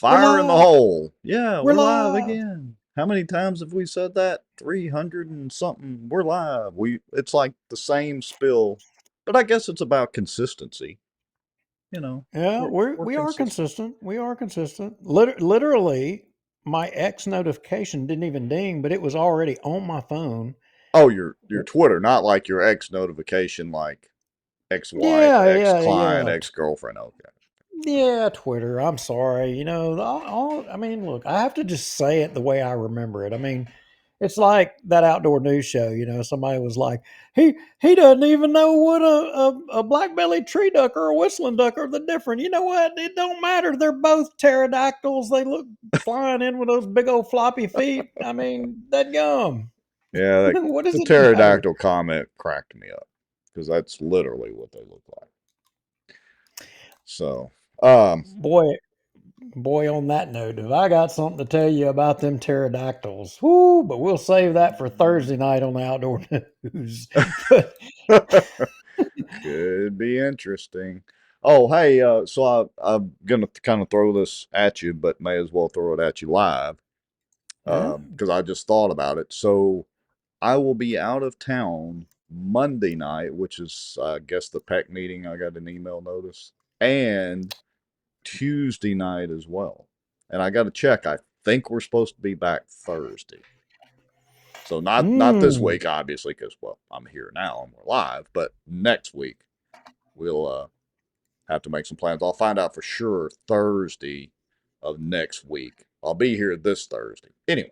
We're Fire in the live. hole. Yeah, We're we're live live. again. How many times have we said that? 300 and something. We're live. It's like the same spill, but I guess it's about consistency. You know, Yeah, we're we we're we are consistent. consistent. We are consistent. Literally, my X notification didn't even ding, but it was already on my phone. Oh, your Twitter, not like your ex notification like ex-wife, Yeah, yeah, ex-client, yeah. ex-girlfriend. Okay. Yeah, Twitter. I'm sorry. I mean, look, I have to just say it the way I remember it. I mean, it's like that outdoor news show. Somebody was like, he doesn't even know what a black-bellied tree duck or a whistling duck are the different. You know what? It don't matter. They're both pterodactyls. They look flying in with those big old floppy feet. I mean, that gum. Yeah, What does the it matter? pterodactyl comment cracked me up because that's literally what they look like. So, um, Boy, Boy, on that note, have I got something to tell you about them pterodactyls? Whoo, but we'll save that for Thursday night on the outdoor news. But could be interesting. Oh, hey, I'm gonna kind of throw this at you, but may as well throw it at you live, yeah, because I just thought about it. So I will be out of town Monday night, which is, I guess, the PEC meeting. I got an email notice, and Tuesday night as well. And I got to check. I think we're supposed to be back Thursday. So not this mm. week, obviously, because well, I'm here now and we're live. But next week we'll have to make some plans. I'll find out for sure Thursday of next week. I'll be here this Thursday. Anyway,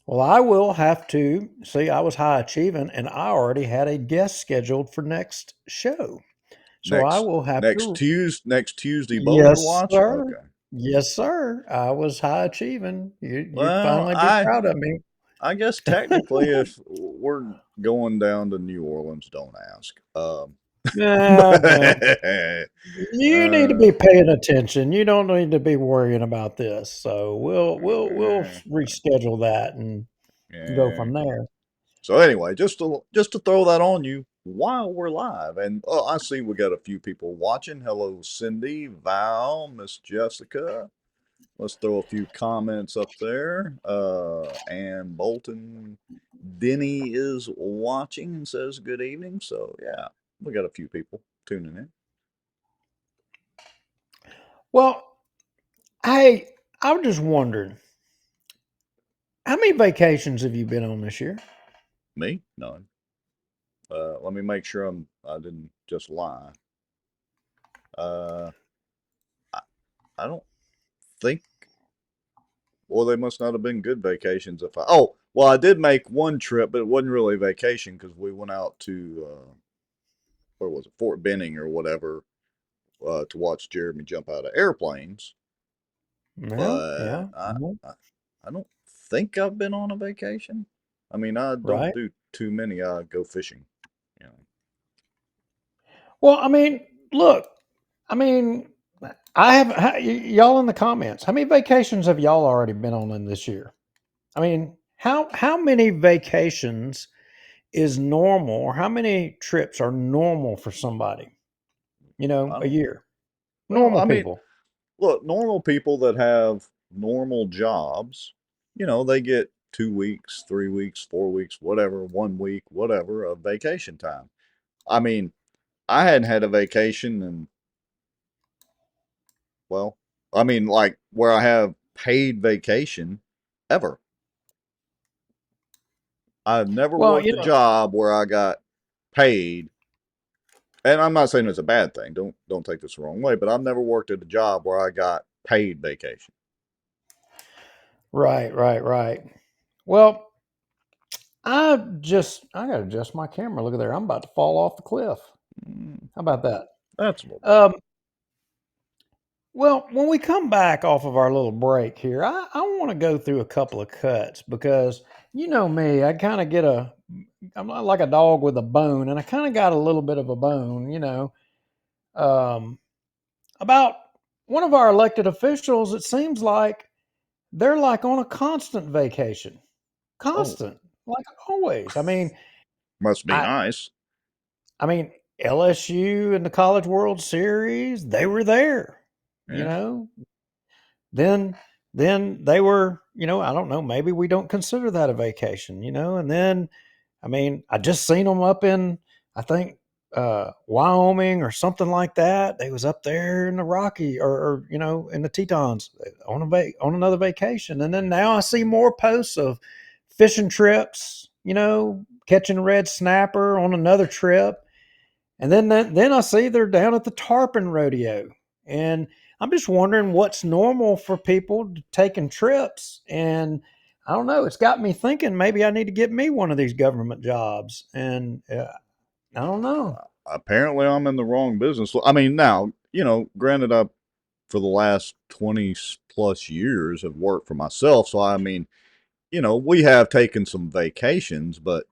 Well, I will have to see. I was high achieving, and I already had a guest scheduled for next show, so I next will have to. Next Tuesday Bossier Yes, watch. sir. Okay. Yes, sir. I was high achieving. You'd Well, finally be proud of me. I guess technically, if we're going down to New Orleans, don't ask. Well, But you need to be paying attention. You don't need to be worrying about this. So we'll reschedule that and go yeah. from there. So anyway, just to throw that on you while we're live, and oh, I see we got a few people watching. Hello, Cindy, Val, Miss Jessica. Let's throw a few comments up there. And Bolton, Denny is watching and says good evening. So yeah, we got a few people tuning in. Well, hey, I'm just wondering, how many vacations have you been on this year? Me? None. Let me make sure I didn't just lie. Uh, I, I don't think. Well, they must not have been good vacations. If I well, I did make one trip, but it wasn't really a vacation because we went out to where was it, Fort Benning or whatever, to watch Jeremy jump out of airplanes. Yeah, But yeah, yeah. I don't think I've been on a vacation. I mean, I don't Right. do too many. I go fishing. You know. Well, I mean, look, I mean, y'all in the comments. How many vacations have y'all already been on in this year? I mean, how many vacations is normal, or how many trips are normal for somebody, I a don't. year? Well, Normal I mean, people. look, normal people that have normal jobs, they get 2 weeks, 3 weeks, 4 weeks, whatever, 1 week, whatever, of vacation time. I mean, I hadn't had a vacation and well, I mean, like where I have paid vacation ever. I've never Well, worked a job where I got paid, and I'm not saying it's a bad thing. Don't take this the wrong way, but I've never worked at a job where I got paid vacation. right, right, right. Well, I gotta adjust my camera. Look at there. I'm about to fall off the cliff. Mm, How about that? that's a little better. Um, well, when we come back off of our little break here, I want to go through a couple of cuts because you know me, I'm not like a dog with a bone, and I kind of got a little bit of a bone, um, about one of our elected officials. It seems like they're like on a constant vacation, Oh, constant, like always. must be I, nice. I mean, LSU in the College World Series, they were there, you Yeah. know. then then they were, I don't know, maybe we don't consider that a vacation, and then, I mean, I just seen them up in, I think, Wyoming or something like that. They was up there in the Rocky, or in the Tetons on on another vacation. And then now I see more posts of fishing trips, catching red snapper on another trip. And then I see they're down at the tarpon rodeo. And I'm just wondering what's normal for people taking trips. And I don't know. It's got me thinking maybe I need to get me one of these government jobs. And I don't know. Apparently, I'm in the wrong business. I mean, now, granted, I for the last 20 plus years have worked for myself. So, I mean, we have taken some vacations, but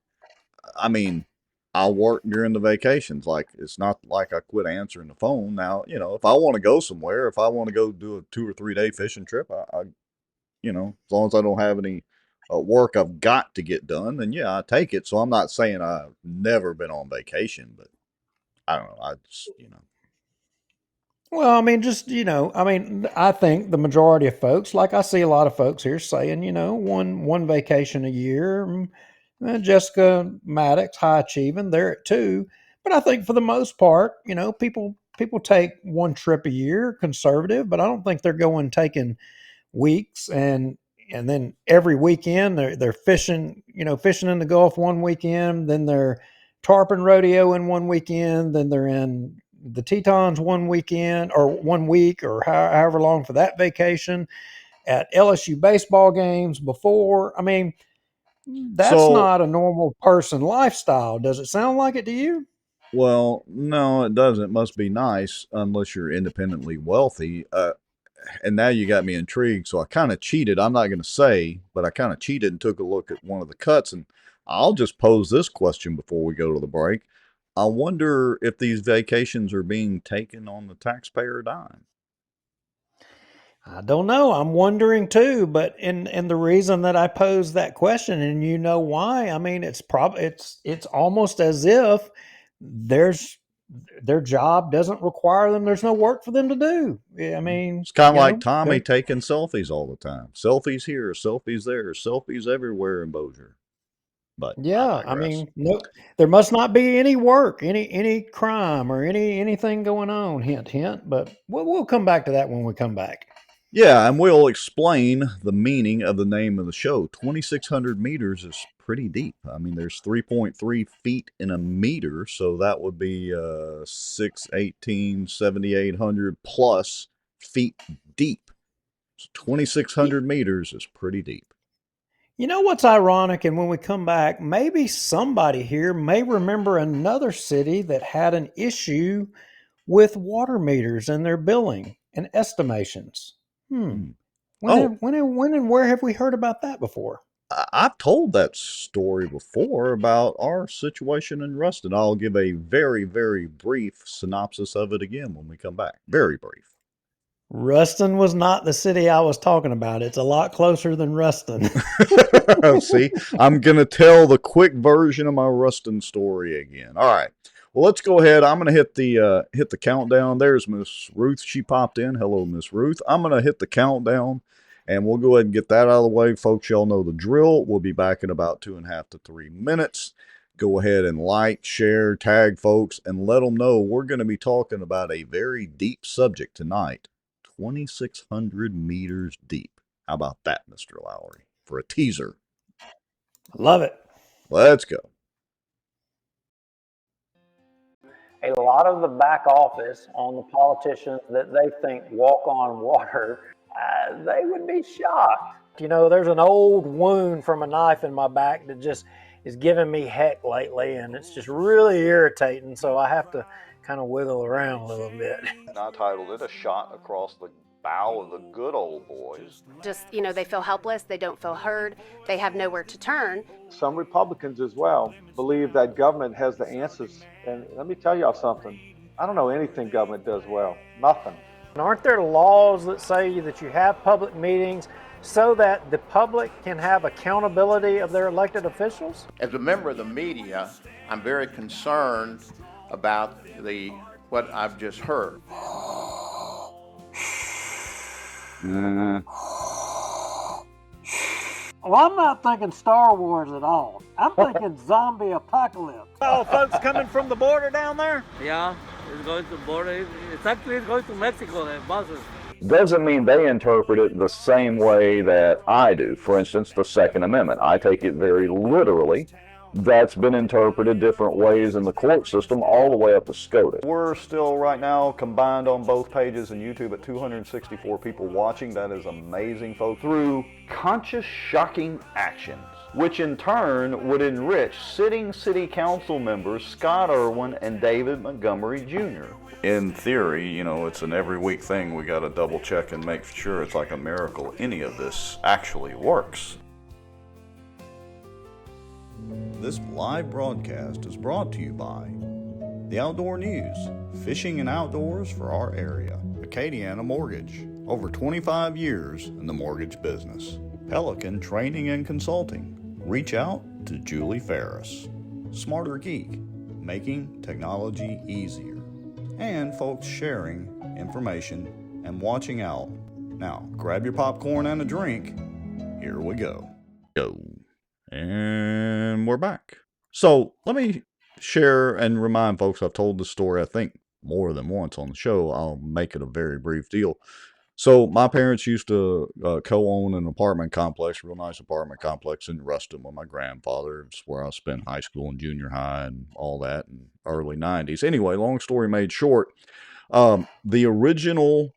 I mean, I work during the vacations. Like, it's not like I quit answering the phone. Now, if I want to go somewhere, if I want to go do a 2 or 3 day fishing trip, as long as I don't have any work I've got to get done, then yeah, I take it. So I'm not saying I've never been on vacation, but I don't know. I just. Well, I mean, just, I think the majority of folks, like I see a lot of folks here saying, one vacation a year. Jessica Maddox, high achieving, they're at two. But I think for the most part, people take one trip a year, conservative, but I don't think they're going taking weeks, and then every weekend they're fishing, fishing in the Gulf one weekend, then they're tarpon rodeo in one weekend, then they're in the Tetons one weekend or one week or however long for that vacation, at LSU baseball games before. I mean, that's So, not a normal person lifestyle. Does it sound like it to you? well, no, it doesn't. It must be nice unless you're independently wealthy. And now you got me intrigued. So I kind of cheated. I'm not going to say, but I kind of cheated and took a look at one of the cuts. And I'll just pose this question before we go to the break. I wonder if these vacations are being taken on the taxpayer dime. I don't know. I'm wondering too, but and the reason that I posed that question, and you know why? I mean, it's almost as if there's their job doesn't require them. There's no work for them to do. I mean, It's kind of like Tommy taking selfies all the time. Selfies here, selfies there, selfies everywhere in Bossier. But I yeah. I digress. mean, no, there must not be any work, any crime, or anything going on. Hint, hint. But we'll come back to that when we come back. Yeah, and we'll explain the meaning of the name of the show. 2,600 meters is pretty deep. I mean, there's 3.3 feet in a meter, so that would be 618, 7,800 plus feet deep. So 2,600 meters is pretty deep. You know what's ironic? And when we come back, maybe somebody here may remember another city that had an issue with water meters and their billing and estimations. Hmm. Hmm. Oh, When and where have we heard about that before? I've told that story before about our situation in Ruston. I'll give a very, very brief synopsis of it again when we come back. Very brief. Ruston was not the city I was talking about. It's a lot closer than Ruston. See, I'm going to tell the quick version of my Ruston story again. All right. Well, let's go ahead. I'm going to hit the countdown. There's Miss Ruth. She popped in. Hello, Miss Ruth. I'm going to hit the countdown, and we'll go ahead and get that out of the way. Folks, y'all know the drill. We'll be back in about 2.5 to 3 minutes. Go ahead and like, share, tag folks, and let them know we're going to be talking about a very deep subject tonight. 2,600 meters deep. How about that, Mr. Lowry? For a teaser. Love it. Let's go. A lot of the back office on the politicians that they think walk on water, they would be shocked. There's an old wound from a knife in my back that just is giving me heck lately, and it's just really irritating. So I have to kind of wiggle around a little bit. I titled it "A Shot Across the Bow of the Good Old Boys." Just, they feel helpless, they don't feel heard, they have nowhere to turn. Some Republicans as well believe that government has the answers. And let me tell y'all something. I don't know anything government does well. Nothing. Aren't there laws that say that you have public meetings so that the public can have accountability of their elected officials? As a member of the media, I'm very concerned about what I've just heard. Well, I'm not thinking Star Wars at all. I'm thinking zombie apocalypse. All folks coming from the border down there? Yeah, it's going to border. It's actually going to Mexico, the buses. Doesn't mean they interpret it the same way that I do. For instance, the Second Amendment. I take it very literally. That's been interpreted different ways in the court system all the way up to SCOTUS. We're still right now combined on both pages and YouTube at 264 people watching. That is amazing, folks. Through conscious, shocking actions, which in turn would enrich sitting city council members Scott Irwin and David Montgomery Jr. In theory, you know, it's an every week thing. We got to double check and make sure it's like a miracle any of this actually works. This live broadcast is brought to you by the Outdoor News, fishing and outdoors for our area. Acadiana Mortgage, over 25 years in the mortgage business. Pelican Training and Consulting. Reach out to Julie Ferris. Smarter Geek, making technology easier. And folks sharing information and watching out. Now, grab your popcorn and a drink. Here we go. And we're back. So let me share and remind folks, I've told this story, I think, more than once on the show. I'll make it a very brief deal. So my parents used to co-own an apartment complex, real nice apartment complex in Ruston with my grandfather. It's where I spent high school and junior high and all that in early 90s. Anyway, long story made short, the original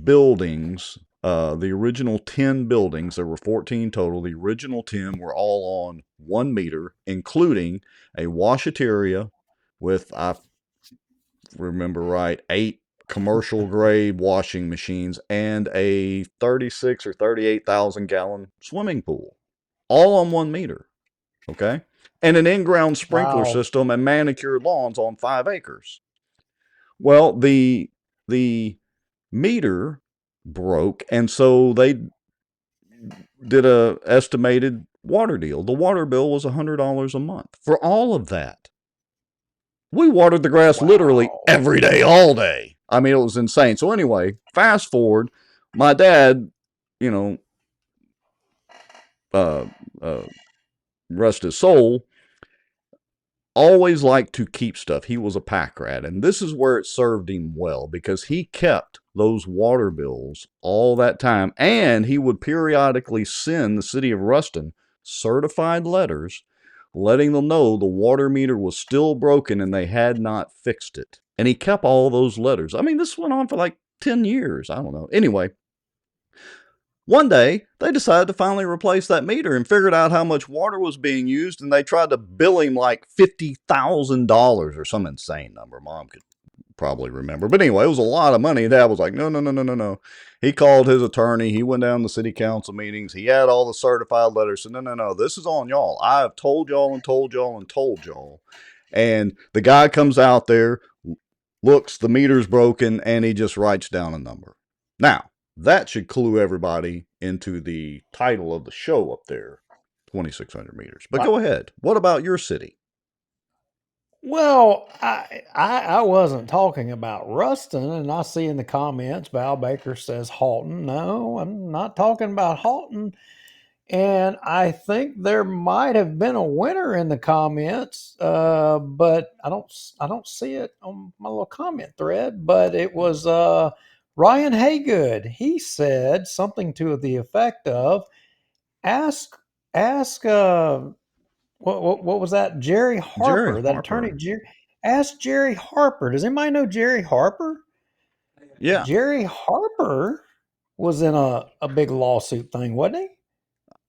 buildings, the original 10 buildings, there were 14 total. The original 10 were all on 1 meter, including a washateria with, I remember right, 8 commercial grade washing machines and a 36 or 38,000 gallon swimming pool, all on 1 meter. Okay. And an in-ground sprinkler system and manicured lawns on 5 acres. Well, the meter broke, and so they did a estimated water deal. The water bill was $100 a month for all of that. We watered the grass literally every day, all day. I mean, it was insane. So anyway, fast forward, my dad, you know, rest his soul, always liked to keep stuff. He was a pack rat, and this is where it served him well, because he kept those water bills all that time, and he would periodically send the city of Ruston certified letters letting them know the water meter was still broken and they had not fixed it. And he kept all those letters. I mean, this went on for like 10 years. I don't know. Anyway, one day, they decided to finally replace that meter and figured out how much water was being used, and they tried to bill him like $50,000 or some insane number. Mom could probably remember. But anyway, it was a lot of money. Dad was like, no. He called his attorney. He went down to city council meetings. He had all the certified letters. Said, no, this is on y'all. I have told y'all and told y'all and told y'all. And the guy comes out there, looks, the meter's broken, and he just writes down a number. Now, that should clue everybody into the title of the show up there, 2,600 meters. But go ahead. What about your city? Well, I wasn't talking about Ruston, and I see in the comments Val Baker says Halton. No, I'm not talking about Halton. And I think there might have been a winner in the comments, but I don't see it on my little comment thread. But it was Ryan Haygood. He said something to the effect of, ask what was that? Jerry Harper, that attorney Jerry. Ask Jerry Harper. Does anybody know Jerry Harper? Yeah. Jerry Harper was in a big lawsuit thing, wasn't he?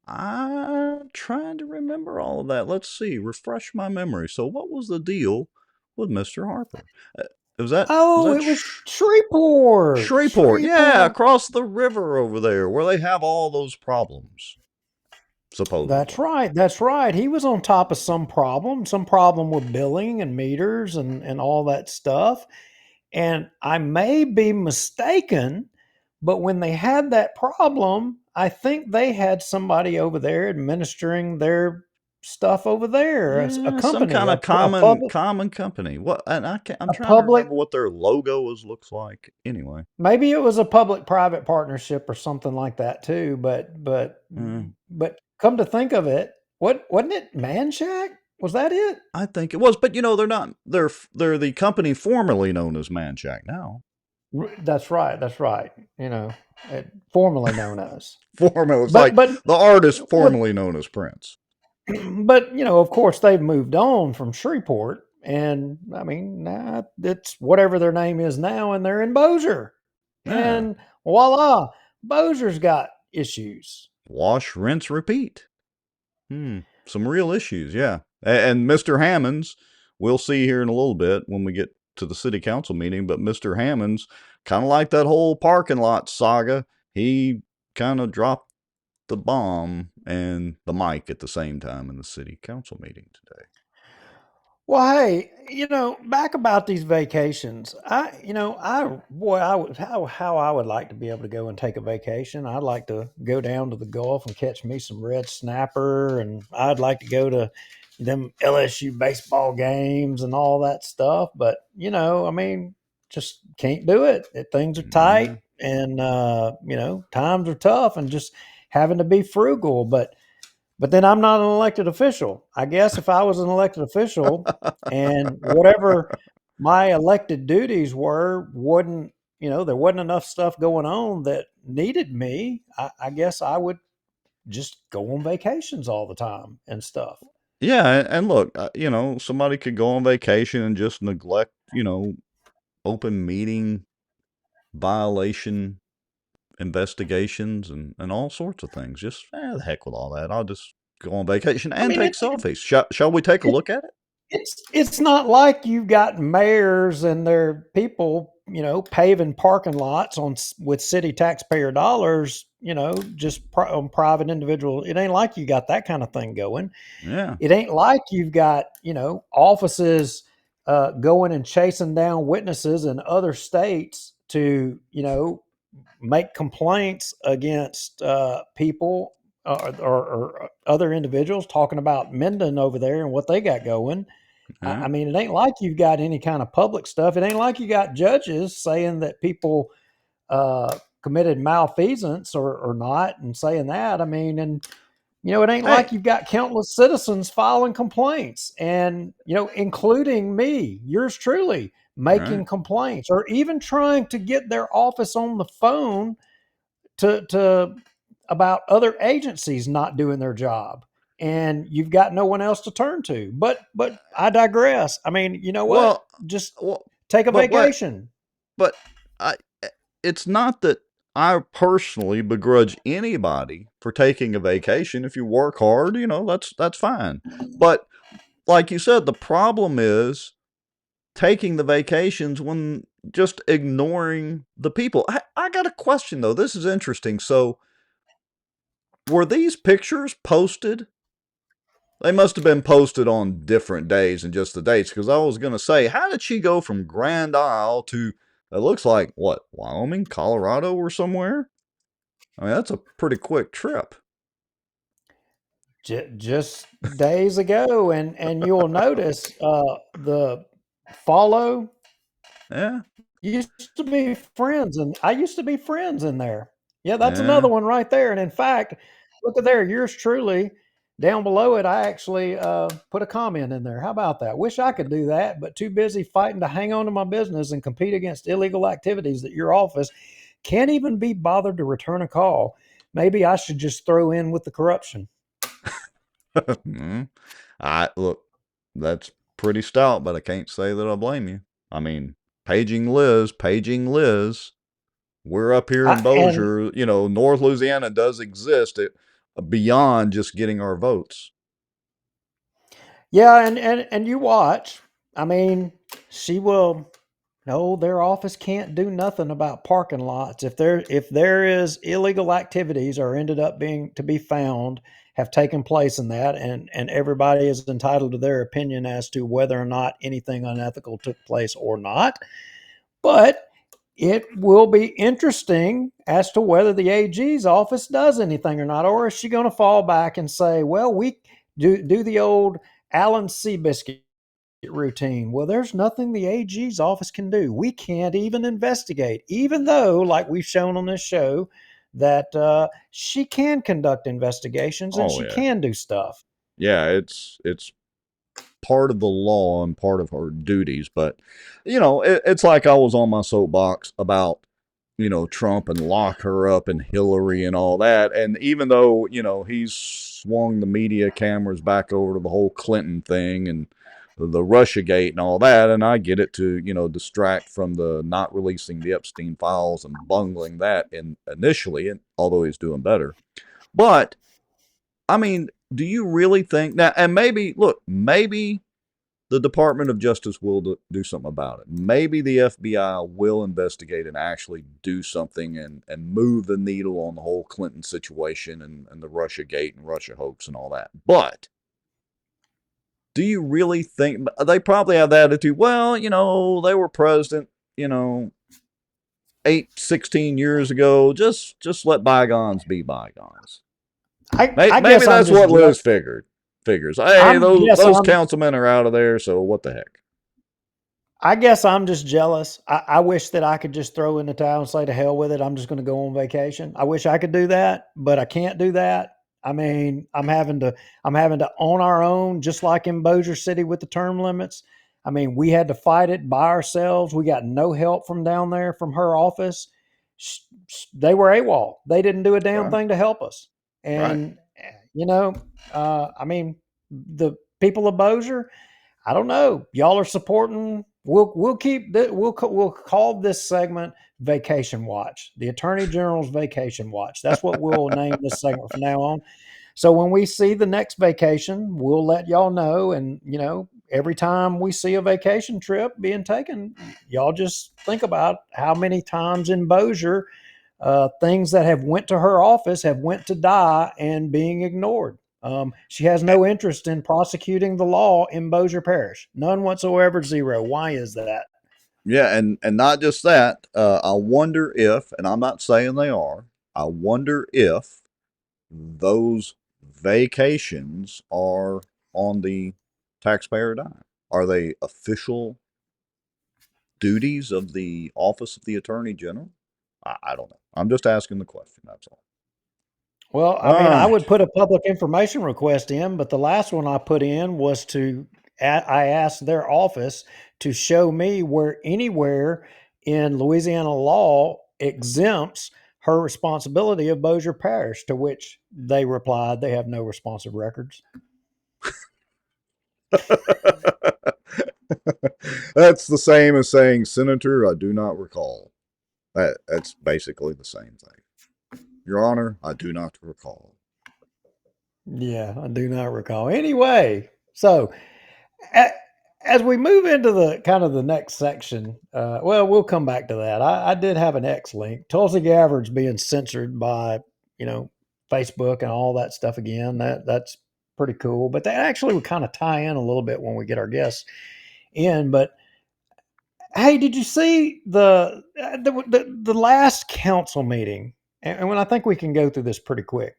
I'm trying to remember all of that. Let's see. Refresh my memory. So what was the deal with Mr. Harper? Was that it was Shreveport. Shreveport. Yeah, across the river over there where they have all those problems. Supposedly. That's right. He was on top of some problem with billing and meters and all that stuff. And I may be mistaken, but when they had that problem, I think they had somebody over there administering their stuff over there, a Yeah, some company, kind of common company. What? And I'm a trying to public. remember what their logo looks like. Anyway, Maybe it was a public-private partnership or something like that too. mm, But come to think of it, what wasn't it? Man Shack? Was that it? I think it was. But they're not. They're the company formerly known as Manchac now. That's right. That's right. Formerly known as. Former. It's But like but the artist with formerly known as Prince. but of course they've moved on from Shreveport, and I mean, nah, it's whatever their name is now, and they're in Bossier, Yeah. and voila, Bossier's got issues. Wash, rinse, repeat. Some real issues, yeah. And Mr. Hammonds, we'll see here in a little bit when we get to the city council meeting, but Mr. Hammonds, kind of like that whole parking lot saga, he kind of dropped the bomb and the mic at the same time in the city council meeting today. Well, hey, back about these vacations. How I would like to be able to go and take a vacation. I'd like to go down to the Gulf and catch me some red snapper, and I'd like to go to them LSU baseball games and all that stuff. But I mean, just can't do it. Things are tight, and times are tough, and just having to be frugal. But then I'm not an elected official. I guess if I was an elected official and whatever my elected duties were, there wasn't enough stuff going on that needed me, I guess I would just go on vacations all the time and stuff. Yeah, and look, somebody could go on vacation and just neglect, open meeting violation investigations and all sorts of things. Just the heck with all that. I'll just go on vacation and take selfies. Shall we take a look at it? It's not like you've got mayors and their people, paving parking lots with city taxpayer dollars, just on private individual. It ain't like you got that kind of thing going. Yeah. It ain't like you've got, offices going and chasing down witnesses in other states to, make complaints against people or other individuals, talking about Minden over there and what they got going. Yeah. I mean, it ain't like you've got any kind of public stuff. It ain't like you got judges saying that people committed malfeasance or not, and saying that. I mean, and it ain't like you've got countless citizens filing complaints, and including me, yours truly, making complaints, or even trying to get their office on the phone to about other agencies not doing their job, and you've got no one else to turn to. But I digress. I mean, you know what? Just take a vacation. But it's not that I personally begrudge anybody for taking a vacation. If you work hard, that's fine. But like you said, the problem is taking the vacations when just ignoring the people. I got a question though. This is interesting. So were these pictures posted? They must have been posted on different days and just the dates, because I was going to say, how did she go from Grand Isle to, it looks like, what, Wyoming, Colorado, or somewhere? I mean, that's a pretty quick trip. Just days ago, and you'll notice the follow. Yeah. Used to be friends, and I used to be friends in there. Yeah, that's another one right there. And in fact, look at there, yours truly. Down below it, I actually put a comment in there. How about that? Wish I could do that, but too busy fighting to hang on to my business and compete against illegal activities that your office can't even be bothered to return a call. Maybe I should just throw in with the corruption. Look, that's pretty stout, but I can't say that I blame you. I mean, paging Liz. We're up here in Bossier, North Louisiana does exist beyond just getting our votes. Yeah, and you watch. I mean, she will. No, their office can't do nothing about parking lots. If there is illegal activities or ended up being to be found have taken place in that, and everybody is entitled to their opinion as to whether or not anything unethical took place or not. But it will be interesting as to whether the AG's office does anything or not, or is she going to fall back and say, well, we Do the old Alan Seabiscuit routine. Well, there's nothing the AG's office can do. We can't even investigate, even though, like we've shown on this show, that she can conduct investigations and Oh she yeah, can do stuff. yeah. It's part of the law and part of her duties. But it's like I was on my soapbox about Trump and lock her up and Hillary and all that. And even though he's swung the media cameras back over to the whole Clinton thing and the Russiagate and all that, and I get it to distract from the not releasing the Epstein files and bungling that initially, and although he's doing better. But I mean, do you really think now? And maybe the Department of Justice will do something about it. Maybe the FBI will investigate and actually do something and move the needle on the whole Clinton situation and the Russiagate and Russia hoax and all that. But do you really think they probably have the attitude? Well, they were president, 16 years ago. Just let bygones be bygones. I Maybe guess I'm that's just what Liz figures. Hey, those councilmen are out of there, so what the heck? I guess I'm just jealous. I wish that I could just throw in the towel and say to hell with it. I'm just going to go on vacation. I wish I could do that, but I can't do that. I mean, I'm having to on our own, just like in Bossier City with the term limits. I mean, we had to fight it by ourselves. We got no help from down there from her office. They were AWOL. They didn't do a damn thing to help us. Right. And I mean, the people of Bossier, I don't know. Y'all are supporting. We'll call this segment Vacation Watch, the Attorney General's Vacation Watch. That's what we'll name this segment from now on. So when we see the next vacation, we'll let y'all know. And every time we see a vacation trip being taken, y'all just think about how many times in Bossier things that have went to her office have went to die and being ignored. She has no interest in prosecuting the law in Bossier Parish. None whatsoever, zero. Why is that? Yeah, and not just that. I wonder if, and I'm not saying they are. I wonder if those vacations are on the taxpayer dime. Are they official duties of the Office of the Attorney General? I don't know. I'm just asking the question. That's all. Well, I All mean, I right. would put a public information request in, but the last one I put in was I asked their office to show me where anywhere in Louisiana law exempts her responsibility of Bossier Parish, to which they replied they have no responsive records. That's the same as saying, Senator, I do not recall. That's basically the same thing. Your Honor, I do not recall. Yeah, I do not recall. Anyway, so as we move into the kind of the next section, well, we'll come back to that. I did have an X link. Tulsi Gabbard's being censored by, Facebook and all that stuff again. That's pretty cool. But that actually would kind of tie in a little bit when we get our guests in. But hey, did you see the last council meeting? And when I think we can go through this pretty quick.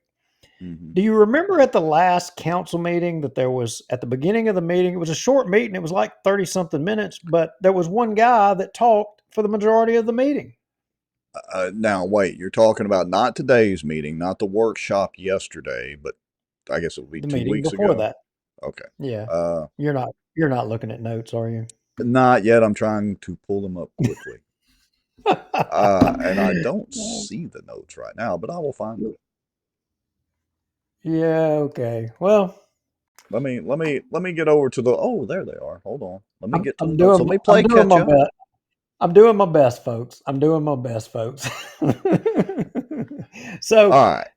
Mm-hmm. Do you remember at the last council meeting that there was at the beginning of the meeting? It was a short meeting. It was like 30 something minutes, but there was one guy that talked for the majority of the meeting. Now, wait, you're talking about not today's meeting, not the workshop yesterday, but I guess it would be The 2 meeting weeks before ago. that. Okay. Yeah. You're not looking at notes, are you? Not yet. I'm trying to pull them up quickly. And I don't see the notes right now, but I will find them. Yeah, okay. Well, Let me get over to the. Oh, there they are. Hold on. Let me get to the I'm notes. doing Let me play catch my up. best. I'm doing my best, folks. I'm doing my best, folks. So, All right.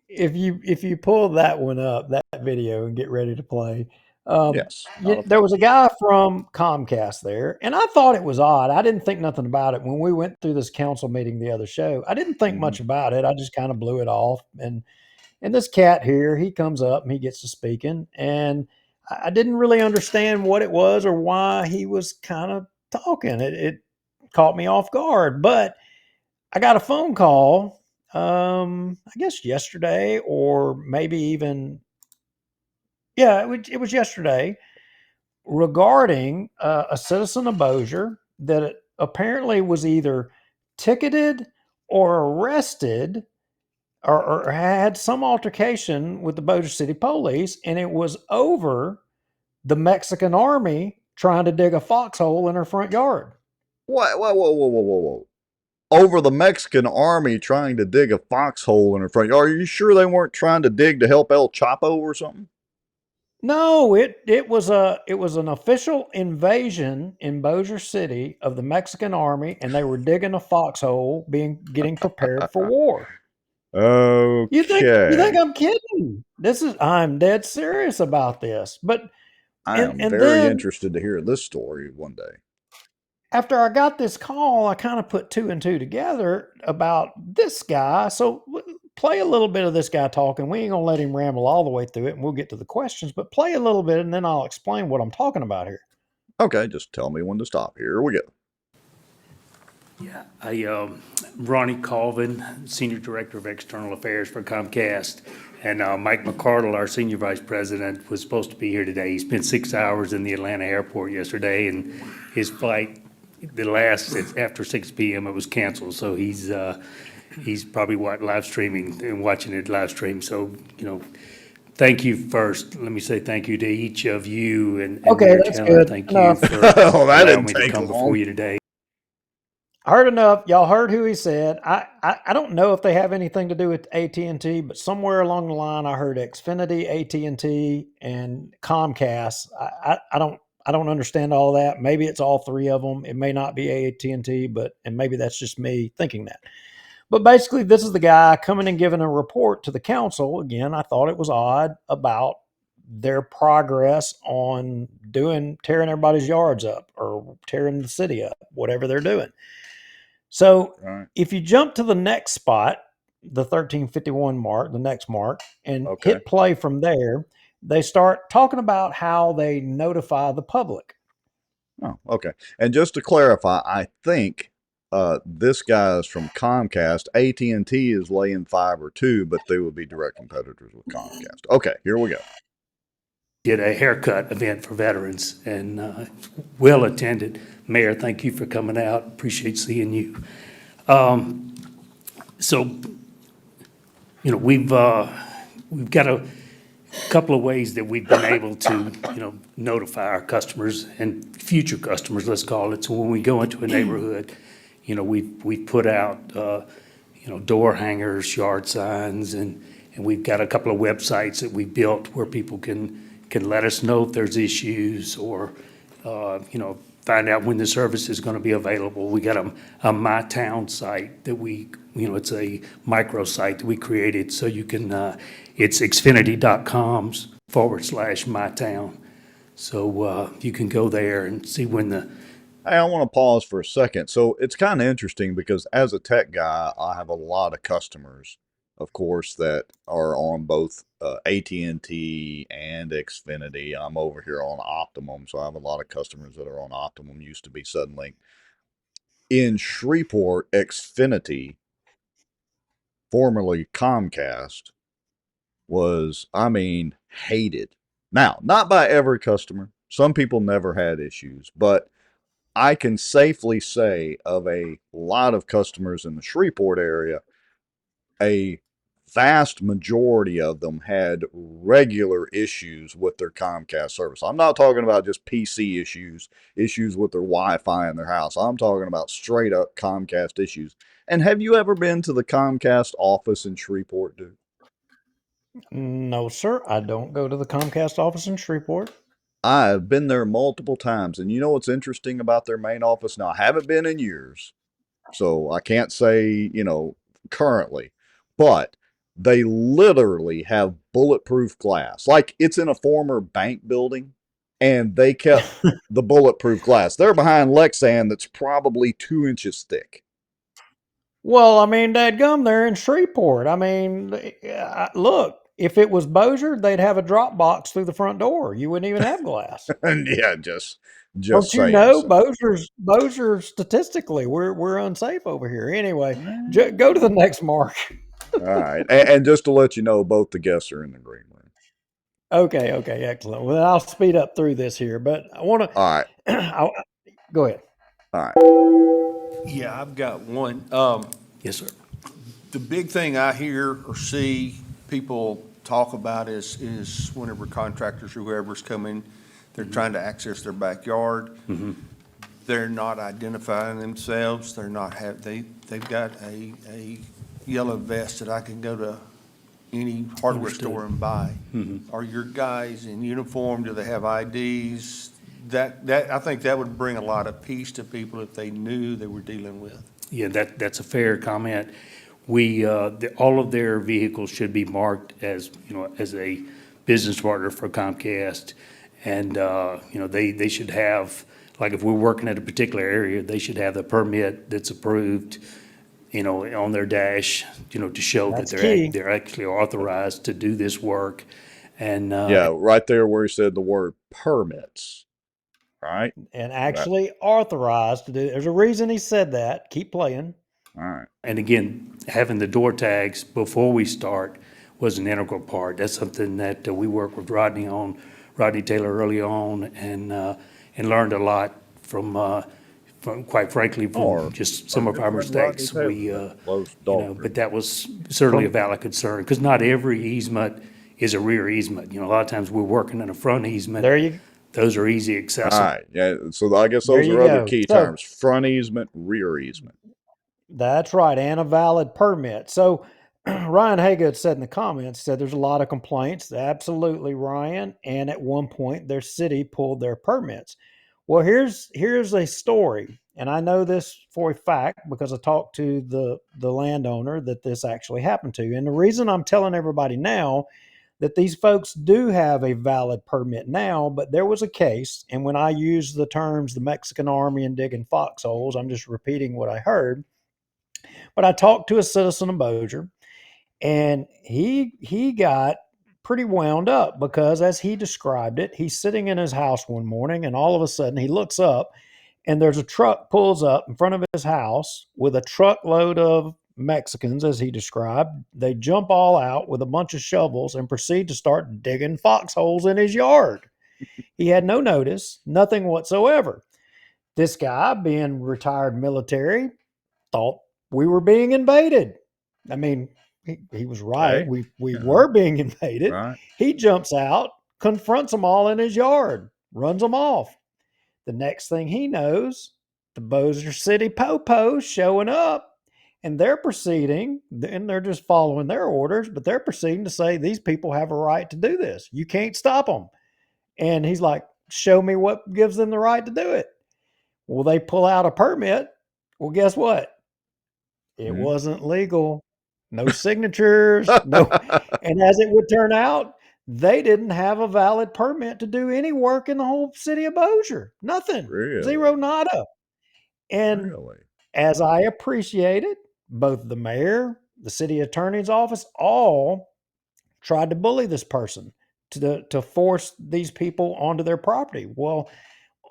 if you pull that one up, that video, and get ready to play, Yes. Not a there problem. was a guy from Comcast there, and I thought it was odd. I didn't think nothing about it when we went through this council meeting the other show. I didn't think Mm-hmm. much about it. I just kind of blew it off. And this cat here, he comes up and he gets to speaking, and I didn't really understand what it was or why he was kind of talking. It caught me off guard, but I got a phone call, I guess yesterday or maybe even Yeah, it was yesterday regarding a citizen of Bossier that apparently was either ticketed or arrested or had some altercation with the Bossier City Police, and it was over the Mexican army trying to dig a foxhole in her front yard. What? Whoa, whoa, whoa, whoa, whoa, whoa. Over the Mexican army trying to dig a foxhole in her front yard. Are you sure they weren't trying to dig to help El Chapo or something? No, it was an official invasion in Bossier City of the Mexican army, and they were digging a foxhole, getting prepared for war. You think Okay. I'm kidding? I'm dead serious about this. But I am and very then interested to hear this story one day. after I got this call, I kind of put two and two together about this guy. So play a little bit of this guy talking. We ain't gonna let him ramble all the way through it, and we'll get to the questions. But play a little bit, and then I'll explain what I'm talking about here. Okay, just tell me when to stop. Here we go. Yeah, Ronnie Colvin, Senior Director of External Affairs for Comcast, and Mike McCardle, our Senior Vice President, was supposed to be here today. He spent 6 hours in the Atlanta airport yesterday, and his flight, after 6 p.m., it was canceled. So he's probably live streaming and watching it live stream. So, thank you first. Let me say thank you to each of you and Okay, Mayor that's Chandler. good. Thank you Enough. for Oh, that allowing didn't me to take come long. before you today. I heard enough. Y'all heard who he said. I don't know if they have anything to do with AT&T, but somewhere along the line I heard Xfinity, AT&T, and Comcast. I don't understand all that. Maybe it's all three of them. It may not be AT&T, and maybe that's just me thinking that. But basically, this is the guy coming and giving a report to the council. Again, I thought it was odd about their progress on tearing everybody's yards up or tearing the city up, whatever they're doing. So Right. if you jump to the next spot, the 1351 mark, the next mark, and Okay. hit play from there, they start talking about how they notify the public. Oh, okay. And just to clarify, I think this guy is from Comcast. AT&T is laying fiber too, but they would be direct competitors with Comcast. Okay, here we go. Did a haircut event for veterans and well attended. Mayor, thank you for coming out. Appreciate seeing you. So, we've got a couple of ways that we've been able to, notify our customers and future customers, let's call it. So when we go into a neighborhood, we've put out, door hangers, yard signs, and we've got a couple of websites that we built where people can let us know if there's issues or, find out when the service is going to be available. We got a My Town site that it's a micro site that we created so you can, it's xfinity.com/mytown. So you can go there and see when the Hey, I want to pause for a second. So it's kind of interesting because as a tech guy, I have a lot of customers, of course, that are on both AT&T and Xfinity. I'm over here on Optimum, so I have a lot of customers that are on Optimum. Used to be Suddenlink. In Shreveport, Xfinity, formerly Comcast, was, hated. Now, not by every customer. Some people never had issues, but I can safely say of a lot of customers in the Shreveport area, a vast majority of them had regular issues with their Comcast service. I'm not talking about just PC issues, issues with their Wi-Fi in their house. I'm talking about straight up Comcast issues. And have you ever been to the Comcast office in Shreveport, dude? No, sir, I don't go to the Comcast office in Shreveport. I've been there multiple times, and you know what's interesting about their main office? Now, I haven't been in years, so I can't say, currently, but they literally have bulletproof glass. Like it's in a former bank building, and they kept the bulletproof glass. They're behind Lexan that's probably 2 inches thick. Well, I mean, dadgum, they're in Shreveport. I mean, look, if it was Bossier, they'd have a drop box through the front door. You wouldn't even have glass. And yeah, just Don't you saying. know So, Bossier statistically, we're unsafe over here. Anyway, go to the next mark. all right. And just to let you know, both the guests are in the green room. Okay, excellent. Well, I'll speed up through this here, but I want to. All right. Go ahead. All right. Yeah, I've got one. Yes, sir. The big thing I hear or see people talk about is whenever contractors or whoever's coming, they're trying to access their backyard. They're not identifying themselves. They're not they've got a yellow vest that I can go to any hardware Understood. store and buy. Are your guys in uniform? Do they have IDs? That I think that would bring a lot of peace to people if they knew they were dealing with. Yeah, that's a fair comment. We, all of their vehicles should be marked as, as a business partner for Comcast. And, they should have, like if we're working at a particular area, they should have the permit that's approved, on their dash, to show that That's key. they're actually authorized to do this work. And, Yeah, right there where he said the word permits. Right. And actually authorized to do. There's a reason he said that. Keep playing. All right. And again, having the door tags before we start was an integral part. That's something that we worked with Rodney Taylor early on, and learned a lot from quite frankly, from just some of our mistakes. But that was certainly a valid concern, because not every easement is a rear easement. A lot of times we're working in a front easement. There you Those are easy accessible. All right. Yeah. So I guess There those you are other go. key So- terms: front easement, rear easement. That's right, and a valid permit. So Ryan Haygood said in the comments, said there's a lot of complaints. Absolutely, Ryan. And at one point, their city pulled their permits. Well, here's a story, and I know this for a fact because I talked to the landowner that this actually happened to. And the reason I'm telling everybody now that these folks do have a valid permit now, but there was a case, and when I use the terms the Mexican army and digging foxholes, I'm just repeating what I heard. But I talked to a citizen of Bossier, and he got pretty wound up because, as he described it, he's sitting in his house one morning, and all of a sudden he looks up, and there's a truck pulls up in front of his house with a truckload of Mexicans, as he described. They jump all out with a bunch of shovels and proceed to start digging foxholes in his yard. He had no notice, nothing whatsoever. This guy, being retired military, thought we were being invaded. I mean, he was right. Okay. We were being invaded. Right. He jumps out, confronts them all in his yard, runs them off. The next thing he knows, the Bossier City Popo's showing up, and they're proceeding, and they're just following their orders, but they're proceeding to say these people have a right to do this. You can't stop them. And he's like, show me what gives them the right to do it. Well, they pull out a permit. Well, guess what? It wasn't legal. No signatures, no. And as it would turn out, they didn't have a valid permit to do any work in the whole city of Bossier. Nothing. Really? Zero, nada. And Really? as I appreciated, both the mayor, the city attorney's office, all tried to bully this person to force these people onto their property. Well,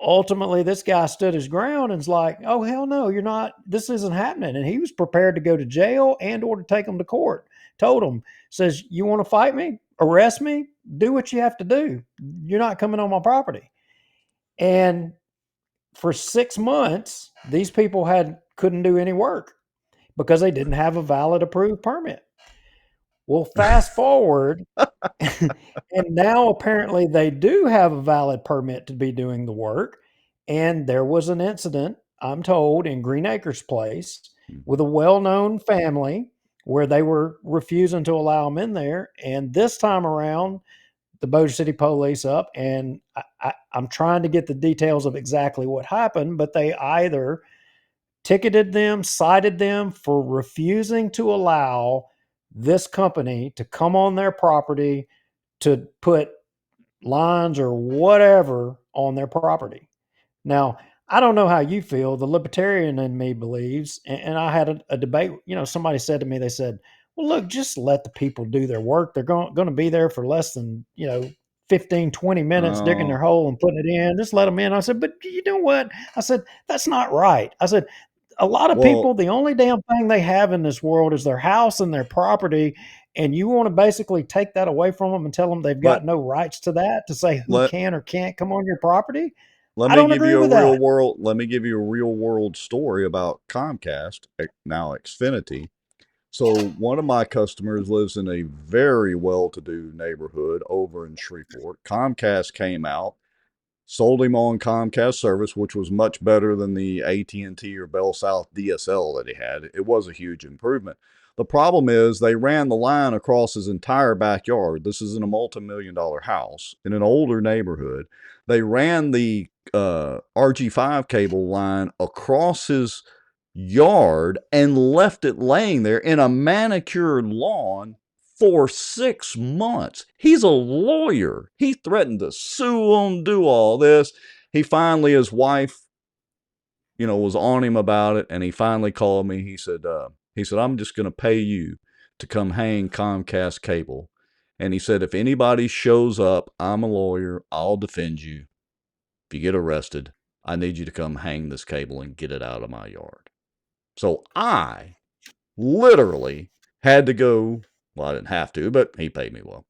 ultimately, this guy stood his ground and was like, oh, hell no, you're not, this isn't happening. And he was prepared to go to jail and or to take them to court. Told him, says, you want to fight me, arrest me, do what you have to do. You're not coming on my property. And for 6 months, these people couldn't do any work because they didn't have a valid approved permit. Well, fast forward, and now apparently they do have a valid permit to be doing the work. And there was an incident, I'm told, in Green Acres Place with a well-known family where they were refusing to allow them in there. And this time around, the Bossier City Police up, and I'm trying to get the details of exactly what happened, but they either ticketed them, cited them for refusing to allow this company to come on their property to put lines or whatever on their property. Now, I don't know how you feel. The libertarian in me believes, and I had a debate, somebody said to me, they said, well, look, just let the people do their work. They're going to be there for less than, 15, 20 minutes digging their hole and putting it in. Just let them in. I said, but you know what? I said, that's not right. I said, a lot of people, the only damn thing they have in this world is their house and their property. and you want to basically take that away from them and tell them they've got But no rights to that, to say who let can or can't come on your property. let I me don't give agree you a with that. let me give you a real world story about Comcast, now Xfinity. So one of my customers lives in a very well-to-do neighborhood over in Shreveport. Comcast came out, sold him on Comcast service, which was much better than the AT&T or Bell South DSL that he had. It was a huge improvement. The problem is they ran the line across his entire backyard. This is in a multi-million-dollar house in an older neighborhood. They ran the RG5 cable line across his yard and left it laying there in a manicured lawn for 6 months. He's a lawyer. He threatened to sue them, do all this. He finally, his wife, was on him about it, and he finally called me. He said, I'm just going to pay you to come hang Comcast cable. And he said, if anybody shows up, I'm a lawyer. I'll defend you. If you get arrested, I need you to come hang this cable and get it out of my yard. So I literally had to go, well, I didn't have to, but he paid me well,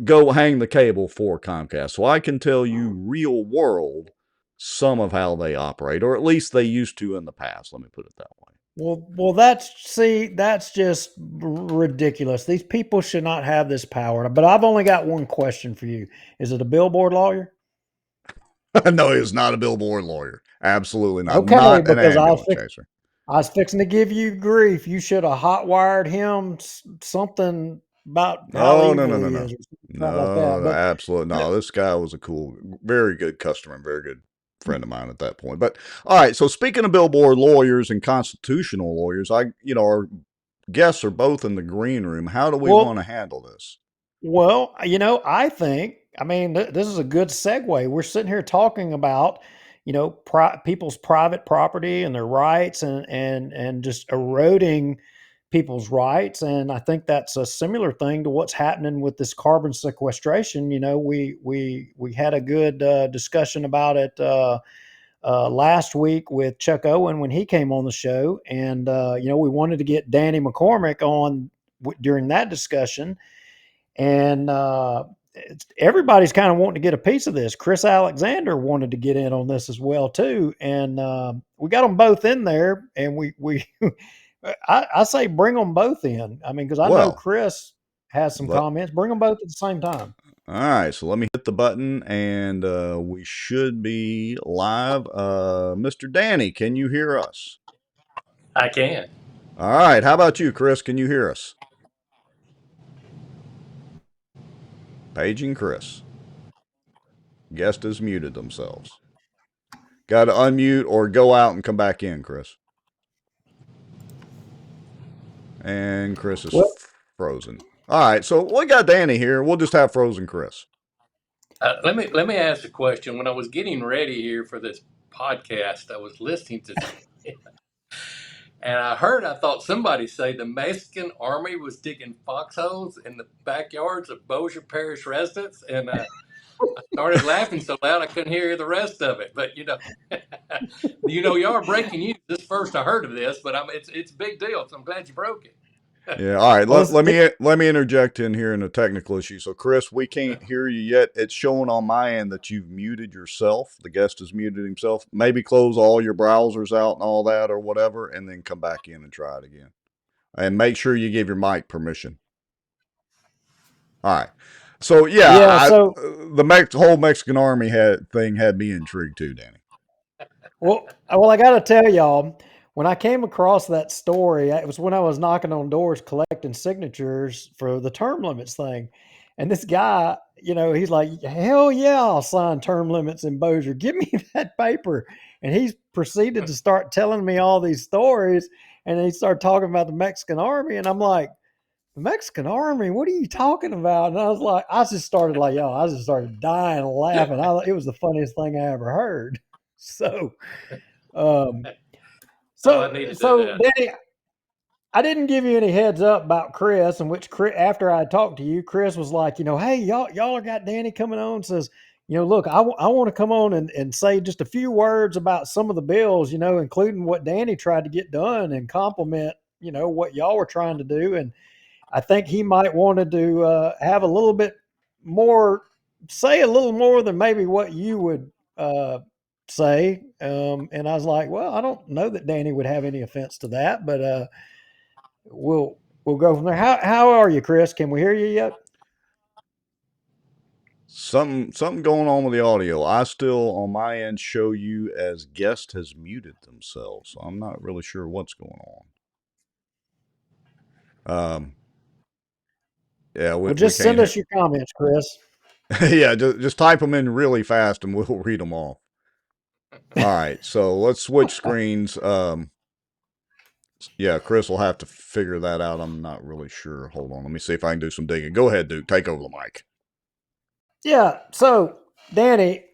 go hang the cable for Comcast. So I can tell you real world some of how they operate, or at least they used to in the past. Let me put it that way. Well, that's just ridiculous. These people should not have this power. But I've only got one question for you. Is it a billboard lawyer? No, he is not a billboard lawyer. Absolutely not. Okay, Not an because ambulance chaser. I was fixing to give you grief. You should have hotwired him something about how No, evil no, no, he no. is, or something like that. No, absolutely. No, this guy was a cool, very good customer and very good friend of mine at that point. But all right, so speaking of billboard lawyers and constitutional lawyers, our guests are both in the green room. How do we want to handle this? Well, I think, this is a good segue. We're sitting here talking about, people's private property and their rights, and just eroding people's rights. And I think that's a similar thing to what's happening with this carbon sequestration. We had a good discussion about it last week with Chuck Owen when he came on the show, and we wanted to get Danny McCormick on during that discussion. And everybody's kind of wanting to get a piece of this. Chris Alexander wanted to get in on this as well too, and we got them both in there. And we I say bring them both in. Because I know Chris has some comments. Bring them both at the same time. All right, so let me hit the button, and we should be live. Mr. Danny, can you hear us? I can. All right, how about you, Chris? Can you hear us? Paging Chris. Guest has muted themselves. Got to unmute or go out and come back in, Chris. And Chris is frozen. All right, so we got Danny here. We'll just have frozen Chris. Let me ask a question. When I was getting ready here for this podcast, I was listening to and I thought somebody say the Mexican army was digging foxholes in the backyards of Bossier Parish residents, and I started laughing so loud I couldn't hear the rest of it. But y'all are breaking news. This first I heard of this, but it's a big deal. So I'm glad you broke it. Yeah. All right. Let me interject in here in a technical issue. So, Chris, we can't hear you yet. It's showing on my end that you've muted yourself. The guest has muted himself. Maybe close all your browsers out and all that or whatever, and then come back in and try it again. And make sure you give your mic permission. All right. So the whole Mexican army had me intrigued too, Danny. Well, I got to tell y'all, when I came across that story, it was when I was knocking on doors collecting signatures for the term limits thing. And this guy, he's like, hell yeah, I'll sign term limits in Bossier. Give me that paper. And he's proceeded to start telling me all these stories. And then he started talking about the Mexican army. And I'm like, the Mexican army? What are you talking about? And I just started dying laughing. It was the funniest thing I ever heard. So, Danny, I didn't give you any heads up about Chris, in which after I talked to you, Chris was like, hey, y'all got Danny coming on, says, look, I want to come on and say just a few words about some of the bills, including what Danny tried to get done, and compliment, what y'all were trying to do. And I think he might wanted to have a little bit more, say a little more than maybe what you would say. And I was like, well, I don't know that Danny would have any offense to that, but we'll go from there. How are you, Chris? Can we hear you yet? Something going on with the audio. I still on my end show you as guest has muted themselves, so I'm not really sure what's going on. Yeah, Well, just send us your comments, Chris. Yeah, just type them in really fast and we'll read them off. All right, so let's switch screens. Yeah, Chris will have to figure that out. I'm not really sure. Hold on, let me see if I can do some digging. Go ahead, Duke. Take over the mic. Yeah. So, Danny,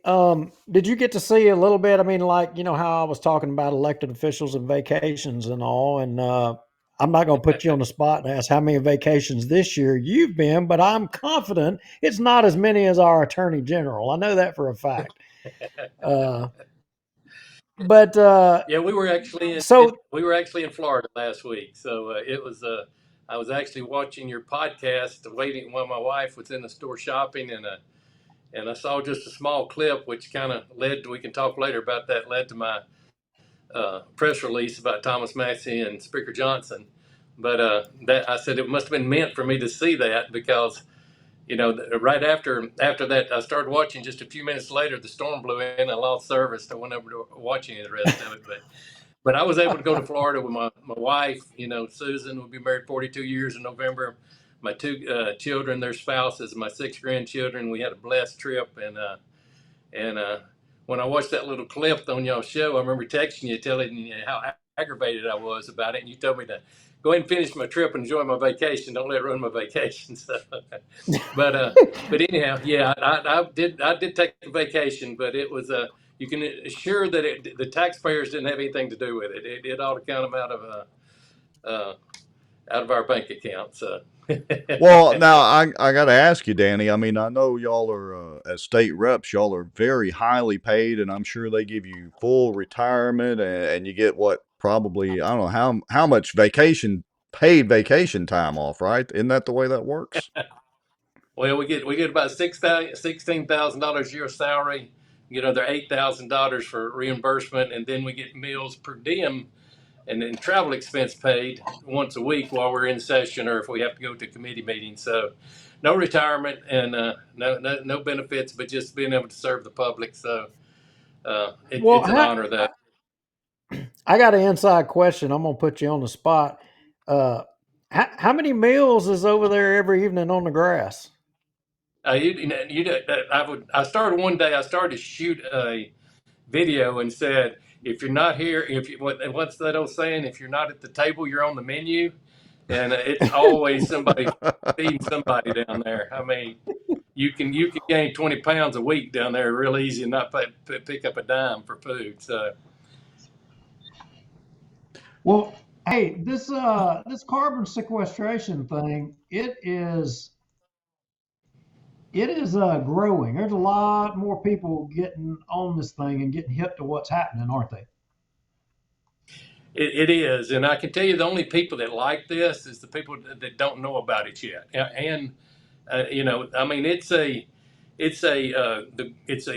did you get to see a little bit? I mean, like, you know, how I was talking about elected officials and vacations and all. And I'm not going to put you on the spot and ask how many vacations this year you've been, but I'm confident it's not as many as our attorney general. I know that for a fact. But Yeah, we were actually in Florida last week, so it was. I was actually watching your podcast, waiting while my wife was in the store shopping, and I saw just a small clip, which kind of led to, we can talk later about that, led to my press release about Thomas Massey and Speaker Johnson. But that, I said it must have been meant for me to see that, because you know, right after that, I started watching. Just a few minutes later, the storm blew in. I lost service. I went over to watching the rest of it, but I was able to go to Florida with my wife. You know, Susan. We'll be married 42 years in November. My two children, their spouses, my 6 grandchildren. We had a blessed trip, and when I watched that little clip on y'all's show, I remember texting you, telling you how aggravated I was about it, and you told me to go ahead and finish my trip and enjoy my vacation. Don't let it ruin my vacation. So, but anyhow, yeah, I did take a vacation, but it was you can assure that the taxpayers didn't have anything to do with it. It ought to count them out of our bank account. So. Well, now I got to ask you, Danny. I mean, I know y'all are as state reps, y'all are very highly paid, and I'm sure they give you full retirement, and you get what, probably, I don't know how much paid vacation time off, right? Isn't that the way that works? Well, we get about $16,000 a year salary. You know, they're $8,000 for reimbursement, and then we get meals per diem and then travel expense paid once a week while we're in session, or if we have to go to committee meetings. So, no retirement and no benefits, but just being able to serve the public. So, it's an honor that. I got an inside question. I'm gonna put you on the spot. How many meals is over there every evening on the grass? I started one day. I started to shoot a video and said, if you're not here, what's that old saying? If you're not at the table, you're on the menu, and it's always somebody feeding somebody down there. I mean, you can gain 20 pounds a week down there real easy and not pick up a dime for food. So. Well, hey, this carbon sequestration thing, it is growing. There's a lot more people getting on this thing and getting hip to what's happening, aren't they? It is, and I can tell you the only people that like this is the people that don't know about it yet. And you know, I mean, it's a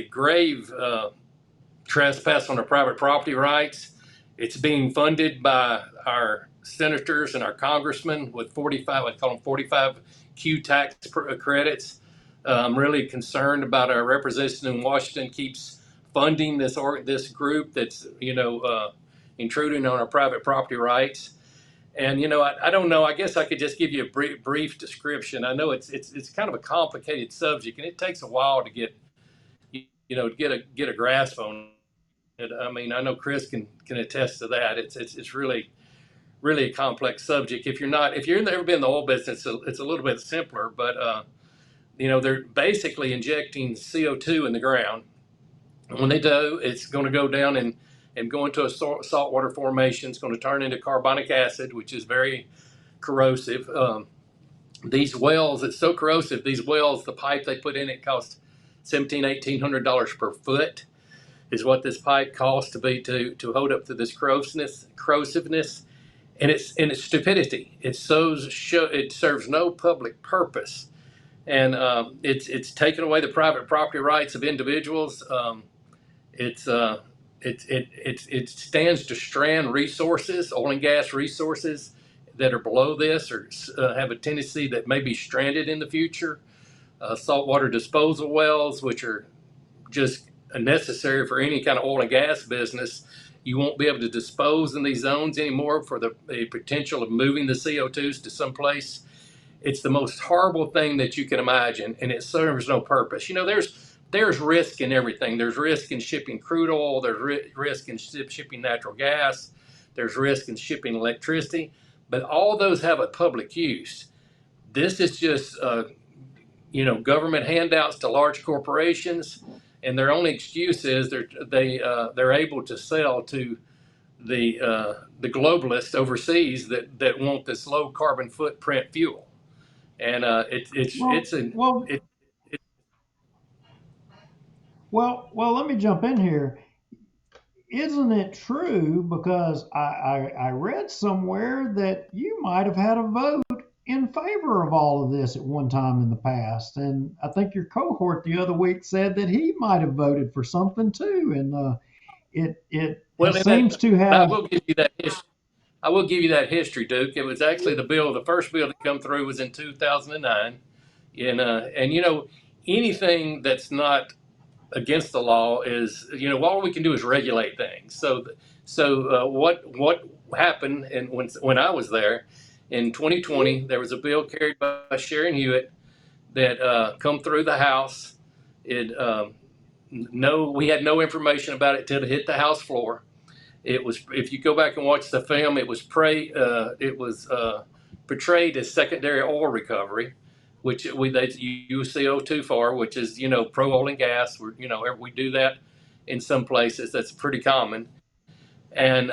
grave trespass on our private property rights. It's being funded by our senators and our congressmen with 45, I call them 45Q tax credits. I'm really concerned about our representative in Washington keeps funding this group that's, you know, intruding on our private property rights. And, you know, I don't know, I guess I could just give you a brief description. I know it's kind of a complicated subject, and it takes a while to get a grasp on it. I mean, I know Chris can attest to that. It's really a complex subject. If you've never been in the oil business, it's a little bit simpler. But you know, they're basically injecting CO2 in the ground. And when they do, it's going to go down and go into a saltwater formation. It's going to turn into carbonic acid, which is very corrosive. These wells, it's so corrosive. These wells, the pipe they put in it costs $1,800 per foot. Is what this pipe costs to hold up to this corrosiveness. and it's stupidity. It serves no public purpose, and it's taken away the private property rights of individuals. It's it stands to strand resources, oil and gas resources that are below this or have a tendency that may be stranded in the future. Saltwater disposal wells, which are just necessary for any kind of oil and gas business. You won't be able to dispose in these zones anymore for the potential of moving the CO2s to someplace. It's the most horrible thing that you can imagine, and it serves no purpose. You know, there's risk in everything. There's risk in shipping crude oil. There's risk in shipping natural gas. There's risk in shipping electricity. But all those have a public use. This is just, government handouts to large corporations, and their only excuse is they're able to sell to the globalists overseas that want this low carbon footprint fuel. And well, let me jump in here. Isn't it true? Because I read somewhere that you might have had a vote in favor of all of this at one time in the past. And I think your cohort the other week said that he might have voted for something too. And seems to have. I will give you that history. I will give you that history, Duke. It was actually the first bill to come through was in 2009. And anything that's not against the law is, all we can do is regulate things. So what happened, and when I was there in 2020, there was a bill carried by Sharon Hewitt that come through the House. We had no information about it till it hit the House floor. It was, if you go back and watch the film, it was portrayed as secondary oil recovery, which they use CO2 for, which is, pro oil and gas. We do that in some places. That's pretty common. And,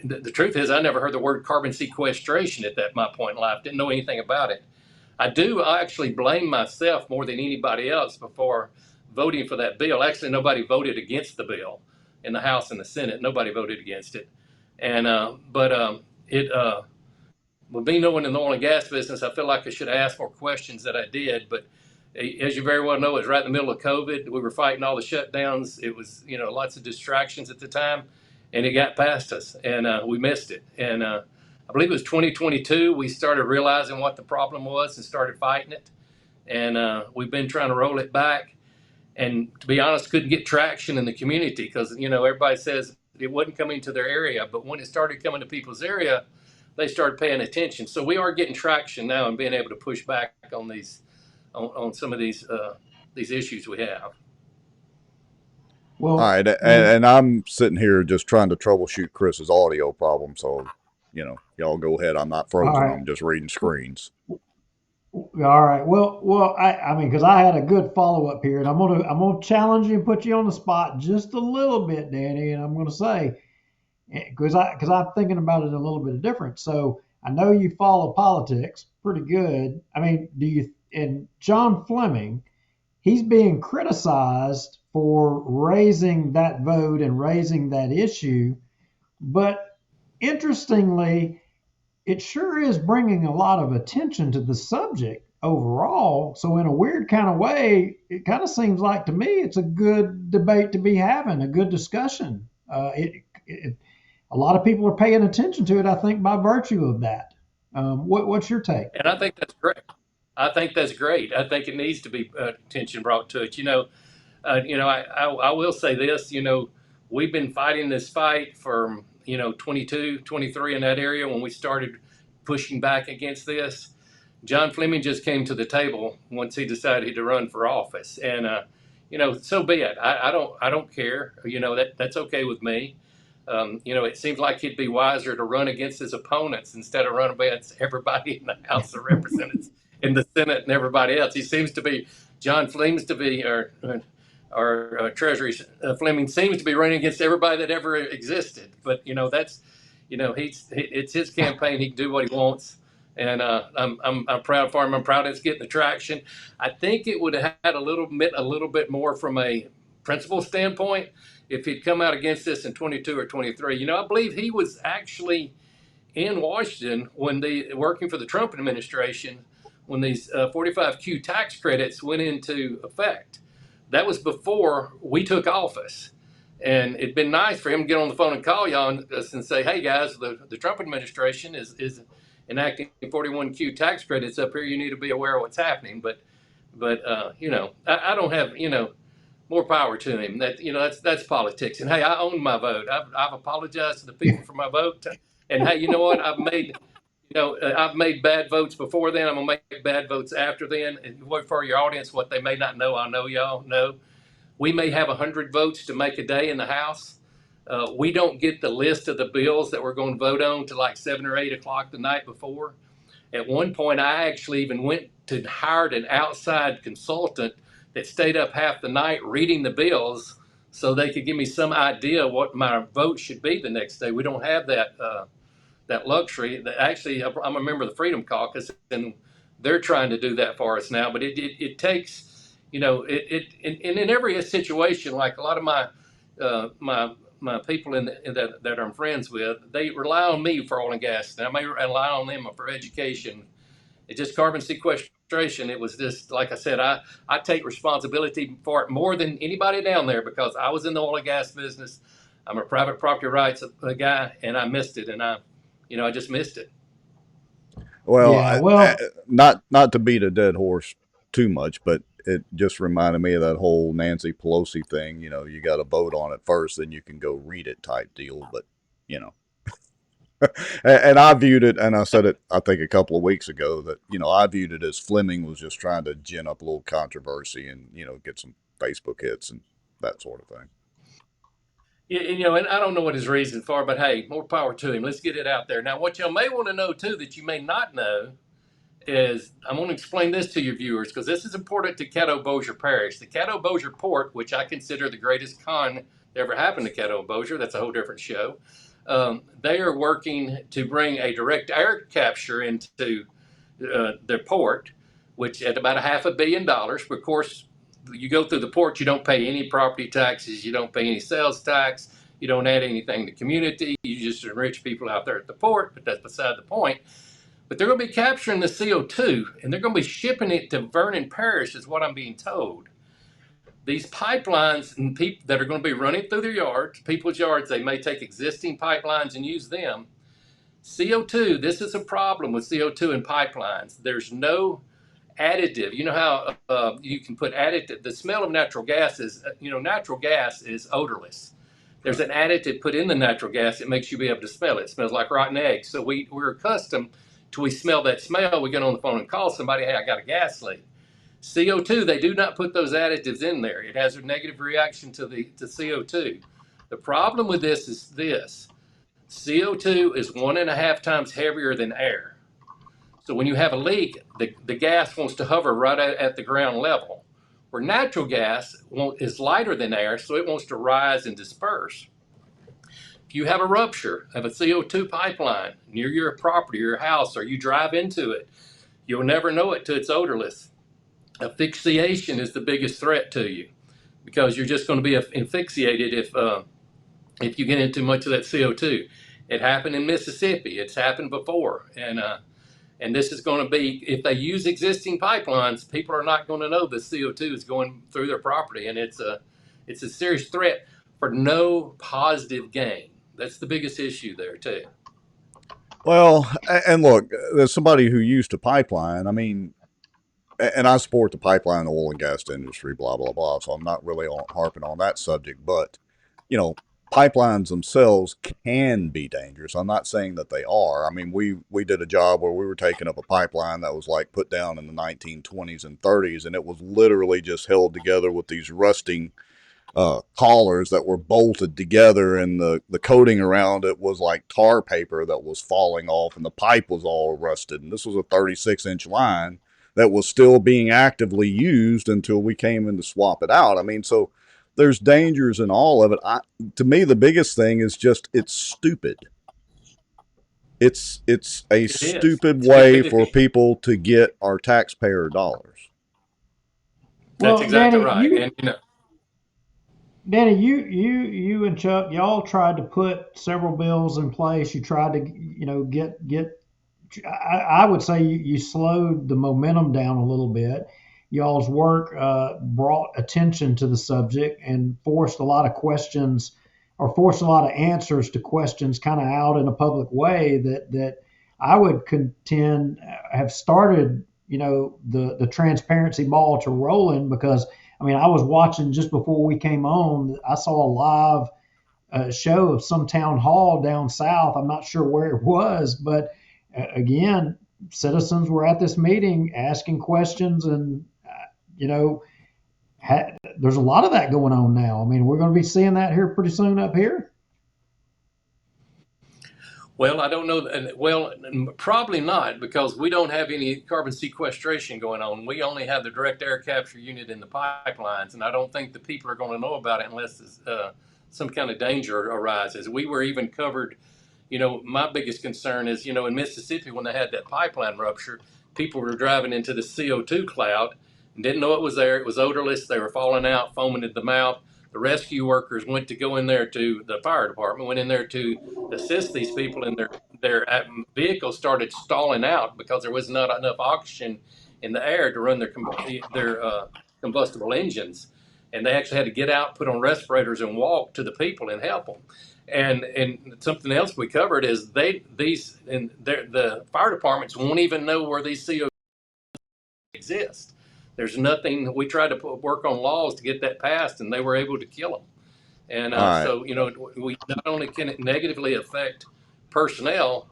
the truth is I never heard the word carbon sequestration at my point in life. Didn't know anything about it. I actually blame myself more than anybody else before voting for that bill. Actually, nobody voted against the bill in the House and the Senate. Nobody voted against it. And, with me knowing in the oil and gas business, I feel like I should have asked more questions than I did. But as you very well know, it was right in the middle of COVID. We were fighting all the shutdowns. It was, lots of distractions at the time, and it got past us, and we missed it. And I believe it was 2022, we started realizing what the problem was and started fighting it. And we've been trying to roll it back. And to be honest, couldn't get traction in the community because, everybody says it wasn't coming to their area. But when it started coming to people's area, they started paying attention. So we are getting traction now and being able to push back on on some of these issues we have. Well, all right, and I'm sitting here just trying to troubleshoot Chris's audio problem. So, y'all go ahead. I'm not frozen. Right. I'm just reading screens. All right. Well, I mean, because I had a good follow up here, and I'm gonna challenge you and put you on the spot just a little bit, Danny. And I'm gonna say, because I'm thinking about it a little bit different. So I know you follow politics pretty good. I mean, and John Fleming, he's being criticized for raising that vote and raising that issue. But interestingly, it sure is bringing a lot of attention to the subject overall. So in a weird kind of way, it kind of seems like to me it's a good debate to be having, a good discussion. A lot of people are paying attention to it, I think, by virtue of that. What's your take? And I think that's great. I think it needs to be attention brought to it. I will say this, we've been fighting this fight for, 22, 23 in that area when we started pushing back against this. John Fleming just came to the table once he decided to run for office. And, so be it. I don't care. That's okay with me. It seems like he'd be wiser to run against his opponents instead of run against everybody in the House of Representatives, in the Senate, and everybody else. John Fleming to be, or Treasury Fleming seems to be running against everybody that ever existed. But it's his campaign. He can do what he wants, and I'm proud for him. I'm proud it's getting the traction. I think it would have had a little bit more from a principle standpoint if he'd come out against this in 22 or 23. I believe he was actually in Washington when working for the Trump administration, when these 45Q tax credits went into effect. That was before we took office. And it'd been nice for him to get on the phone and call y'all and say, hey guys, the Trump administration is enacting 41Q tax credits up here. You need to be aware of what's happening. But I don't have, more power to him. That's politics. And hey, I own my vote. I've apologized to the people for my vote. And hey, you know what? I've made bad votes before then. I'm gonna make bad votes after then. And for your audience, what they may not know, I know y'all know. We may have 100 votes to make a day in the House. We don't get the list of the bills that we're going to vote on till like 7 or 8 o'clock the night before. At one point, I actually even went to hired an outside consultant that stayed up half the night reading the bills so they could give me some idea what my vote should be the next day. We don't have that luxury. Actually, I'm a member of the Freedom Caucus, and they're trying to do that for us now. But it takes, in every situation, like a lot of my people that I'm friends with, they rely on me for oil and gas. And I may rely on them for education. It's just carbon sequestration. It was just, like I said, I take responsibility for it more than anybody down there because I was in the oil and gas business. I'm a private property rights guy, and I missed it. And I just missed it. Well, Yeah, not to beat a dead horse too much, but it just reminded me of that whole Nancy Pelosi thing. You got to vote on it first, then you can go read it type deal. But, and I viewed it, and I said it, I think a couple of weeks ago, that, I viewed it as Fleming was just trying to gin up a little controversy and, get some Facebook hits and that sort of thing. Yeah, and I don't know what his reason for, but hey, more power to him. Let's get it out there. Now, what y'all may want to know, too, that you may not know is I'm going to explain this to your viewers because this is important to Caddo Bossier Parish. The Caddo Bossier Port, which I consider the greatest con that ever happened to Caddo Bossier, that's a whole different show. They are working to bring a direct air capture into their port, which at about $500 million. Of course, you go through the port, you don't pay any property taxes, you don't pay any sales tax, you don't add anything to the community, you just enrich people out there at the port, but that's beside the point. But they're going to be capturing the CO2 and they're going to be shipping it to Vernon Parish, is what I'm being told. These pipelines and people that are going to be running through their yards, people's yards, they may take existing pipelines and use them. CO2, this is a problem with CO2 in pipelines. There's no additive. You know how you can put additive. The smell of natural gas is, natural gas is odorless. There's an additive put in the natural gas that makes you be able to smell it. It smells like rotten eggs. So we're accustomed to, we smell that smell, we get on the phone and call somebody, hey, I got a gas leak. CO2, they do not put those additives in there. It has a negative reaction to CO2. The problem with this is this. CO2 is 1.5 times heavier than air. So when you have a leak, the gas wants to hover right at the ground level. Where natural gas is lighter than air, so it wants to rise and disperse. If you have a rupture of a CO2 pipeline near your property, your house, or you drive into it, you'll never know it till it's odorless. Asphyxiation is the biggest threat to you because you're just going to be asphyxiated if you get into much of that CO2. It happened in Mississippi. It's happened before. And this is going to be, if they use existing pipelines, people are not going to know the CO2 is going through their property. And it's a serious threat for no positive gain. That's the biggest issue there, too. Well, and look, there's somebody who used a pipeline. I mean, and I support the pipeline, oil and gas industry, blah, blah, blah. So I'm not really harping on that subject. But, pipelines themselves can be dangerous. I'm not saying that they are. I mean, we did a job where we were taking up a pipeline that was like put down in the 1920s and 30s, and it was literally just held together with these rusting collars that were bolted together, and the coating around it was like tar paper that was falling off, and the pipe was all rusted. And this was a 36-inch line that was still being actively used until we came in to swap it out. I mean, so there's dangers in all of it. To me, the biggest thing is just it's stupid. It's a stupid way for people to get our taxpayer dollars. That's exactly right. And Danny, you and Chuck, y'all tried to put several bills in place. You tried to, get. I would say you slowed the momentum down a little bit. Y'all's work brought attention to the subject and forced a lot of questions, or forced a lot of answers to questions, kind of out in a public way that I would contend have started, the transparency ball to rolling. Because I mean, I was watching just before we came on. I saw a live show of some town hall down south. I'm not sure where it was, but again, citizens were at this meeting asking questions, and you know, there's a lot of that going on now. I mean, we're going to be seeing that here pretty soon up here. Well, I don't know. Well, probably not, because we don't have any carbon sequestration going on. We only have the direct air capture unit in the pipelines, and I don't think the people are going to know about it unless some kind of danger arises. We were even covered. My biggest concern is, in Mississippi, when they had that pipeline rupture, people were driving into the CO2 cloud and didn't know it was there. It was odorless. They were falling out, foaming at the mouth. The rescue workers went to go in there to the fire department, went in there to assist these people, and their vehicles started stalling out because there was not enough oxygen in the air to run their combustible engines. And they actually had to get out, put on respirators, and walk to the people and help them. And something else we covered is the fire departments won't even know where these CO exist. There's nothing. We tried to work on laws to get that passed, and they were able to kill them. And All right. so we not only can it negatively affect personnel,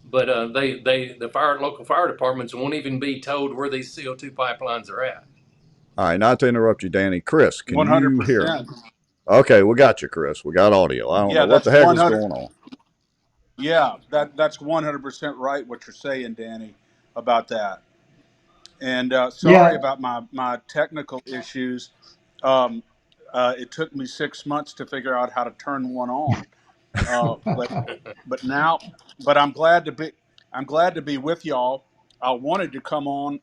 but the local fire departments won't even be told where these CO2 pipelines are at. All right, not to interrupt you, Danny. Chris, can you hear me? 100%. Okay, we got you, Chris. We got audio. I don't know what the heck is going on. Yeah, that's 100% right what you're saying, Danny, about that. And sorry about my technical issues. It took me 6 months to figure out how to turn one on. But I'm glad to be with y'all. I wanted to come on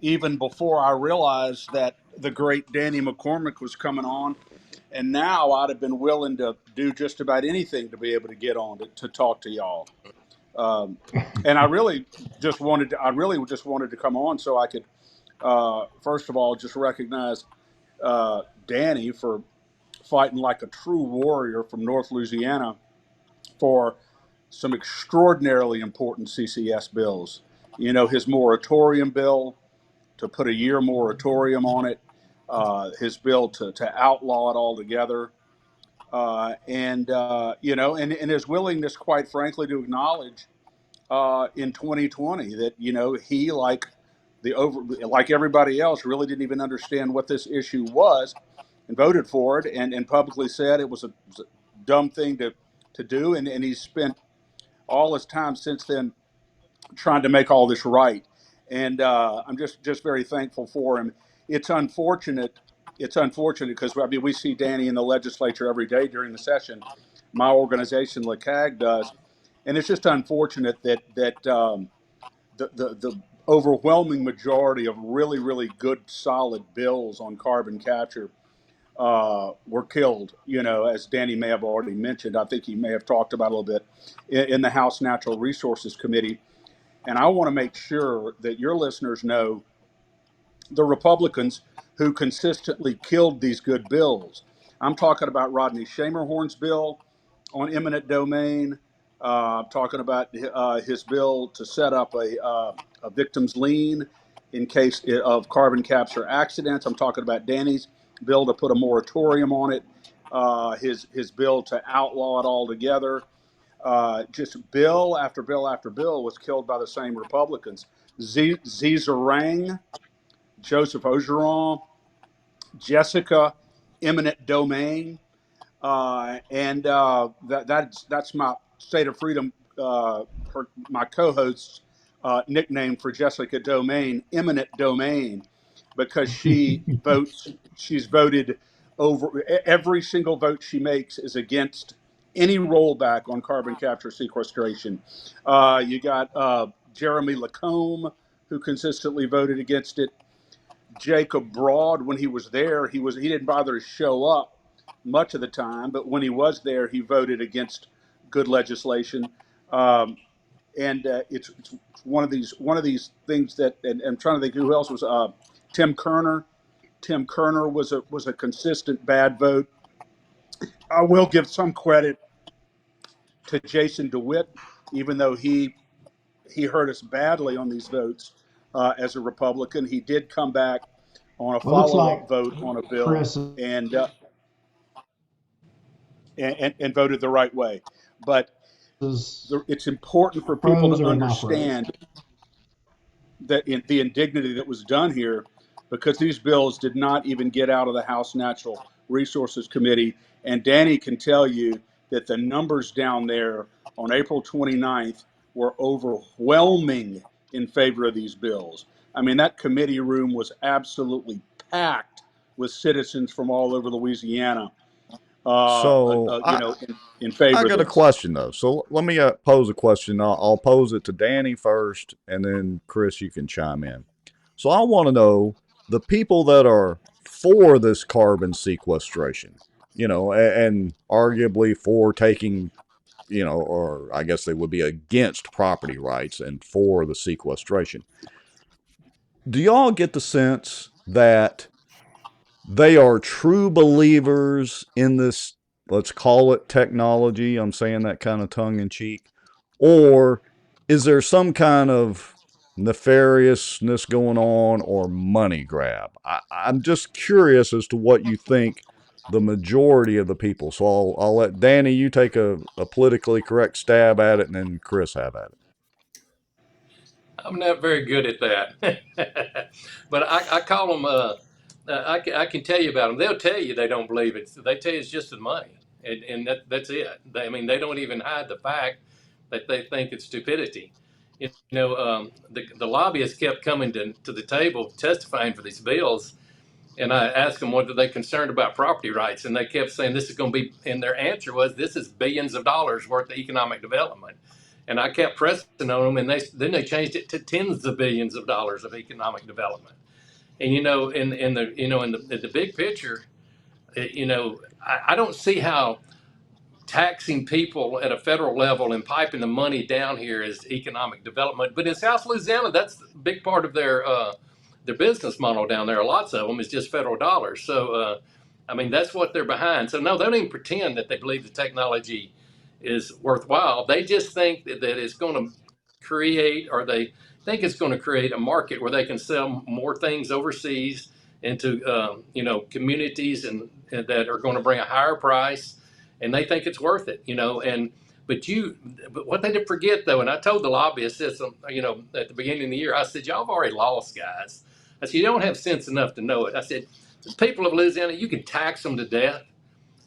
even before I realized that the great Danny McCormick was coming on. And now I'd have been willing to do just about anything to be able to get on to talk to y'all. And I really just wanted to come on so I could, first of all, just recognize Danny for fighting like a true warrior from North Louisiana for some extraordinarily important CCS bills. His moratorium bill, to put a year moratorium on it, his bill to outlaw it altogether. And his willingness, quite frankly, to acknowledge in 2020 that, he, like everybody else, really didn't even understand what this issue was and voted for it and publicly said it was a dumb thing to do. And he's spent all his time since then trying to make all this right. And I'm just very thankful for him. It's unfortunate because we see Danny in the legislature every day during the session. My organization, LACAG, does, and it's just unfortunate that the overwhelming majority of really, really good, solid bills on carbon capture were killed. As Danny may have already mentioned, I think he may have talked about a little bit in the House Natural Resources Committee. And I want to make sure that your listeners know the Republicans who consistently killed these good bills. I'm talking about Rodney Schamerhorn's bill on eminent domain. I'm talking about his bill to set up a victim's lien in case of carbon capture accidents. I'm talking about Danny's bill to put a moratorium on it, his bill to outlaw it altogether. Just bill after bill after bill was killed by the same Republicans. Zizarang, Joseph Ogeron, Jessica, eminent domain, and that's my State of Freedom, my co-host's nickname for Jessica Domain, eminent domain, because she's voted over every single vote she makes is against any rollback on carbon capture sequestration. You got Jeremy Lacombe, who consistently voted against it. Jacob Broad, when he was there, he didn't bother to show up much of the time, but when he was there, he voted against good legislation. It's one of these things that, and I'm trying to think who else was Tim Kerner. Tim Kerner was a consistent bad vote. I will give some credit to Jason DeWitt, even though he hurt us badly on these votes as a Republican. He did come back on a follow-up vote on a bill and voted the right way. But it's important for people to understand that the indignity that was done here, because these bills did not even get out of the House Natural Resources Committee. And Danny can tell you that the numbers down there on April 29th were overwhelming in favor of these bills. I mean, that committee room was absolutely packed with citizens from all over Louisiana, So in favor I of got a this. question though. So let me pose a question. I'll pose it to Danny first, and then Chris, you can chime in. So I want to know the people that are for this carbon sequestration, and arguably for taking, or I guess they would be against property rights and for the sequestration. Do y'all get the sense that they are true believers in this, let's call it technology? I'm saying that kind of tongue in cheek. Or is there some kind of nefariousness going on or money grab? I'm just curious as to what you think the majority of the people. So I'll let Danny, you take a politically correct stab at it, and then Chris have at it. I'm not very good at that, but I call them. I can tell you about them. They'll tell you they don't believe it. They tell you it's just the money, and that's it. They don't even hide the fact that they think it's stupidity. The lobbyists kept coming to the table testifying for these bills, and I asked them whether they concerned about property rights, and they kept saying this is going to be. And their answer was, "This is billions of dollars worth of economic development." And I kept pressing on them, and they changed it to tens of billions of dollars of economic development. And in the big picture, I don't see how taxing people at a federal level and piping the money down here is economic development. But in South Louisiana, that's a big part of their business model down there. Lots of them is just federal dollars. So, that's what they're behind. So no, they don't even pretend that they believe the technology is worthwhile. They just think that it's going to create, or they think it's going to create a market where they can sell more things overseas into, communities and that are going to bring a higher price, and they think it's worth it, but what they did forget though, and I told the lobbyists this, at the beginning of the year, I said, y'all have already lost, guys. I said, you don't have sense enough to know it. I said, the people of Louisiana, you can tax them to death.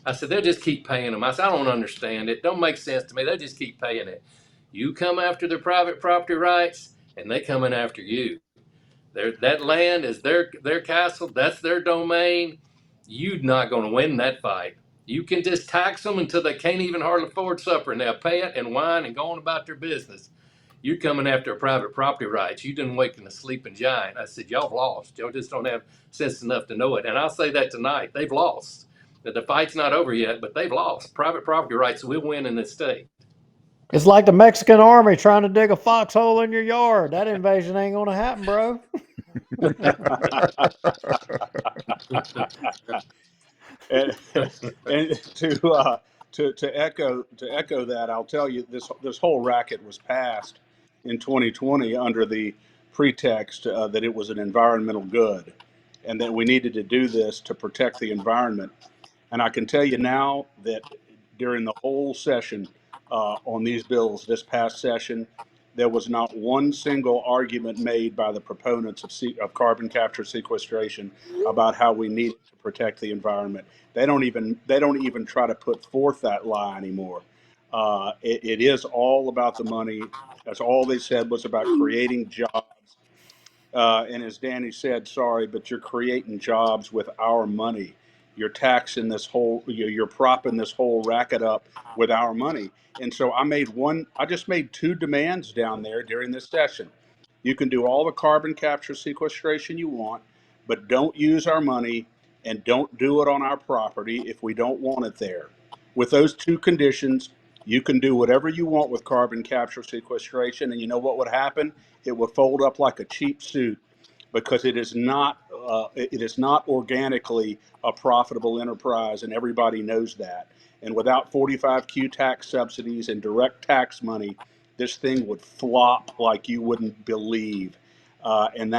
I said, they'll just keep paying them. I said, I don't understand it. Don't make sense to me. They'll just keep paying it. You come after their private property rights, and they coming after you. That land is their castle. That's their domain. You're not going to win that fight. You can just tax them until they can't even hardly afford supper, and they'll pay it and whine and go on about their business. You're coming after private property rights. You didn't waken a sleeping giant. I said, y'all have lost. Y'all just don't have sense enough to know it. And I'll say that tonight. They've lost. That the fight's not over yet, but they've lost. Private property rights will win in this state. It's like the Mexican army trying to dig a foxhole in your yard. That invasion ain't going to happen, bro. and to echo that, I'll tell you this whole racket was passed in 2020 under the pretext that it was an environmental good, and that we needed to do this to protect the environment. And I can tell you now that during the whole session on these bills this past session, there was not one single argument made by the proponents of carbon capture sequestration about how we need to protect the environment. They don't even try to put forth that lie anymore. It is all about the money. That's all they said was about creating jobs. And as Danny said, sorry, but you're creating jobs with our money. You're taxing this whole, you're propping this whole racket up with our money. And so I just made two demands down there during this session. You can do all the carbon capture sequestration you want, but don't use our money and don't do it on our property if we don't want it there. With those two conditions, you can do whatever you want with carbon capture sequestration, and you know what would happen? It would fold up like a cheap suit because it is not organically a profitable enterprise, and everybody knows that. And without 45Q tax subsidies and direct tax money, this thing would flop like you wouldn't believe. And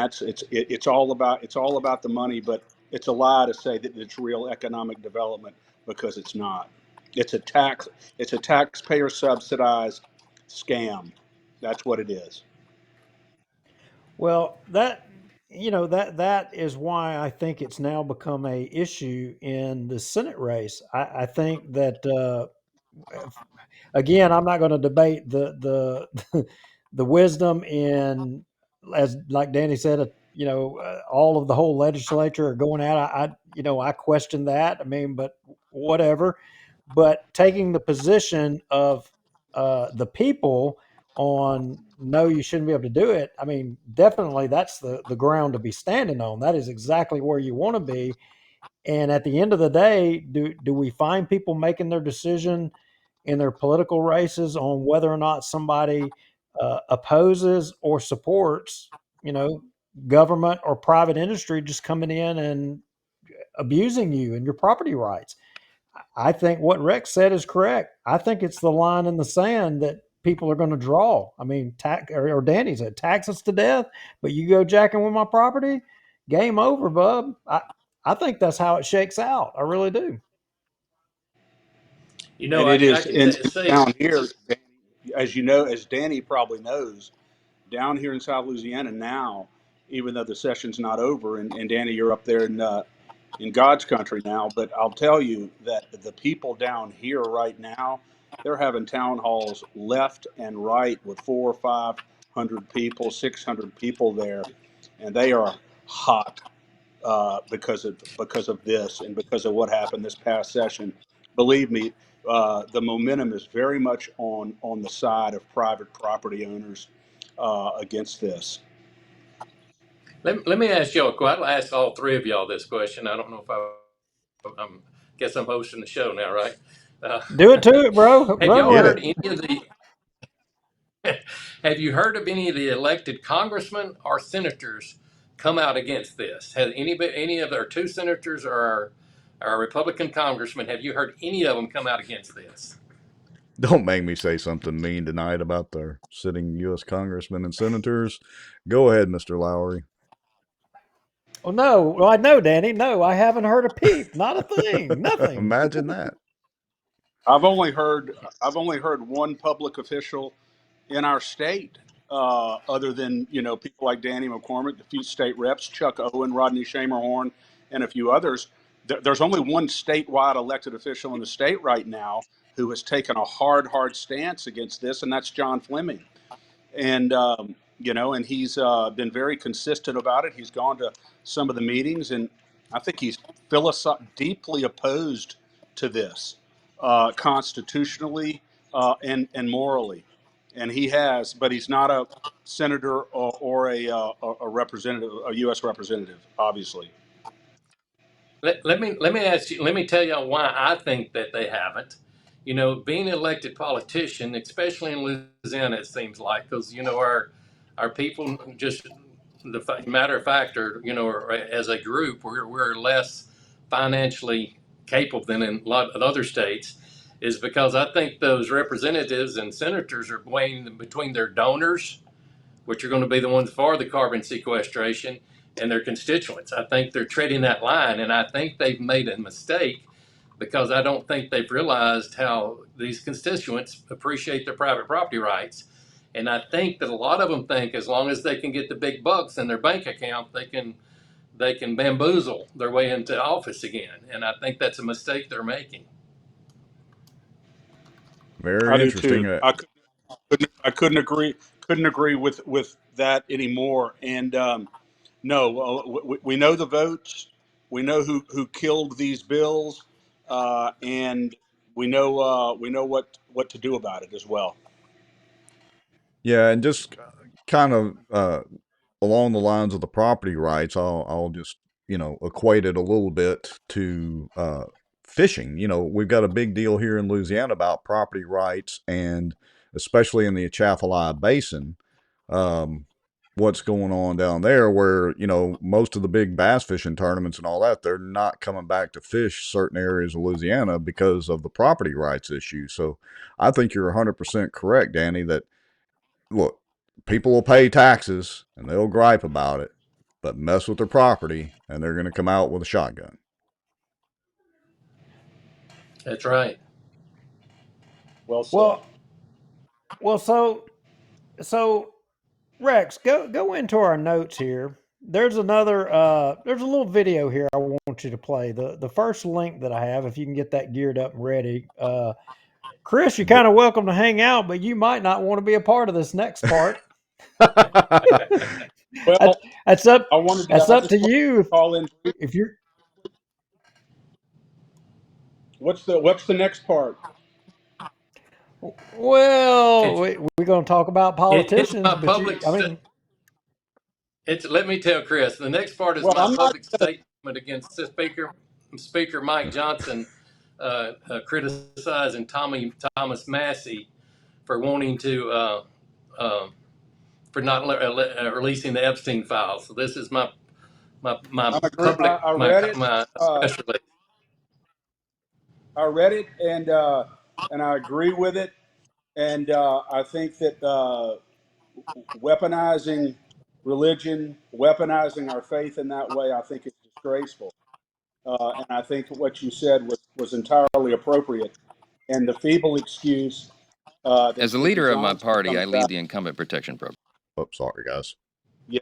it's all about the money, but it's a lie to say that it's real economic development because it's not. It's a taxpayer subsidized scam. That's what it is. Well, that is why I think it's now become a issue in the Senate race. I think that again, I'm not going to debate the the wisdom in, as like Danny said, all of the whole legislature are going out. I question that. I mean, but whatever. But taking the position of the people on no, you shouldn't be able to do it. I mean, definitely that's the ground to be standing on. That is exactly where you want to be. And at the end of the day, do we find people making their decision in their political races on whether or not somebody opposes or supports, you know, government or private industry just coming in and abusing you and your property rights? I think what Rex said is correct. I think it's the line in the sand that people are going to draw. I mean, or Danny said, tax us to death, but you go jacking with my property, game over, bub. I think that's how it shakes out. I really do. You know, And I, it I is can say, down here, as you know, as Danny probably knows, down here in South Louisiana now, even though the session's not over, and Danny, you're up there in God's country now, but I'll tell you that the people down here right now, they're having town halls left and right with 400 or 500 people, 600 people there, and they are hot because of this and because of what happened this past session. Believe me, the momentum is very much on the side of private property owners against this. let me ask y'all a question. I'll ask all three of y'all this question. I don't know if guess I'm hosting the show now, right? Uh, Do it to it, bro. have Run y'all with Get heard it. it. any of the Have you heard of any of the elected congressmen or senators come out against this? Has any of our two senators or our Republican congressmen, have you heard any of them come out against this? Don't make me say something mean tonight about the sitting U.S. congressmen and senators. Go ahead, Mr. Lowry. Well, no. Well, I know, Danny. No, I haven't heard a peep. Not a thing. Nothing. Imagine that. I've only heard one public official in our state, other than people like Danny McCormick, the few state reps, Chuck Owen, Rodney Shamerhorn, and a few others. There's only one statewide elected official in the state right now who has taken a hard stance against this, and that's John Fleming. And and he's been very consistent about it. He's gone to some of the meetings, and I think he's deeply opposed to this, constitutionally and morally. And but he's not a senator or a representative, a U.S. representative, obviously. Let me tell y'all why I think that they haven't. You know, being an elected politician, especially in Louisiana, it seems like, because our people just matter of fact are as a group we're less financially capable than in a lot of other states, is because I think those representatives and senators are weighing between their donors, which are going to be the ones for the carbon sequestration, and their constituents. I think they're treading that line, and I think they've made a mistake because I don't think they've realized how these constituents appreciate their private property rights. And I think that a lot of them think as long as they can get the big bucks in their bank account, they can bamboozle their way into office again. And I think that's a mistake they're making. Very I do too. interesting. I couldn't agree with that anymore. And no, we know the votes. We know who killed these bills, and we know what to do about it as well. Yeah, and just kind of along the lines of the property rights, I'll just equated a little bit to fishing. We've got a big deal here in Louisiana about property rights, and especially in the Atchafalaya Basin, what's going on down there where, most of the big bass fishing tournaments and all that, they're not coming back to fish certain areas of Louisiana because of the property rights issue. So I think you're 100% correct, Danny, that, look, people will pay taxes and they'll gripe about it, but mess with their property and they're going to come out with a shotgun. That's right. Well said. Well, so Rex, go into our notes here. There's a little video here I want you to play. The first link that I have, if you can get that geared up and ready. Chris, you're kind of welcome to hang out, but you might not want to be a part of this next part. Well, that's up to to you. call in. If you're What's the next part? Well, we're going to talk about It's politicians, my but public. Let me tell Chris. The next part is my public statement against Speaker Mike Johnson, criticizing Thomas Massey for wanting to for not releasing the Epstein files. So this is my public I read it. my special. I read it and I agree with it, and I think that weaponizing religion, weaponizing our faith in that way, I think is disgraceful. And I think what you said was entirely appropriate. And the feeble excuse that as the leader of my party, I lead the incumbent protection program. Oh, sorry, guys. Yeah,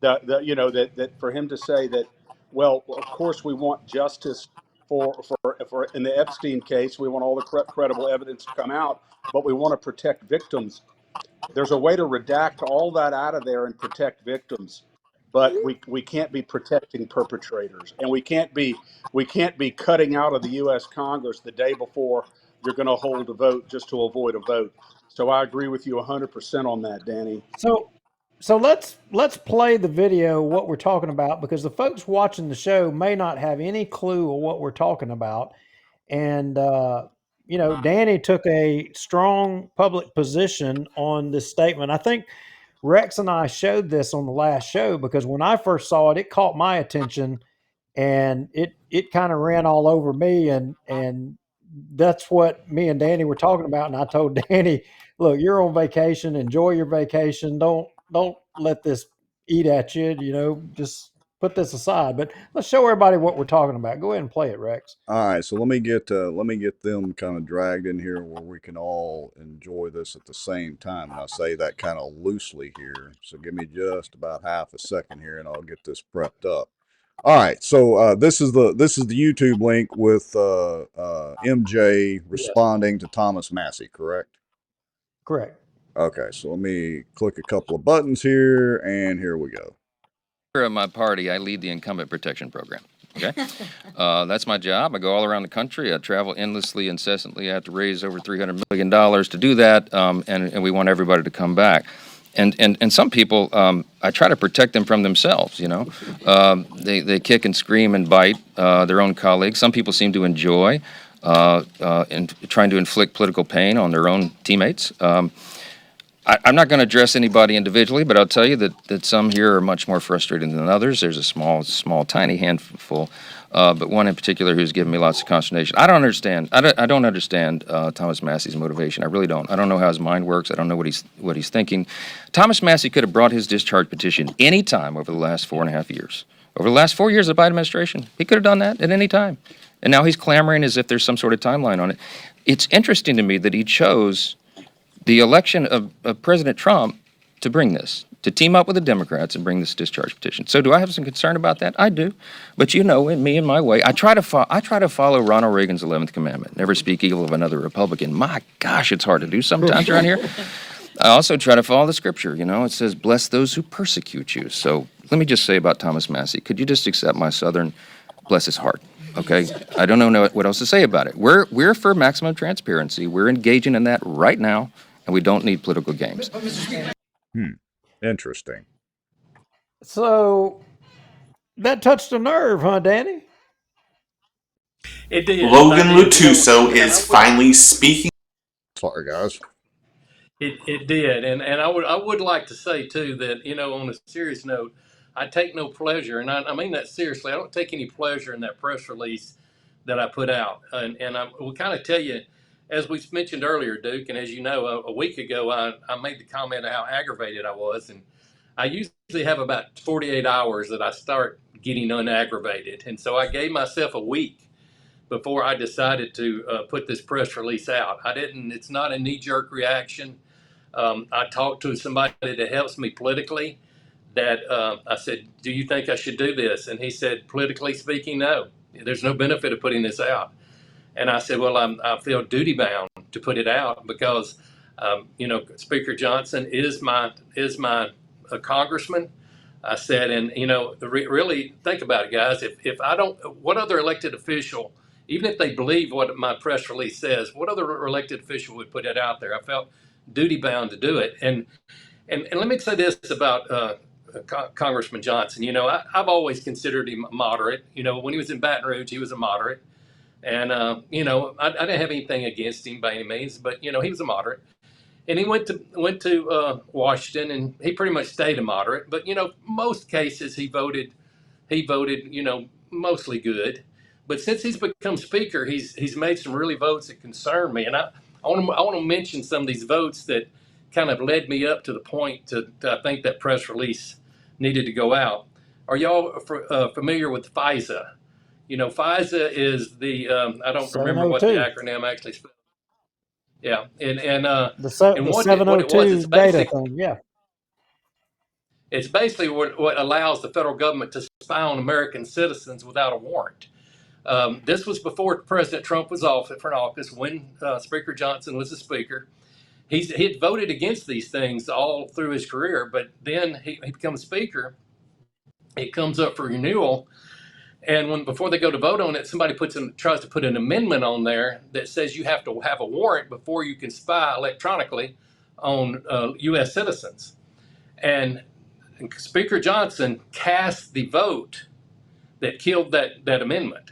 that for him to say that, well, of course we want justice for in the Epstein case, we want all the credible evidence to come out, but we want to protect victims. There's a way to redact all that out of there and protect victims, but we can't be protecting perpetrators, and we can't be cutting out of the U.S. Congress the day before you're going to hold a vote just to avoid a vote. So I agree with you 100% on that, Danny. So let's play the video what we're talking about, because the folks watching the show may not have any clue of what we're talking about. And Danny took a strong public position on this statement. I think Rex and I showed this on the last show, because when I first saw it, it caught my attention, and it kind of ran all over me, and that's what me and Danny were talking about. And I told Danny, look, you're on vacation, enjoy your vacation. Don't let this eat at you, just put this aside. But let's show everybody what we're talking about. Go ahead and play it, Rex. All right, so let me get them kind of dragged in here where we can all enjoy this at the same time. And I say that kind of loosely here, so give me just about half a second here, and I'll get this prepped up. All right, so this is the YouTube link with MJ responding to Thomas Massey, correct? Correct. Okay, so let me click a couple of buttons here, and here we go. Of my party, I lead the incumbent protection program. Okay, that's my job. I go all around the country. I travel endlessly, incessantly. I have to raise over $300 million to do that, and we want everybody to come back. And some people, I try to protect them from themselves. They kick and scream and bite their own colleagues. Some people seem to enjoy trying to inflict political pain on their own teammates. I'm not going to address anybody individually, but I'll tell you that some here are much more frustrated than others. There's a small, tiny handful, but one in particular who's given me lots of consternation. I don't understand Thomas Massey's motivation. I really don't. I don't know how his mind works. I don't know what he's thinking. Thomas Massey could have brought his discharge petition any time over the last 4.5 years. Over the last 4 years of the Biden administration, he could have done that at any time. And now he's clamoring as if there's some sort of timeline on it. It's interesting to me that he chose the election of President Trump to bring this, to team up with the Democrats and bring this discharge petition. So do I have some concern about that? I do. But in me and my way, I try to follow Ronald Reagan's 11th commandment, never speak evil of another Republican. My gosh, it's hard to do sometimes around here. I also try to follow the scripture. It says, bless those who persecute you. So let me just say about Thomas Massey, could you just accept my Southern, bless his heart? Okay, I don't know what else to say about it. We're for maximum transparency. We're engaging in that right now, and we don't need political games. Interesting. So that touched a nerve, huh, Danny? It did. Logan I did. Lutuso And is finally speaking. Sorry, guys. It did, and I would like to say too that on a serious note, I take no pleasure, and I mean that seriously. I don't take any pleasure in that press release that I put out, and I will kind of tell you, as we mentioned earlier, Duke, and as you know, a week ago I made the comment of how aggravated I was, and I usually have about 48 hours that I start getting unaggravated, and so I gave myself a week before I decided to put this press release out. I didn't. It's not a knee-jerk reaction. I talked to somebody that helps me politically. That I said, "Do you think I should do this?" And he said, "Politically speaking, no. There's no benefit of putting this out." And I said, "Well, I feel duty bound to put it out because, Speaker Johnson is my congressman." I said, and really think about it, guys. If I don't, what other elected official, even if they believe what my press release says, what other elected official would put it out there? I felt duty bound to do it. And let me say this about Congressman Johnson. I've always considered him moderate. When he was in Baton Rouge, he was a moderate. And, I didn't have anything against him by any means, but, he was a moderate. And he went to Washington, and he pretty much stayed a moderate. But, most cases he voted, mostly good. But since he's become speaker, he's made some really votes that concern me. And I want to mention some of these votes that kind of led me up to the point to I think that press release needed to go out. Are y'all familiar with FISA? FISA is the I don't remember what the 702. acronym actually spells. Yeah, and The what it was, 702 data thing. Yeah. it's basically what allows the federal government to spy on American citizens without a warrant. This was before President Trump was for office, when Speaker Johnson was the speaker. He had voted against these things all through his career, but then he becomes speaker. It comes up for renewal, and before they go to vote on it, somebody tries to put an amendment on there that says you have to have a warrant before you can spy electronically on U.S. citizens. And Speaker Johnson cast the vote that killed that amendment.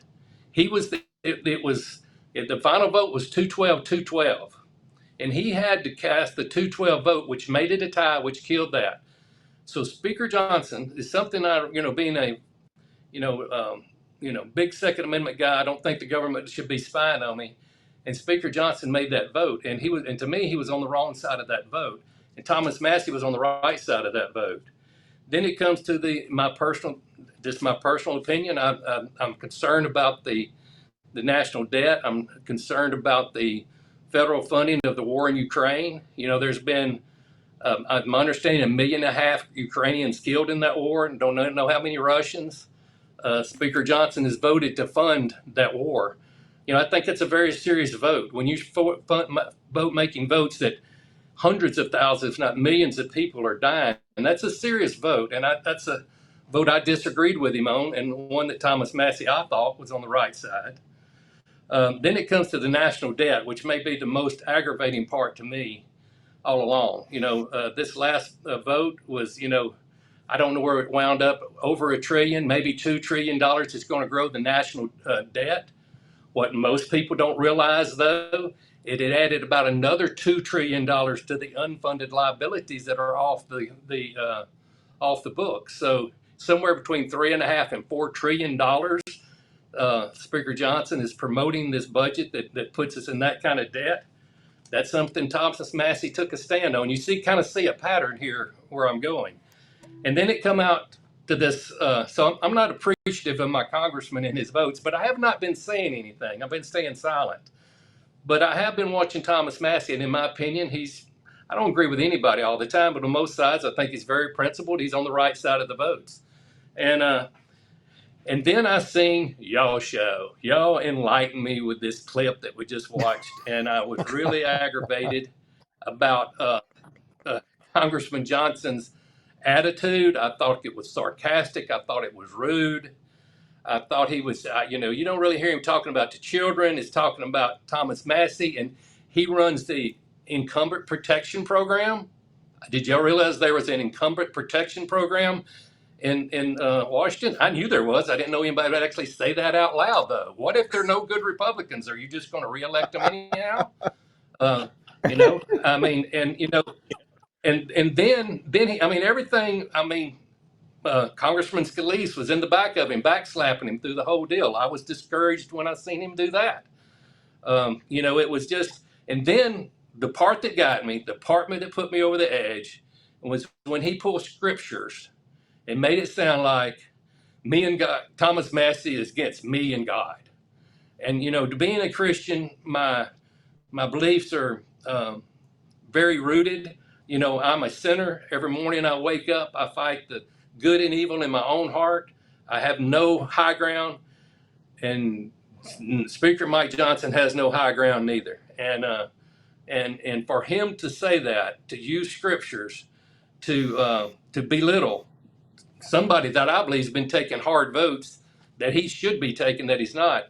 The final vote was 212-212, and he had to cast the 212 vote, which made it a tie, which killed that. So Speaker Johnson is something being a big Second Amendment guy. I don't think the government should be spying on me. And Speaker Johnson made that vote, and to me he was on the wrong side of that vote, and Thomas Massey was on the right side of that vote. Then it comes to my personal opinion. I'm concerned about the national debt. I'm concerned about the federal funding of the war in Ukraine. There's been, my understanding, 1.5 million Ukrainians killed in that war, and don't know how many Russians. Speaker Johnson has voted to fund that war. I think that's a very serious vote. When you vote making votes that hundreds of thousands, if not millions of people are dying, and that's a serious vote. And that's a vote I disagreed with him on, and one that Thomas Massey, I thought, was on the right side. Then it comes to the national debt, which may be the most aggravating part to me all along. This last vote was, I don't know where it wound up, over $1 trillion, maybe $2 trillion is going to grow the national debt. What most people don't realize, though, it had added about another $2 trillion to the unfunded liabilities that are off the books. So somewhere between $3.5 and $4 trillion. Speaker Johnson is promoting this budget that puts us in that kind of debt. That's something Thomas Massey took a stand on. You kind of see a pattern here where I'm going. And then it come out to this. So I'm not appreciative of my congressman and his votes, but I have not been saying anything. I've been staying silent. But I have been watching Thomas Massey, and in my opinion, I don't agree with anybody all the time, but on most sides, I think he's very principled. He's on the right side of the votes. And then I seen y'all show. Y'all enlightened me with this clip that we just watched, and I was really aggravated about Congressman Johnson's attitude. I thought it was sarcastic. I thought it was rude. I thought he was, you don't really hear him talking about the children. He's talking about Thomas Massey, and he runs the Incumbent Protection Program. Did y'all realize there was an Incumbent Protection Program in Washington? I knew there was. I didn't know anybody would actually say that out loud, though. What if there are no good Republicans? Are you just going to reelect them anyhow? I mean, and then he, I mean, everything. I mean, Congressman Scalise was in the back of him, backslapping him through the whole deal. I was discouraged when I seen him do that. It was just, and then the part that got me, the part that put me over the edge, was when he pulled scriptures and made it sound like me and God, Thomas Massey is against me and God. And to being a Christian, my beliefs are very rooted. I'm a sinner. Every morning I wake up, I fight the good and evil in my own heart. I have no high ground, and Speaker Mike Johnson has no high ground neither. And for him to say that, to use scriptures to belittle somebody that I believe has been taking hard votes that he should be taking, that he's not,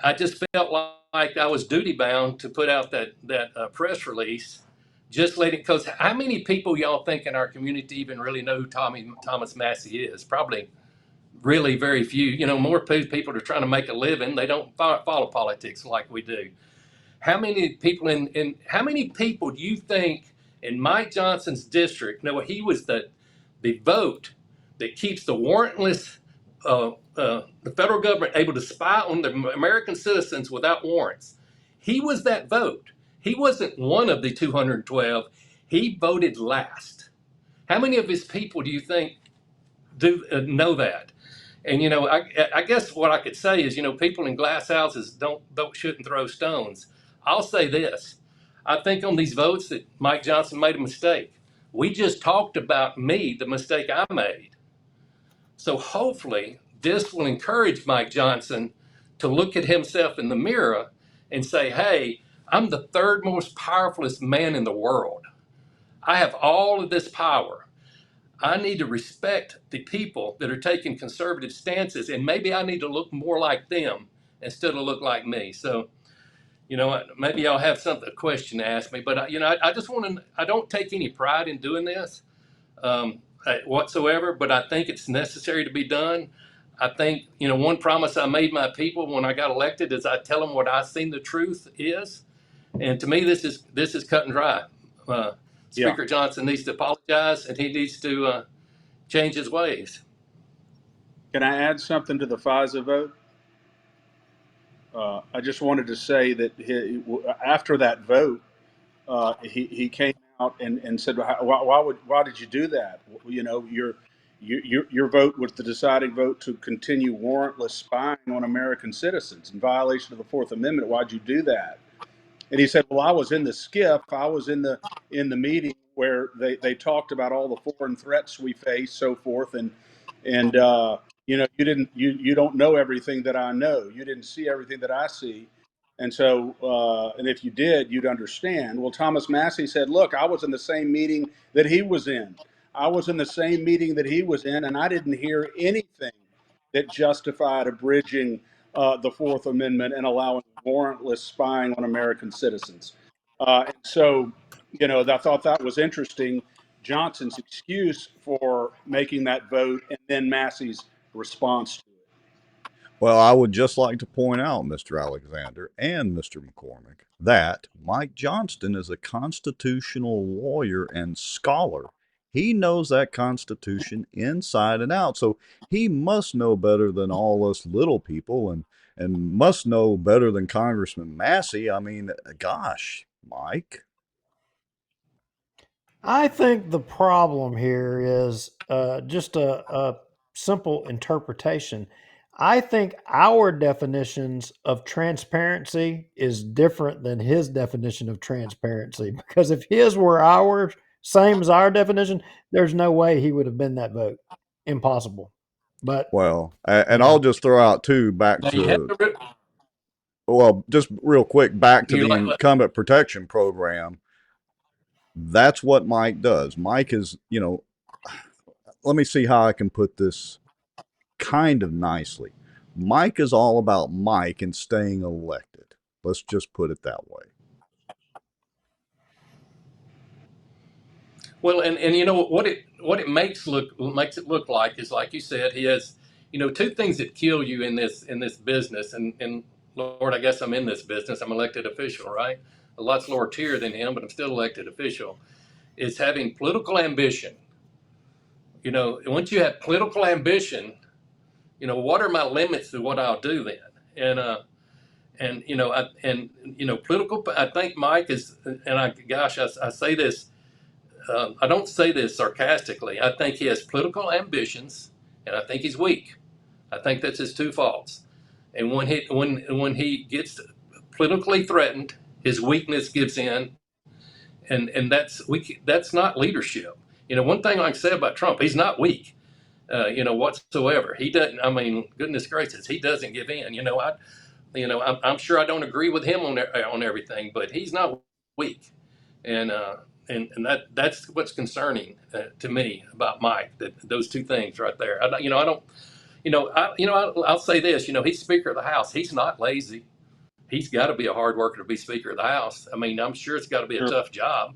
I just felt like I was duty bound to put out that press release. Just let it, because how many people y'all think in our community even really know who Thomas Massey is? Probably really very few. More people are trying to make a living. They don't follow politics like we do. How many people how many people do you think in Mike Johnson's district know he was the vote that keeps the warrantless the federal government able to spy on the American citizens without warrants? He was that vote. He wasn't one of the 212. He voted last. How many of his people do you think do know that? And I guess what I could say is, people in glass houses shouldn't throw stones. I'll say this: I think on these votes that Mike Johnson made a mistake. We just talked about the mistake I made. So hopefully this will encourage Mike Johnson to look at himself in the mirror and say, hey, I'm the third most powerfulest man in the world. I have all of this power. I need to respect the people that are taking conservative stances, and maybe I need to look more like them instead of look like me. So, maybe I'll have a question to ask me, but I just want to, I don't take any pride in doing this whatsoever, but I think it's necessary to be done. I think, one promise I made my people when I got elected is I tell them what I seen the truth is. And to me, this is cut and dry. Speaker Johnson needs to apologize, and he needs to change his ways. Can I add something to the FISA vote? I just wanted to say that after that vote, he came out and said, why did you do that? Your vote was the deciding vote to continue warrantless spying on American citizens in violation of the Fourth Amendment. Why'd you do that? And he said, well, I was in the SCIF. I was in the meeting where they talked about all the foreign threats we face, so forth. And you don't know everything that I know. You didn't see everything that I see. And so, and if you did, you'd understand. Well, Thomas Massey said, look, I was in the same meeting that he was in. I was in the same meeting that he was in, and I didn't hear anything that justified abridging the Fourth Amendment and allowing warrantless spying on American citizens. And so, I thought that was interesting, Johnson's excuse for making that vote and then Massey's response to it. Well, I would just like to point out, Mr. Alexander and Mr. McCormick, that Mike Johnston is a constitutional lawyer and scholar. He knows that Constitution inside and out, so he must know better than all us little people, and must know better than Congressman Massey. I mean, gosh, Mike. I think the problem here is just a simple interpretation. I think our definitions of transparency is different than his definition of transparency, because if his were ours, same as our definition, there's no way he would have been that vote. Impossible. But well, and I'll just throw out too, just real quick, back to the incumbent protection program. That's what Mike does. Mike is, let me see how I can put this kind of nicely. Mike is all about Mike and staying elected. Let's just put it that way. Well, and you know what it makes it look like is, like you said, he has, two things that kill you in this business. And Lord, I guess I'm in this business. I'm elected official, right? A lots lower tier than him, but I'm still elected official. Is having political ambition. Once you have political ambition, what are my limits to what I'll do then? Political. I think Mike is, and I say this. I don't say this sarcastically. I think he has political ambitions, and I think he's weak. I think that's his two faults. And when he gets politically threatened, his weakness gives in, and that's not leadership. One thing I can say about Trump, he's not weak. Whatsoever. He doesn't. I mean, goodness gracious, he doesn't give in. I'm sure I don't agree with him on everything, but he's not weak, and that's what's concerning to me about Mike. That those two things right there. I don't. I'll say this. He's Speaker of the House. He's not lazy. He's got to be a hard worker to be Speaker of the House. I mean, I'm sure it's got to be a tough job.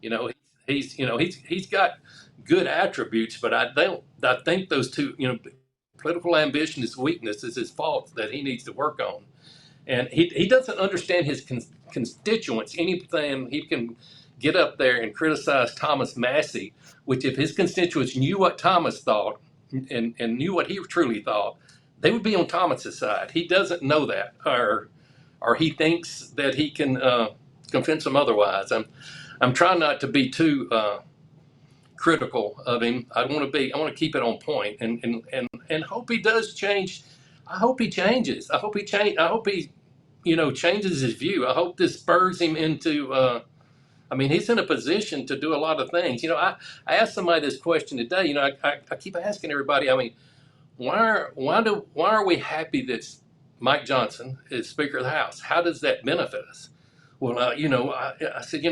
You know, he's got good attributes, but I think those two. Political ambition is weakness, is his fault that he needs to work on. And he doesn't understand his constituents. Anything he can get up there and criticize Thomas Massey, which if his constituents knew what Thomas thought and knew what he truly thought, they would be on Thomas's side. He doesn't know that, or he thinks that he can convince them otherwise. I'm trying not to be too critical of him. I want to keep it on point and hope he does change. I hope he changes. I hope he changes his view. I hope this spurs him into. He's in a position to do a lot of things. I asked somebody this question today. I keep asking everybody. Why are we happy that Mike Johnson is Speaker of the House? How does that benefit us? Well, I said,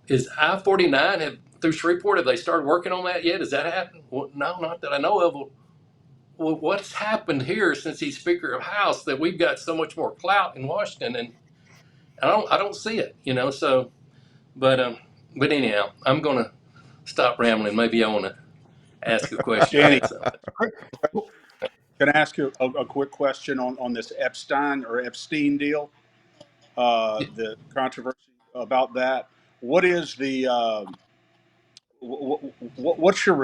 is I-49 through Shreveport, have they started working on that yet? Has that happened? Well, no, not that I know of. Well, what's happened here since he's Speaker of House that we've got so much more clout in Washington, and I don't see it, So, but anyhow, I'm gonna stop rambling. Maybe I want to ask a question. Danny, So. can I ask you a quick question on this Epstein deal? The controversy about that. What is what's your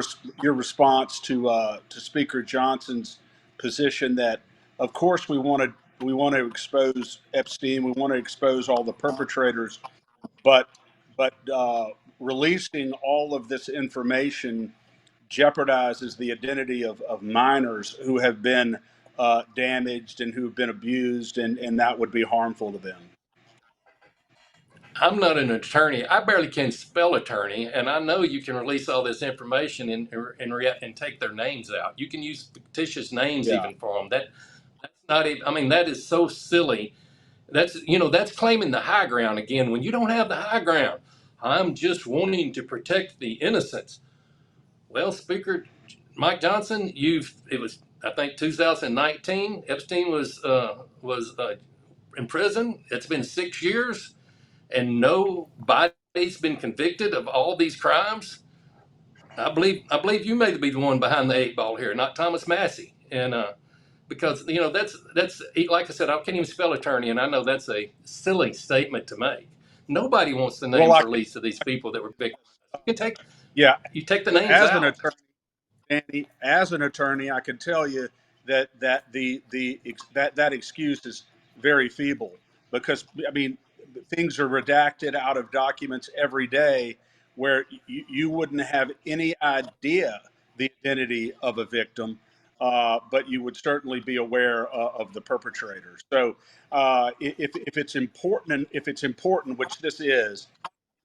response to Speaker Johnson's position that, of course, we want to expose Epstein, we want to expose all the perpetrators, but releasing all of this information jeopardizes the identity of minors who have been damaged and who have been abused, and that would be harmful to them. I'm not an attorney. I barely can spell attorney, and I know you can release all this information and take their names out. You can use fictitious names even for them. That's not even. That is so silly. That's claiming the high ground again when you don't have the high ground. I'm just wanting to protect the innocents. Well, Speaker Mike Johnson, it was I think 2019. Epstein was in prison. It's been 6 years. And nobody's been convicted of all these crimes. I believe you may be the one behind the eight ball here, not Thomas Massey. And because that's like I said, I can't even spell attorney, and I know that's a silly statement to make. Nobody wants the names released of these people that were victims. You take the names as out. An attorney, Danny, as an attorney, I can tell you that that excuse is very feeble, because things are redacted out of documents every day where you wouldn't have any idea the identity of a victim, but you would certainly be aware of the perpetrators. So if it's important, which this is,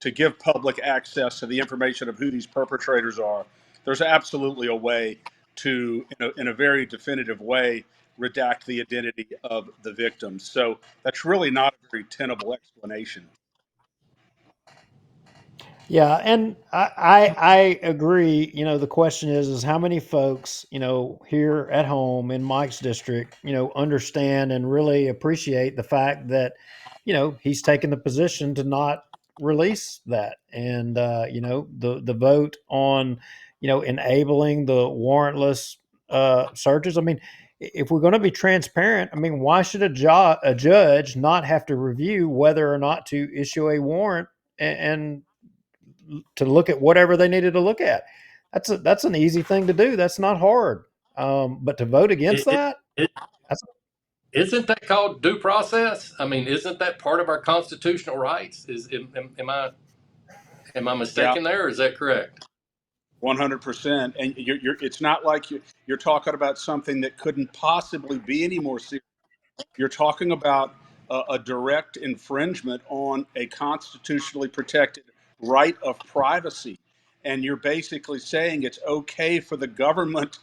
to give public access to the information of who these perpetrators are, there's absolutely a way to, in a very definitive way, redact the identity of the victims. So that's really not a very tenable explanation. Yeah, and I agree. The question is how many folks, here at home in Mike's district, understand and really appreciate the fact that, he's taken the position to not release that. And the vote on enabling the warrantless searches. I mean, if we're going to be transparent, I mean, why should a judge not have to review whether or not to issue a warrant and to look at whatever they needed to look at? That's an easy thing to do. That's not hard. But to vote against that, that's Isn't that called due process? I mean, isn't that part of our constitutional rights? Am I Yeah, mistaken there, or is that correct? 100%. And it's not like you're talking about something that couldn't possibly be any more serious. You're talking about a direct infringement on a constitutionally protected right of privacy. And you're basically saying it's okay for the government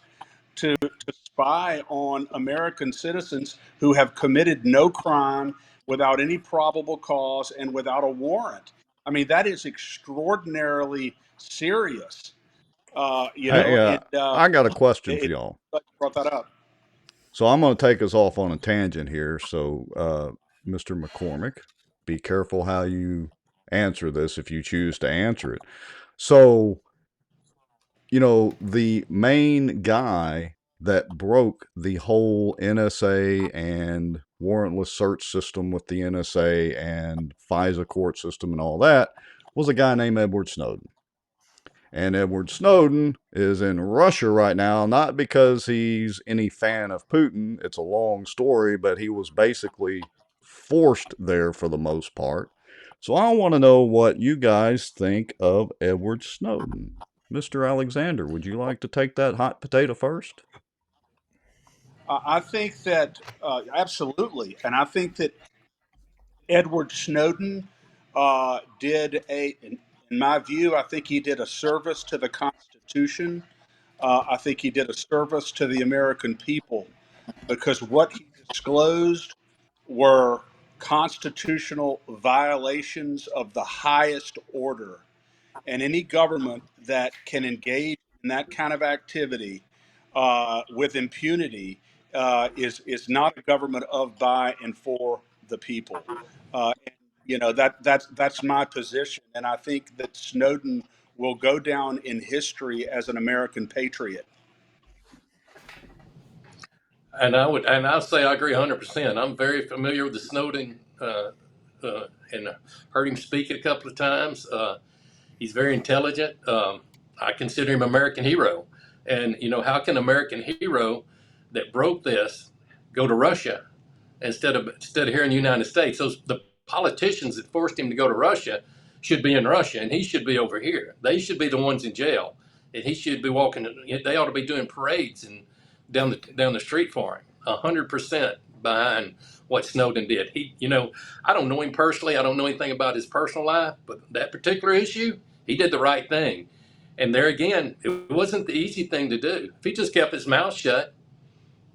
to spy on American citizens who have committed no crime without any probable cause and without a warrant. I mean, that is extraordinarily serious. Hey, And I got a question for it y'all. brought that up. So I'm going to take us off on a tangent here. So, Mr. McCormick, be careful how you answer this if you choose to answer it. So, the main guy that broke the whole NSA and warrantless search system with the NSA and FISA court system and all that was a guy named Edward Snowden. And Edward Snowden is in Russia right now, not because he's any fan of Putin. It's a long story, but he was basically forced there for the most part. So I want to know what you guys think of Edward Snowden. Mr. Alexander, would you like to take that hot potato first? I think that absolutely. And I think that Edward Snowden in my view, I think he did a service to the Constitution. I think he did a service to the American people because what he disclosed were constitutional violations of the highest order. And any government that can engage in that kind of activity with impunity is not a government of, by, and for the people. That's my position, and I think that Snowden will go down in history as an American patriot. And I'll say I agree 100%. I'm very familiar with the Snowden, and heard him speak a couple of times. He's very intelligent. I consider him an American hero. And how can an American hero that broke this go to Russia instead of here in the United States? The politicians that forced him to go to Russia should be in Russia, and he should be over here. They should be the ones in jail, and he should be walking. They ought to be doing parades and down the street for him. 100% behind what Snowden did. I don't know him personally. I don't know anything about his personal life, but that particular issue, he did the right thing. And there again, it wasn't the easy thing to do. If he just kept his mouth shut,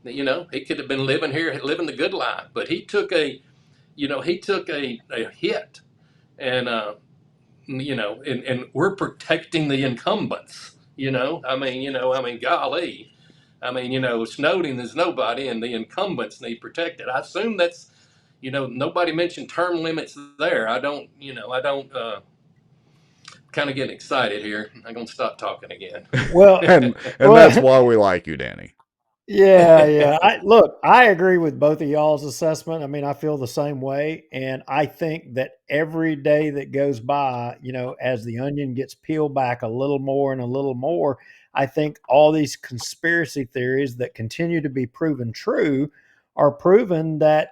he could have been living the good life. But he took a hit, and and we're protecting the incumbents. Golly. Snowden is nobody, and the incumbents need protected. I assume that's, nobody mentioned term limits there. I don't kind of getting excited here. I'm going to stop talking again. well, and well, that's why we like you, Danny. yeah. I agree with both of y'all's assessment. I mean, I feel the same way. And I think that every day that goes by, as the onion gets peeled back a little more and a little more, I think all these conspiracy theories that continue to be proven true are proven that,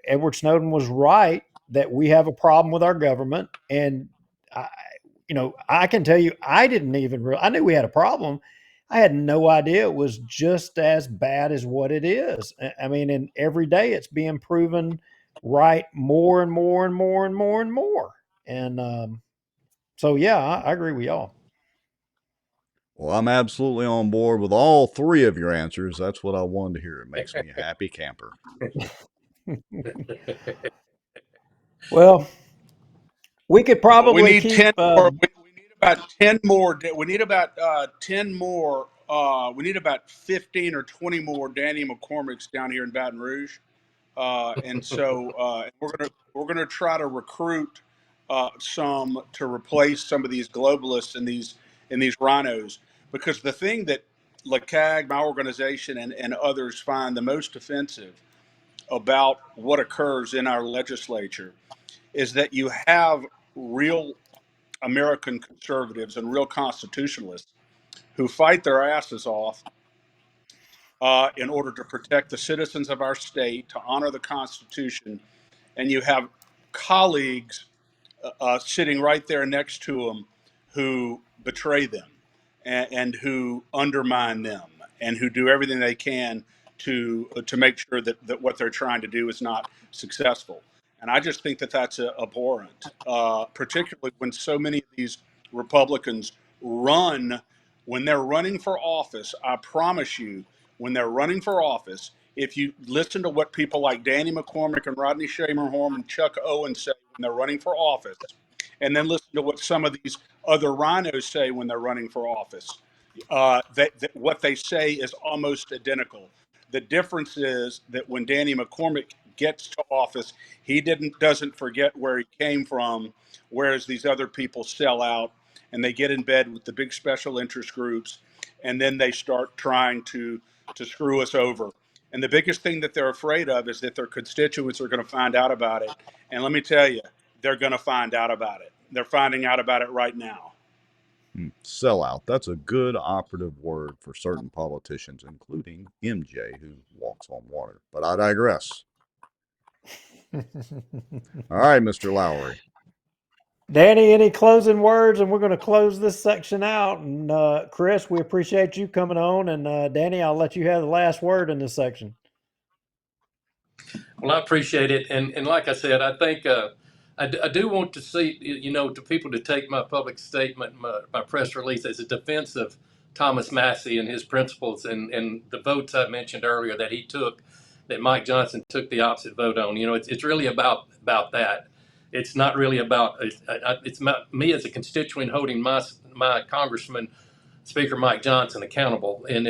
Edward Snowden was right, that we have a problem with our government. And, I can tell you, I didn't even I knew we had a problem. I had no idea it was just as bad as what it is. I mean, and every day it's being proven right more and more and more and more and more. And so, yeah, I agree with y'all. Well, I'm absolutely on board with all three of your answers. That's what I wanted to hear. It makes me a happy camper. Well, we could probably we need keep 10 more. We need about 10 more. We need about 10 more. We need about 15 or 20 more Danny McCormicks down here in Baton Rouge. And so we're gonna try to recruit some to replace some of these globalists and these rhinos. Because the thing that LeCag, my organization, and others find the most offensive about what occurs in our legislature is that you have real American conservatives and real constitutionalists who fight their asses off in order to protect the citizens of our state, to honor the Constitution, and you have colleagues sitting right there next to them who betray them and who undermine them and who do everything they can to make sure that what they're trying to do is not successful. And I just think that that's abhorrent, particularly when so many of these Republicans run when they're running for office. I promise you, when they're running for office, if you listen to what people like Danny McCormick and Rodney Schamerhorn and Chuck Owen say when they're running for office, and then listen to what some of these other rhinos say when they're running for office, what they say is almost identical. The difference is that when Danny McCormick gets to office, he doesn't forget where he came from, whereas these other people sell out and they get in bed with the big special interest groups, and then they start trying to screw us over. And the biggest thing that they're afraid of is that their constituents are going to find out about it. And let me tell you, they're going to find out about it. They're finding out about it right now. Sellout. That's a good operative word for certain politicians, including MJ, who walks on water. But I digress. All right, Mr. Lowry. Danny, any closing words? And we're going to close this section out. And Chris, we appreciate you coming on. And Danny, I'll let you have the last word in this section. Well, I appreciate it. And like I said, I think I do want to see, to people to take my public statement, my press release as a defense of Thomas Massey and his principles and the votes I mentioned earlier that he took, that Mike Johnson took the opposite vote on. It's really about that. It's not really about, it's about me as a constituent holding my Congressman, Speaker Mike Johnson, accountable. And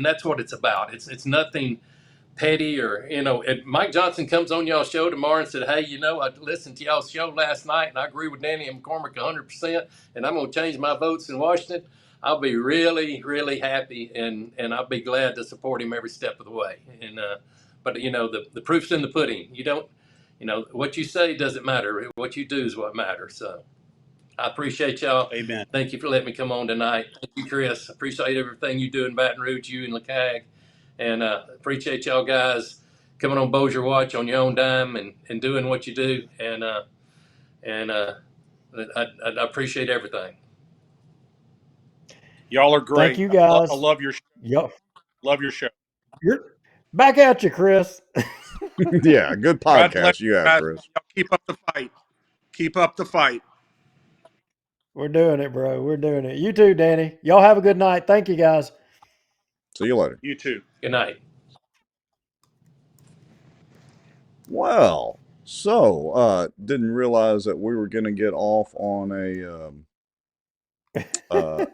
that's what it's about. It's nothing petty or, if Mike Johnson comes on y'all's show tomorrow and said, hey, I listened to y'all's show last night and I agree with Danny and McCormick 100% and I'm going to change my votes in Washington, I'll be really, really happy and I'll be glad to support him every step of the way. But the proof's in the pudding. What you say doesn't matter. What you do is what matters. So I appreciate y'all. Amen. Thank you for letting me come on tonight. Thank you, Chris. Appreciate everything you do in Baton Rouge, you and LeCag. And appreciate y'all guys coming on Bossier Watch on your own dime and doing what you do. And I appreciate everything. Y'all are great. Thank you, guys. I love your show. Yep. Love your show. You're back at you, Chris. Yeah, good podcast you have, Chris. Keep up the fight. Keep up the fight. We're doing it, bro. We're doing it. You too, Danny. Y'all have a good night. Thank you, guys. See you later. You too. Good night. Well, so didn't realize that we were going to get off on a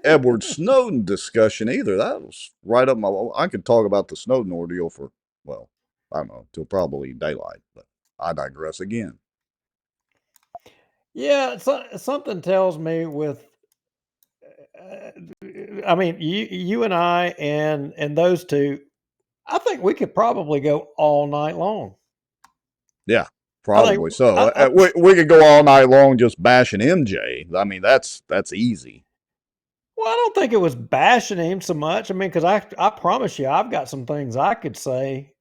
Edward Snowden discussion either. That was right up my. I could talk about the Snowden ordeal for, well, I don't know, till probably daylight. But I digress again. Yeah, something tells me with. I mean, you and I and those two, I think we could probably go all night long. Yeah, probably so. We could go all night long just bashing MJ. I mean, that's easy. Well, I don't think it was bashing him so much. I mean, because I promise you, I've got some things I could say,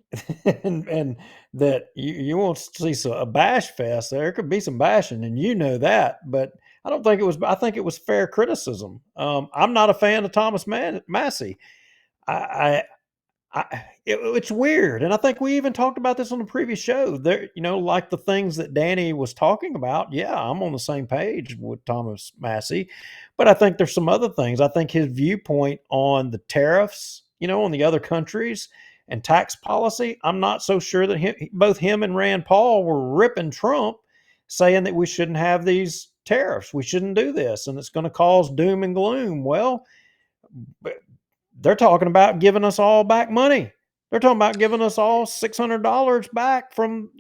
and that you won't see a bash fest. There could be some bashing, and you know that. But I don't think it was. I think it was fair criticism. I'm not a fan of Thomas Massey. It's weird, and I think we even talked about this on the previous show. There, like the things that Danny was talking about. Yeah, I'm on the same page with Thomas Massey, but I think there's some other things. I think his viewpoint on the tariffs, on the other countries and tax policy. I'm not so sure that both him and Rand Paul were ripping Trump, saying that we shouldn't have these tariffs, we shouldn't do this, and it's going to cause doom and gloom. Well, they're talking about giving us all back money. They're talking about giving us all $600 back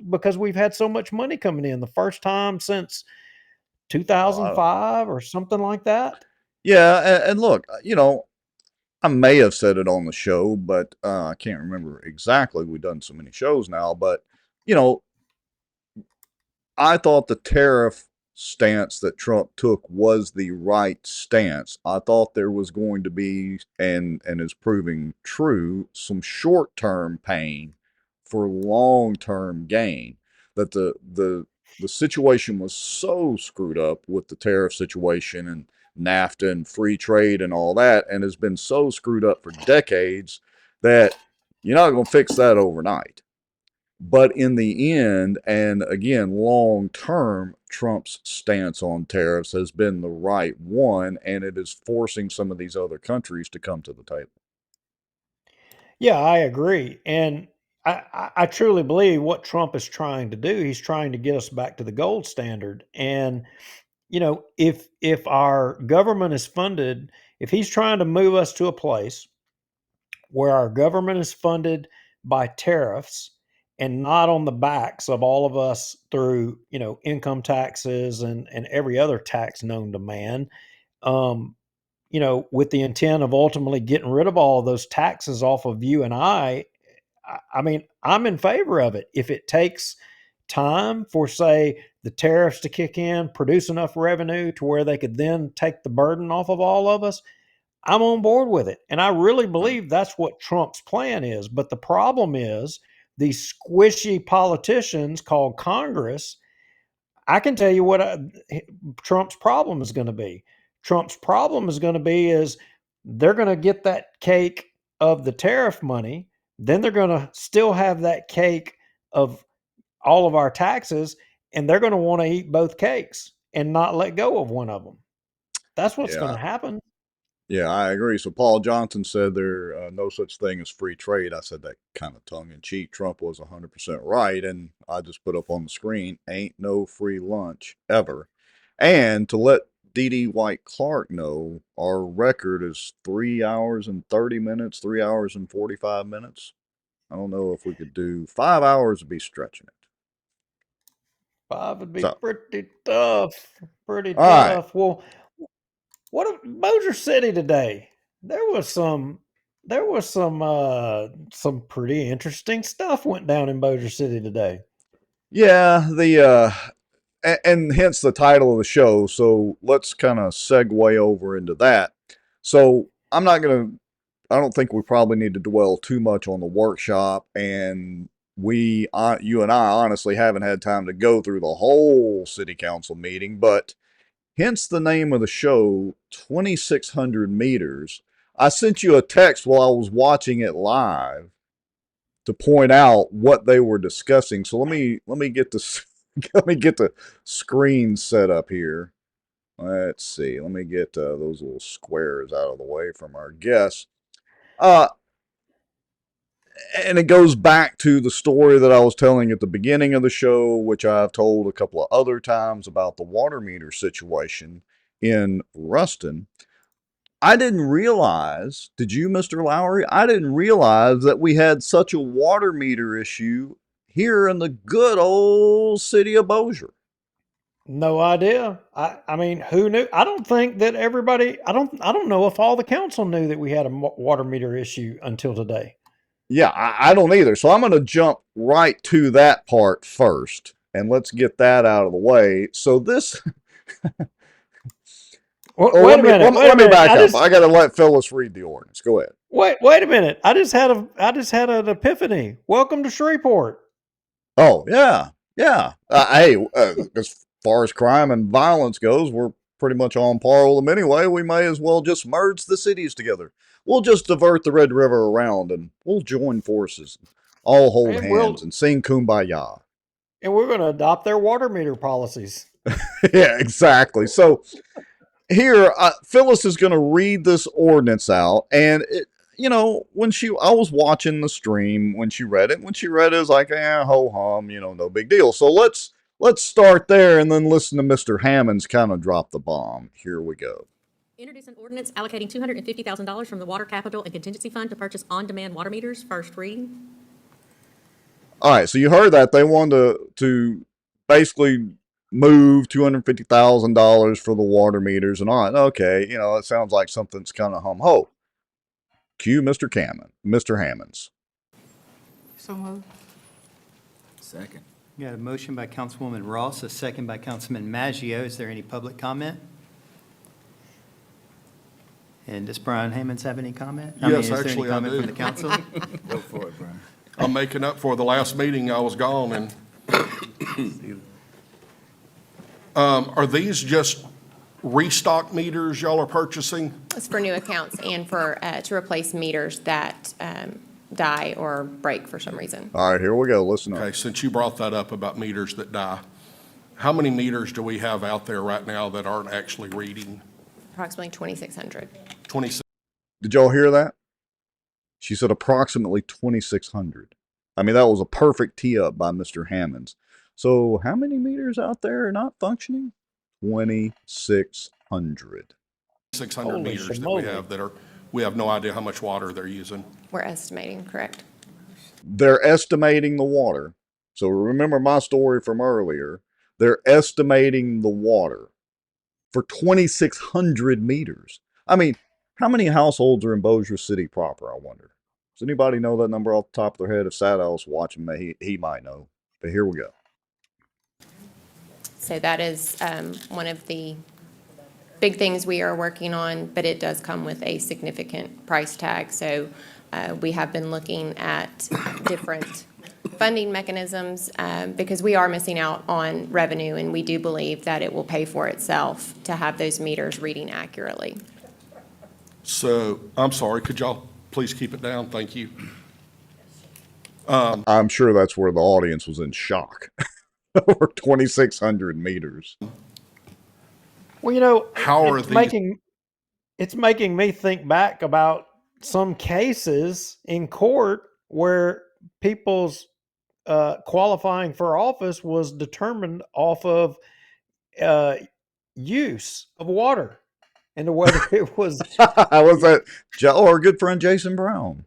because we've had so much money coming in. The first time since Oh, 2005 or something like that. yeah, and look, I may have said it on the show, but I can't remember exactly. We've done so many shows now, but you know, I thought the tariff stance that Trump took was the right stance. I thought there was going to be, and is proving true, some short-term pain for long-term gain. That the situation was so screwed up with the tariff situation and NAFTA and free trade and all that, and has been so screwed up for decades that you're not going to fix that overnight. But in the end, and again, long term, Trump's stance on tariffs has been the right one, and it is forcing some of these other countries to come to the table. Yeah, I agree. And I truly believe what Trump is trying to do, he's trying to get us back to the gold standard. And, if our government is funded, if he's trying to move us to a place where our government is funded by tariffs and not on the backs of all of us through, income taxes and every other tax known to man, um, with the intent of ultimately getting rid of all of those taxes off of you and I mean, I'm in favor of it. If it takes time for, say, the tariffs to kick in, produce enough revenue to where they could then take the burden off of all of us, I'm on board with it. And I really believe that's what Trump's plan is. But the problem is these squishy politicians called Congress. I can tell you what Trump's problem is going to be. Trump's problem is going to be is they're going to get that cake of the tariff money. Then they're going to still have that cake of all of our taxes, and they're going to want to eat both cakes and not let go of one of them. That's what's going Yeah, to happen. yeah, I agree. So Paul Johnson said there no such thing as free trade. I said that kind of tongue in cheek. Trump was 100% right, and I just put up on the screen, ain't no free lunch ever. And to let Dee Dee White Clark know, our record is 3 hours and 30 minutes, 3 hours and 45 minutes. I don't know if we could do 5 hours, would be stretching it. 5 would be So, pretty tough. Pretty all right. tough. Well, what Bossier City today? There was some pretty interesting stuff went down in Bossier City today. Yeah, and hence the title of the show. So let's kind of segue over into that. So I don't think we probably need to dwell too much on the workshop. And you and I honestly haven't had time to go through the whole city council meeting, but hence the name of the show, 2,600 meters. I sent you a text while I was watching it live to point out what they were discussing. So let me get this let me get the screen set up here. Let's see. Let me get those little squares out of the way from our guests. And it goes back to the story that I was telling at the beginning of the show, which I've told a couple of other times about the water meter situation in Ruston. I didn't realize, did you, Mr. Lowry? I didn't realize that we had such a water meter issue here in the good old city of Bossier. No idea. I mean, who knew? I don't think that everybody. I don't know if all the council knew that we had a water meter issue until today. Yeah, I don't either. So I'm going to jump right to that part first, and let's get that out of the way. So this. Wait a minute. Let me back up. I got to let Phyllis read the ordinance. Go ahead. Wait a minute. I just had an epiphany. Welcome to Shreveport. Oh yeah, yeah. Hey, as far as crime and violence goes, we're pretty much on par with them anyway. We may as well just merge the cities together. We'll just divert the Red River around, and we'll join forces, all hold hands, and sing Kumbaya. And we're going to adopt their water meter policies. Yeah, exactly. So here, Phyllis is going to read this ordinance out, and I was watching the stream when she read it. When she read it, it was like, ho hum, no big deal. So let's start there and then listen to Mr. Hammond's kind of drop the bomb. Here we go. Introduce an ordinance allocating $250,000 from the Water Capital and Contingency Fund to purchase on-demand water meters. First reading. All right, so you heard that. They wanted to basically move $250,000 for the water meters and all that. Okay, it sounds like something's kind of hum ho. Cue Mr. Hammonds. So moved. Second. Got a motion by Councilwoman Ross, a second by Councilman Maggio. Is there any public comment? And does Brian Hammonds have any comment? Yes, is there any actually, I comment do. from the council? Go for it, Brian. I'm making up for the last meeting I was gone, and are these just restock meters y'all are purchasing? It's for new accounts and for, to replace meters that die or break for some reason. All right, here we go. Listen up. Okay, since you brought that up about meters that die, how many meters do we have out there right now that aren't actually reading? Approximately 2,600. 26. Did y'all hear that? She said approximately 2,600. I mean, that was a perfect tee up by Mr. Hammonds. So how many meters out there are not functioning? 2,600. 600 Holy meters that schmoly. we have we have no idea how much water they're using. We're estimating, correct? They're estimating the water. So remember my story from earlier. They're estimating the water for 2,600 meters. I mean, how many households are in Bossier City proper, I wonder? Does anybody know that number off the top of their head? If Sadow's watching me, he might know. But here we go. So that is one of the big things we are working on, but it does come with a significant price tag. So we have been looking at different funding mechanisms because we are missing out on revenue, and we do believe that it will pay for itself to have those meters reading accurately. So, I'm sorry, could y'all please keep it down? Thank you. I'm sure that's where the audience was in shock. Over 2,600 meters. Well, How are it's these? making me think back about some cases in court where people's qualifying for office was determined off of use of water and whether it was. Was that our good friend Jason Brown?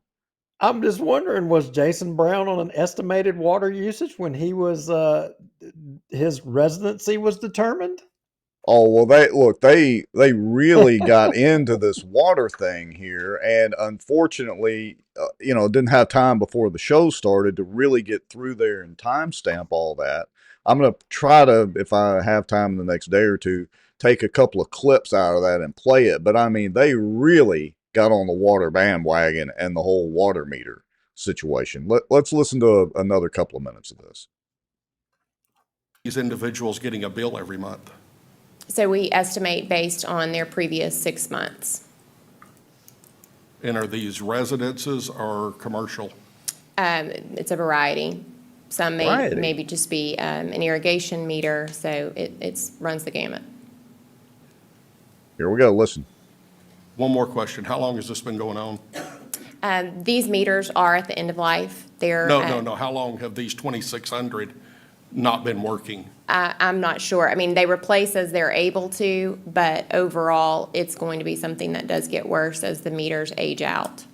I'm just wondering, was Jason Brown on an estimated water usage when he was his residency was determined? Oh, well, they really got into this water thing here, and unfortunately, didn't have time before the show started to really get through there and timestamp all that. I'm going to try to, if I have time in the next day or two, take a couple of clips out of that and play it. But I mean, they really got on the water bandwagon and the whole water meter situation. Let's listen to another couple of minutes of this. These individuals getting a bill every month? So we estimate based on their previous 6 months. And are these residences or commercial? It's a variety. Some may maybe just be an irrigation meter, so it runs the gamut. Here we go. Listen. One more question. How long has this been going on? These meters are at the end of life. They're No. How long have these 2,600 not been working? I'm not sure. I mean, they replace as they're able to, but overall, it's going to be something that does get worse as the meters age out.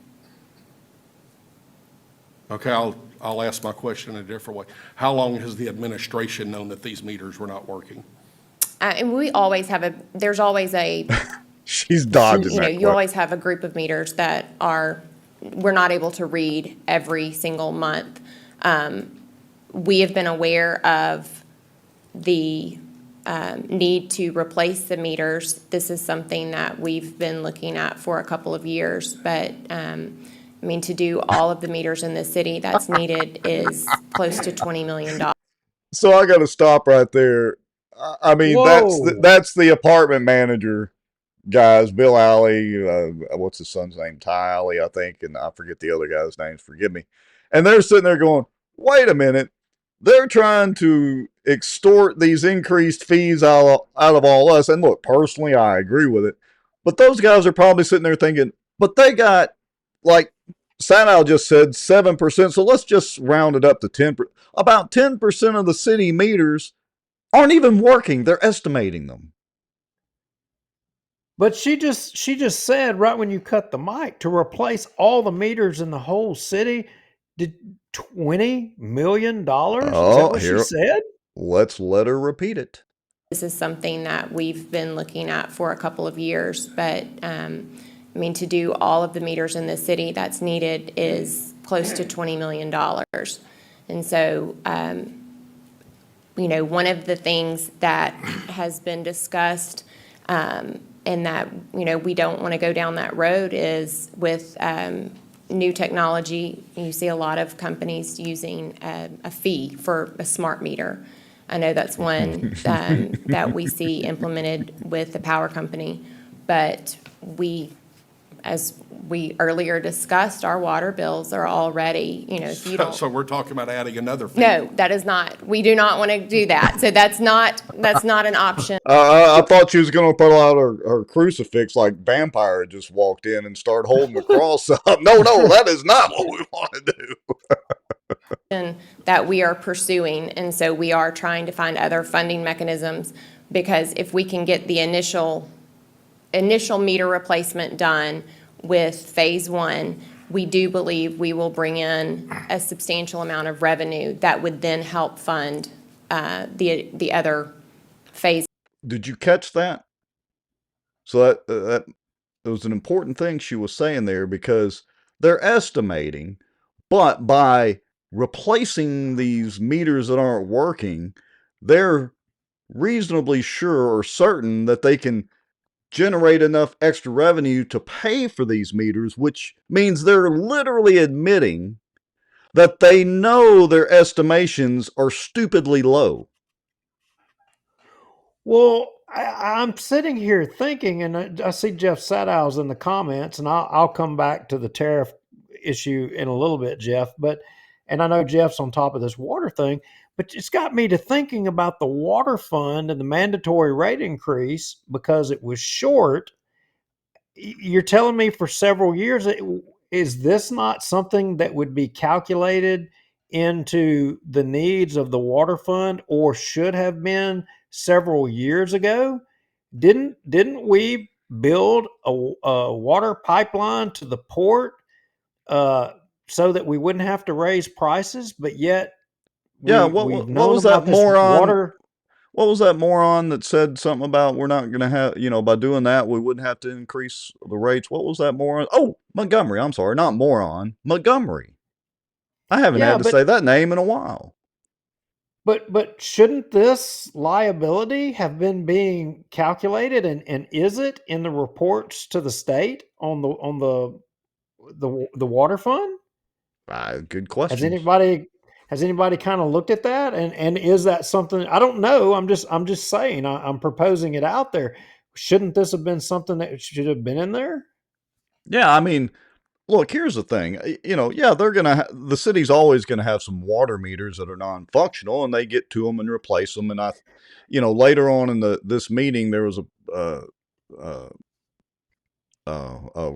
Okay, I'll ask my question in a different way. How long has the administration known that these meters were not working? And we always have there's always a, She's dodging that you always have a group of meters that we're not able to read every single month. We have been aware of the need to replace the meters. This is something that we've been looking at for a couple of years, but I mean, to do all of the meters in the city that's needed is close to $20 million. So I got to stop right there. I mean, that's the apartment manager, guys. Bill Alley, what's his son's name? Ty Alley, I think, and I forget the other guy's names. Forgive me. And they're sitting there going, "Wait a minute. They're trying to extort these increased fees out of all us." And look, personally, I agree with it. But those guys are probably sitting there thinking, but they got, like Sanal just said, 7%. So let's just round it up to 10%. About 10% of the city meters aren't even working. They're estimating them. But she just said right when you cut the mic to replace all the meters in the whole city. Did $20 million? Is that what she said? Let's let her repeat it. This is something that we've been looking at for a couple of years, but I mean, to do all of the meters in the city that's needed is close to $20 million. And so, you know, one of the things that has been discussed and that, you know, we don't want to go down that road is with new technology. You see a lot of companies using a fee for a smart meter. I know that's one that we see implemented with the power company, but we, as we earlier discussed, our water bills are already, you know, if you don't. So we're talking about adding another fee. No, that is not. We do not want to do that. So that's not an option. I thought she was going to pull out her crucifix like vampire just walked in and start holding the cross up. No, that is not what we want to do. That we are pursuing, and so we are trying to find other funding mechanisms, because if we can get the initial meter replacement done with phase one, we do believe we will bring in a substantial amount of revenue that would then help fund the other phase. Did you catch that? So that it was an important thing she was saying there, because they're estimating, but by replacing these meters that aren't working, they're reasonably sure or certain that they can generate enough extra revenue to pay for these meters, which means they're literally admitting that they know their estimations are stupidly low. Well, I'm sitting here thinking, and I see Jeff Sadow's in the comments, and I'll come back to the tariff issue in a little bit, Jeff. And I know Jeff's on top of this water thing, but it's got me to thinking about the water fund and the mandatory rate increase because it was short. You're telling me for several years, is this not something that would be calculated into the needs of the water fund, or should have been several years ago? Didn't we build a water pipeline to the port so that we wouldn't have to raise prices? But yet, What was that moron? Water. What was that moron that said something about we're not going to have, by doing that, we wouldn't have to increase the rates? What was that moron? Oh, Montgomery. I'm sorry, not moron. Montgomery. I haven't had to say that name in a while. But shouldn't this liability have been being calculated, and is it in the reports to the state on the water fund? Good question. Has anybody kind of looked at that, and is that something? I don't know. I'm just saying. I'm proposing it out there. Shouldn't this have been something that should have been in there? Yeah, I mean, look, here's the thing. The city's always going to have some water meters that are non-functional, and they get to them and replace them. And later on in this meeting, there was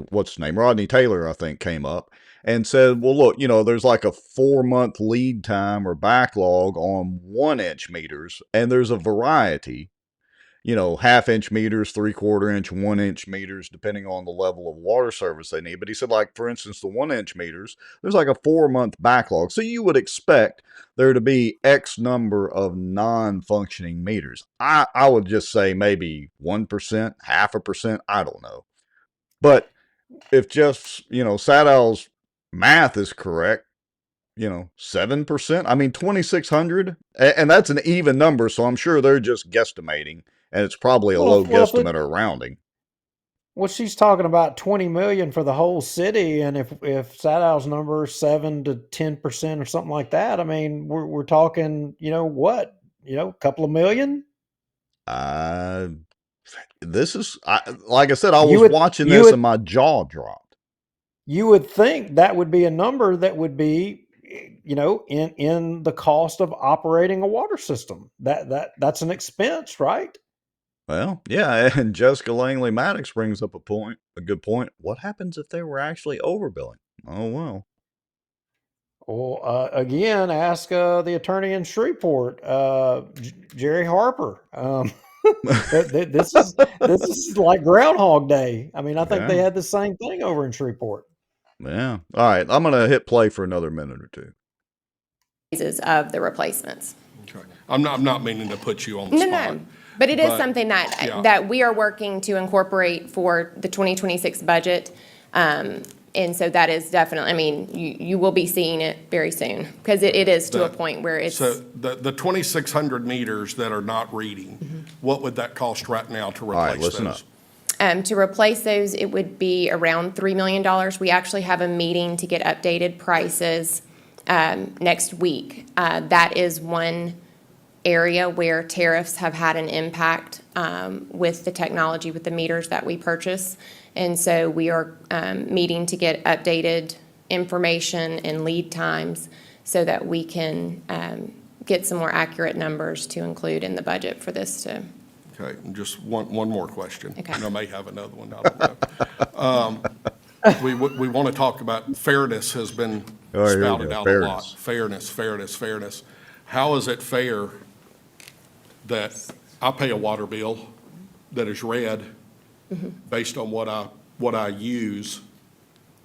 what's his name? Rodney Taylor, I think, came up and said, well, look, there's like a 4-month lead time or backlog on 1-inch meters, and there's a variety. 1/2-inch meters, 3/4-inch, 1-inch meters, depending on the level of water service they need. But he said, like, for instance, the 1-inch meters, there's like a 4-month backlog. So you would expect there to be X number of non-functioning meters. I would just say maybe 1%, 0.5%, I don't know. But if Jeff's, Sadow's math is correct, 7%, I mean, 2,600, and that's an even number. So I'm sure they're just guesstimating. And it's probably a low guesstimate or rounding. Well, she's talking about 20 million for the whole city, and if Sadow's number is 7 to 10% or something like that, I mean, we're talking, a couple of million. This is like I said, I was watching this and my jaw dropped. You would think that would be a number that would be, in the cost of operating a water system. That's an expense, right? Well, yeah, and Jessica Langley Maddox brings up a good point. What happens if they were actually overbilling? Oh, well. Well, again, ask the attorney in Shreveport, Jerry Harper. This is like Groundhog Day. I mean, I think they had the same thing over in Shreveport. Yeah. All right, I'm going to hit play for another minute or two. Of the replacements. Okay. I'm not meaning to put you on the spot. But it is But, something that, yeah. that we are working to incorporate for the 2026 budget. And so that is definitely, I mean, you will be seeing it very soon, because it is to a point where it's. So the 2,600 meters that are not reading, what would that cost right now to replace those? listen up. To replace those, it would be around $3 million. We actually have a meeting to get updated prices next week. That is one area where tariffs have had an impact with the technology, with the meters that we purchase. And so we are meeting to get updated information and lead times so that we can get some more accurate numbers to include in the budget for this to. Okay, and just one more question. Okay. And I may have another one, I don't know. We want to talk about fairness has been Oh, here we spouted go. out a Fairness. lot. Fairness. How is it fair that I pay a water bill that is red based on what I use?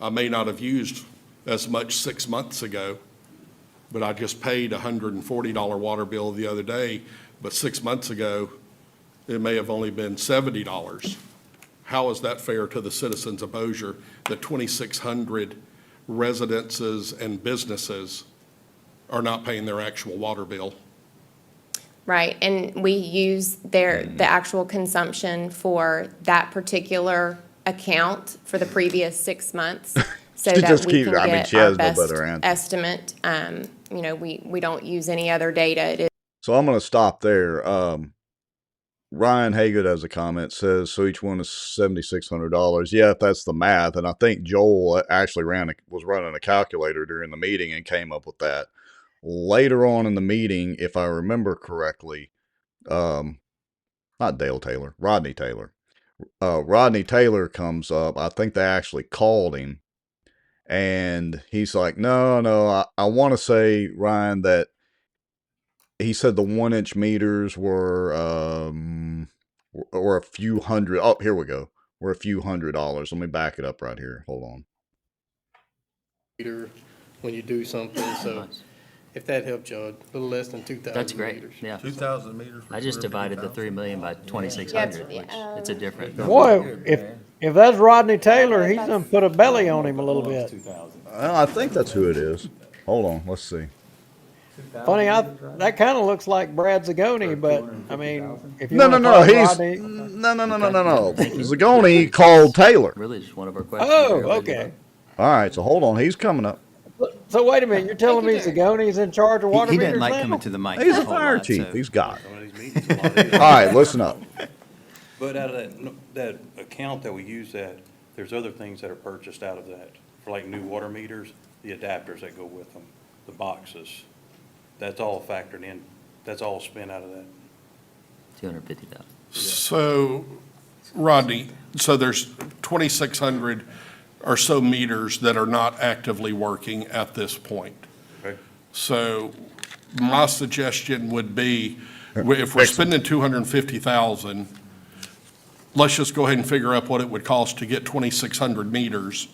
I may not have used as much 6 months ago, but I just paid a $140 water bill the other day, but 6 months ago, it may have only been $70. How is that fair to the citizens of Bossier that 2,600 residences and businesses are not paying their actual water bill? Right, and we use the actual consumption for that particular account for the previous 6 months, so She that just we keeps- can I mean, get she our has no best better answer. estimate. You know, we don't use any other data. It is. So I'm going to stop there. Ryan Haygood has a comment, says, so each one is $7,600. Yeah, if that's the math. And I think Joel actually was running a calculator during the meeting and came up with that. Later on in the meeting, if I remember correctly, not Dale Taylor, Rodney Taylor. Rodney Taylor comes up. I think they actually called him. And he's like, no, I want to say, Ryan, that he said the 1-inch meters were a few hundred. Oh, here we go. We're a few $100s. Let me back it up right here. Hold on. When you do something, so if that helps you, a little less than 2,000 That's great, meters. yeah. 2,000 meters. I just divided the 3 million by 2,600, which it's a different number. Boy, if that's Rodney Taylor, he's done put a belly on him a little bit. I think that's who it is. Hold on. Let's see. Funny, that kind of looks like Brad Zagoni, but I mean, if you No. wanna call He's Rodney, no. Zagoni called Taylor. Really just one of our questions. oh, okay. All right. So hold on. He's coming up. So wait a minute, you're telling me Zagoni's in charge of water He meters didn't like now? coming to the mic. He's a a whole fire lot, chief. so- He's got it. All right. Listen up. But out of that account that we use there's other things that are purchased out of that. For like new water meters, the adapters that go with them, the boxes, that's all factored in. That's all spent out of that. 250,000. So, Rodney, so there's 2,600 or so meters that are not actively working at this point. Okay. So my suggestion would be, if we're spending 250,000, let's just go ahead and figure out what it would cost to get 2,600 meters.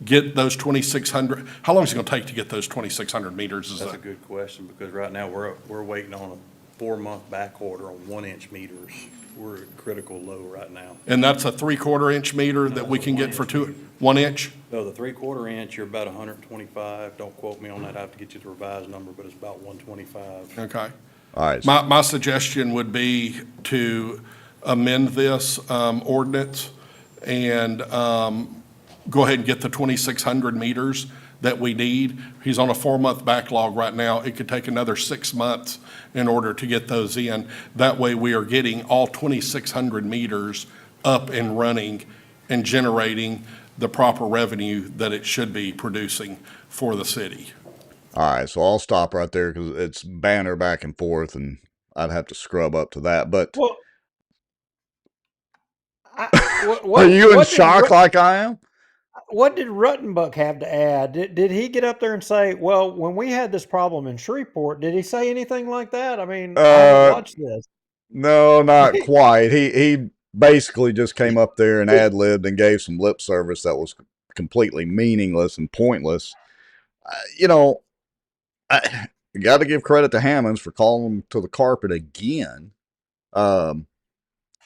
Get those 2,600, how long is it gonna take to get those 2,600 meters? That's a good question, because right now we're waiting on a 4-month back order on 1-inch meters. We're at critical low right now. And that's a 3/4 inch meter that we can get for 1 inch? No, the 3/4 inch, you're about 125. Don't quote me on that. I have to get you the revised number, but it's about 125. Okay. All right. My suggestion would be to amend this ordinance and go ahead and get the 2,600 meters that we need. He's on a 4-month backlog right now. It could take another 6 months in order to get those in. That way, we are getting all 2,600 meters up and running and generating the proper revenue that it should be producing for the city. All right. So I'll stop right there because it's banner back and forth, and I'd have to scrub up to that. But Well, are you in shock like I am? What did Ruttenbuck have to add? Did he get up there and say, well, when we had this problem in Shreveport, did he say anything like that? I mean, I haven't watched this. No, not quite. He basically just came up there and ad-libbed and gave some lip service that was completely meaningless and pointless. I got to give credit to Hammonds for calling him to the carpet again.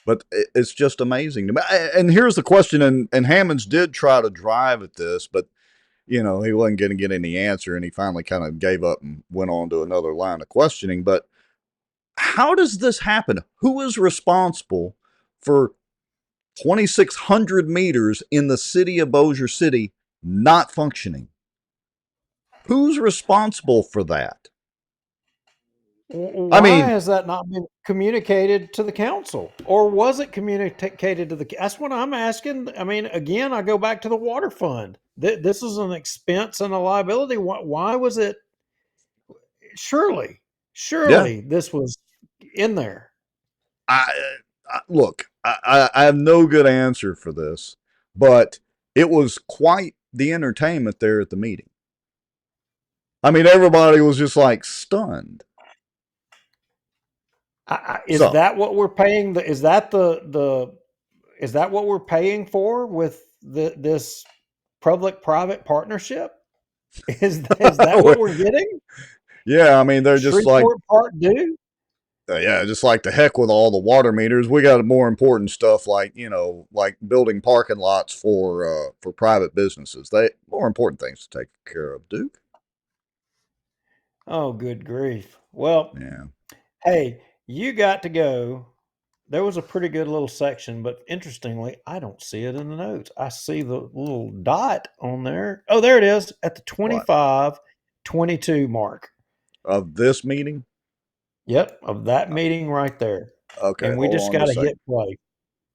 But it's just amazing to me. And here's the question, and Hammonds did try to drive at this, but he wasn't going to get any answer, and he finally kind of gave up and went on to another line of questioning. But how does this happen? Who is responsible for 2,600 meters in the city of Bossier City not functioning? Who's responsible for that? Why has that not been communicated to the council? Or was it communicated to the, that's what I'm asking. I mean, again, I go back to the water fund. This is an expense and a liability. Why was it? Surely this was in there. Look, I have no good answer for this, but it was quite the entertainment there at the meeting. I mean, everybody was just like stunned. Is that what we're paying? Is that what we're paying for with this public-private partnership? Is that what we're getting? Yeah, I mean, they're just like Part due. Yeah, just like the heck with all the water meters. We got more important stuff like like building parking lots for private businesses. More important things to take care of, Duke. Oh, good grief! Well, yeah. Hey, you got to go. There was a pretty good little section, but interestingly, I don't see it in the notes. I see the little dot on there. Oh, there it is at the 25:22 mark of this meeting. Yep, of that meeting right there. Okay, and we just got to hit play.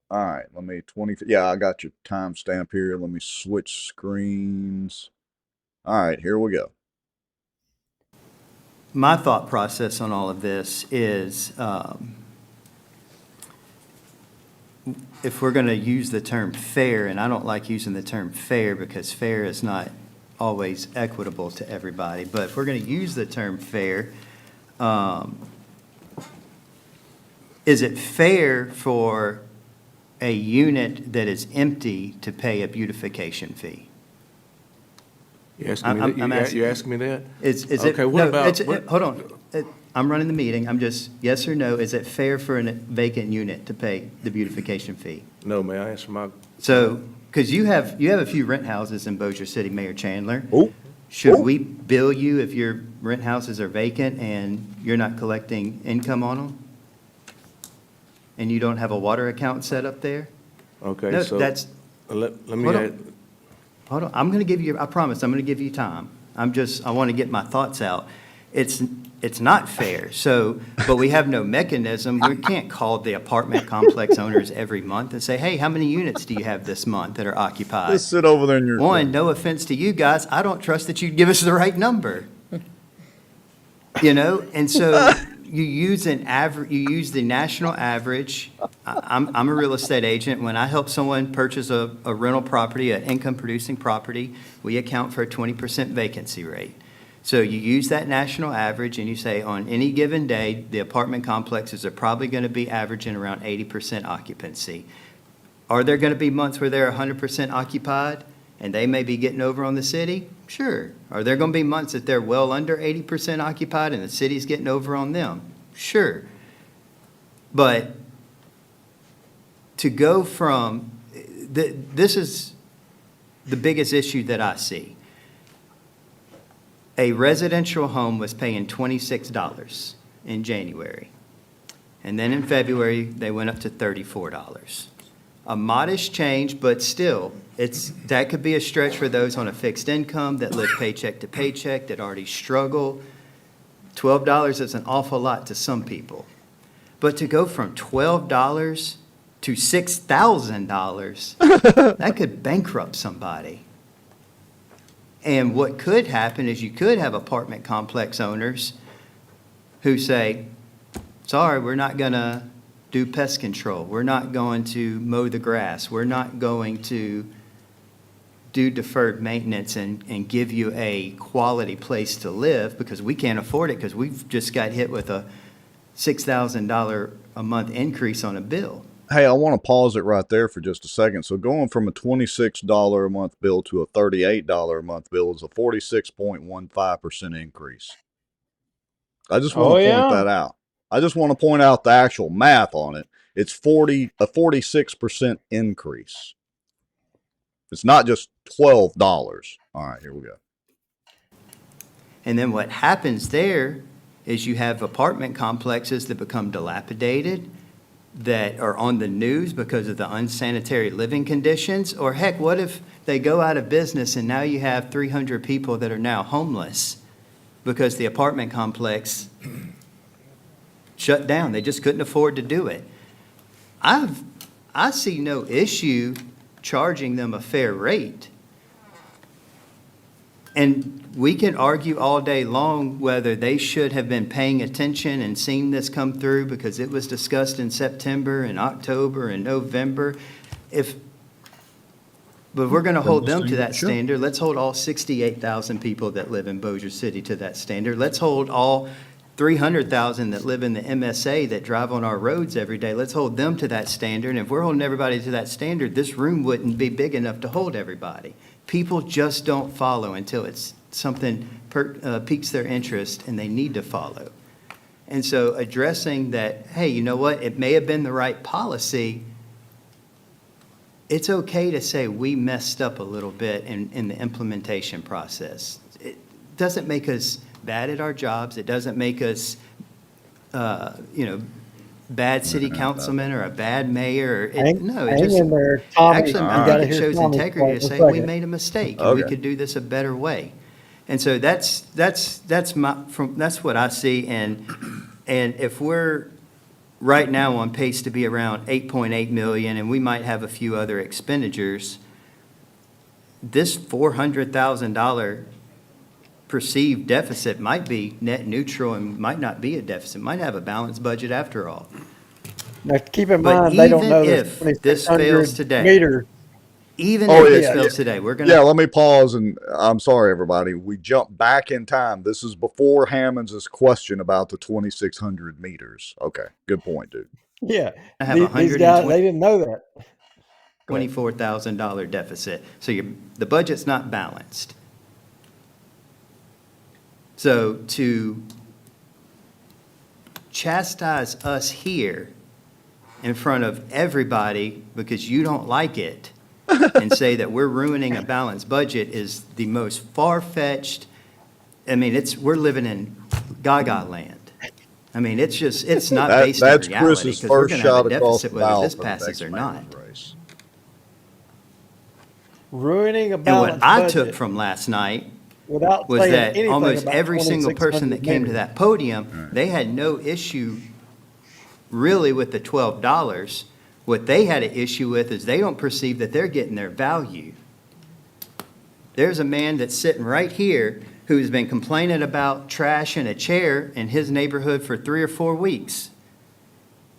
All right, let me Yeah, I got your timestamp here. Let me switch screens. All right, here we go. My thought process on all of this is, if we're going to use the term fair, and I don't like using the term fair because fair is not always equitable to everybody, but if we're going to use the term fair, is it fair for a unit that is empty to pay a beautification fee? You asking me that? Is okay, it, hold on. I'm running the meeting. I'm just, yes or no, is it fair for a vacant unit to pay the beautification fee? No, may I answer my? So, because you have a few rent houses in Bossier City, Mayor Chandler. Oh. Should we bill you if your rent houses are vacant and you're not collecting income on them? And you don't have a water account set up there? Okay, No, so that's. let me Hold on, I'm going to give you, I promise, I'm going to give you time. I want to get my thoughts out. It's not fair, but we have no mechanism. We can't call the apartment complex owners every month and say, hey, how many units do you have this month that are occupied? Just sit over there in your... One, no offense to you guys, I don't trust that you'd give us the right number. And so you use you use the national average. I'm a real estate agent. When I help someone purchase a rental property, an income-producing property, we account for a 20% vacancy rate. So you use that national average and you say on any given day, the apartment complexes are probably going to be averaging around 80% occupancy. Are there going to be months where they're 100% occupied and they may be getting over on the city? Sure. Are there going to be months that they're well under 80% occupied and the city's getting over on them? Sure. But to go from, this is the biggest issue that I see. A residential home was paying $26 in January. And then in February, they went up to $34. A modest change, but still, that could be a stretch for those on a fixed income that live paycheck to paycheck, that already struggle. $12 is an awful lot to some people. But to go from $12 to $6,000, that could bankrupt somebody. And what could happen is you could have apartment complex owners who say, sorry, we're not going to do pest control. We're not going to mow the grass. We're not going to do deferred maintenance and give you a quality place to live because we can't afford it because we've just got hit with a $6,000 a month increase on a bill. Hey, I want to pause it right there for just a second. So going from a $26 a month bill to a $38 a month bill is a 46.15% increase. I just want to point that out. I just want to point out the actual math on it. It's a 46% increase. It's not just $12. All right, here we go. And then what happens there is you have apartment complexes that become dilapidated, that are on the news because of the unsanitary living conditions. Or heck, what if they go out of business and now you have 300 people that are now homeless because the apartment complex shut down? They just couldn't afford to do it. I see no issue charging them a fair rate. And we can argue all day long whether they should have been paying attention and seen this come through because it was discussed in September and October and November. But we're going to hold them to that standard. Let's hold all 68,000 people that live in Bossier City to that standard. Let's hold all 300,000 that live in the MSA that drive on our roads every day. Let's hold them to that standard. And if we're holding everybody to that standard, this room wouldn't be big enough to hold everybody. People just don't follow until it's something piques their interest and they need to follow. And so addressing that, hey, you know what, it may have been the right policy. It's okay to say we messed up a little bit in the implementation process. It doesn't make us bad at our jobs. It doesn't make us, bad city councilman or a bad mayor. No, it just, in there, Tommy. actually, I think it shows integrity to say we made a mistake and we could do this a better way. And so that's what I see. And if we're right now on pace to be around 8.8 million, and we might have a few other expenditures, this $400,000 perceived deficit might be net neutral and might not be a deficit, might have a balanced budget after all. Now, keep in But mind, they don't even know if this fails today, meters. even if this fails today, we're going to. Yeah, let me pause, and I'm sorry, everybody. We jump back in time. This is before Hammonds' question about the 2,600 meters. Okay, good point, dude. Yeah, I have these guys, they didn't know that. $24,000 deficit. So the budget's not balanced. So to chastise us here in front of everybody because you don't like it and say that we're ruining a balanced budget is the most far-fetched. I mean, we're living in Gaga land. I mean, it's not based on reality Chris's because we're first going to have shot a across deficit the whether bow this for the passes next or not. race. Ruining a And balanced what I budget took from last night without was saying that anything almost about every single person that 2,600 came to meters. that podium, they had no issue really with the $12. What they had an issue with is they don't perceive that they're getting their value. There's a man that's sitting right here who's been complaining about trash in a chair in his neighborhood for 3 or 4 weeks.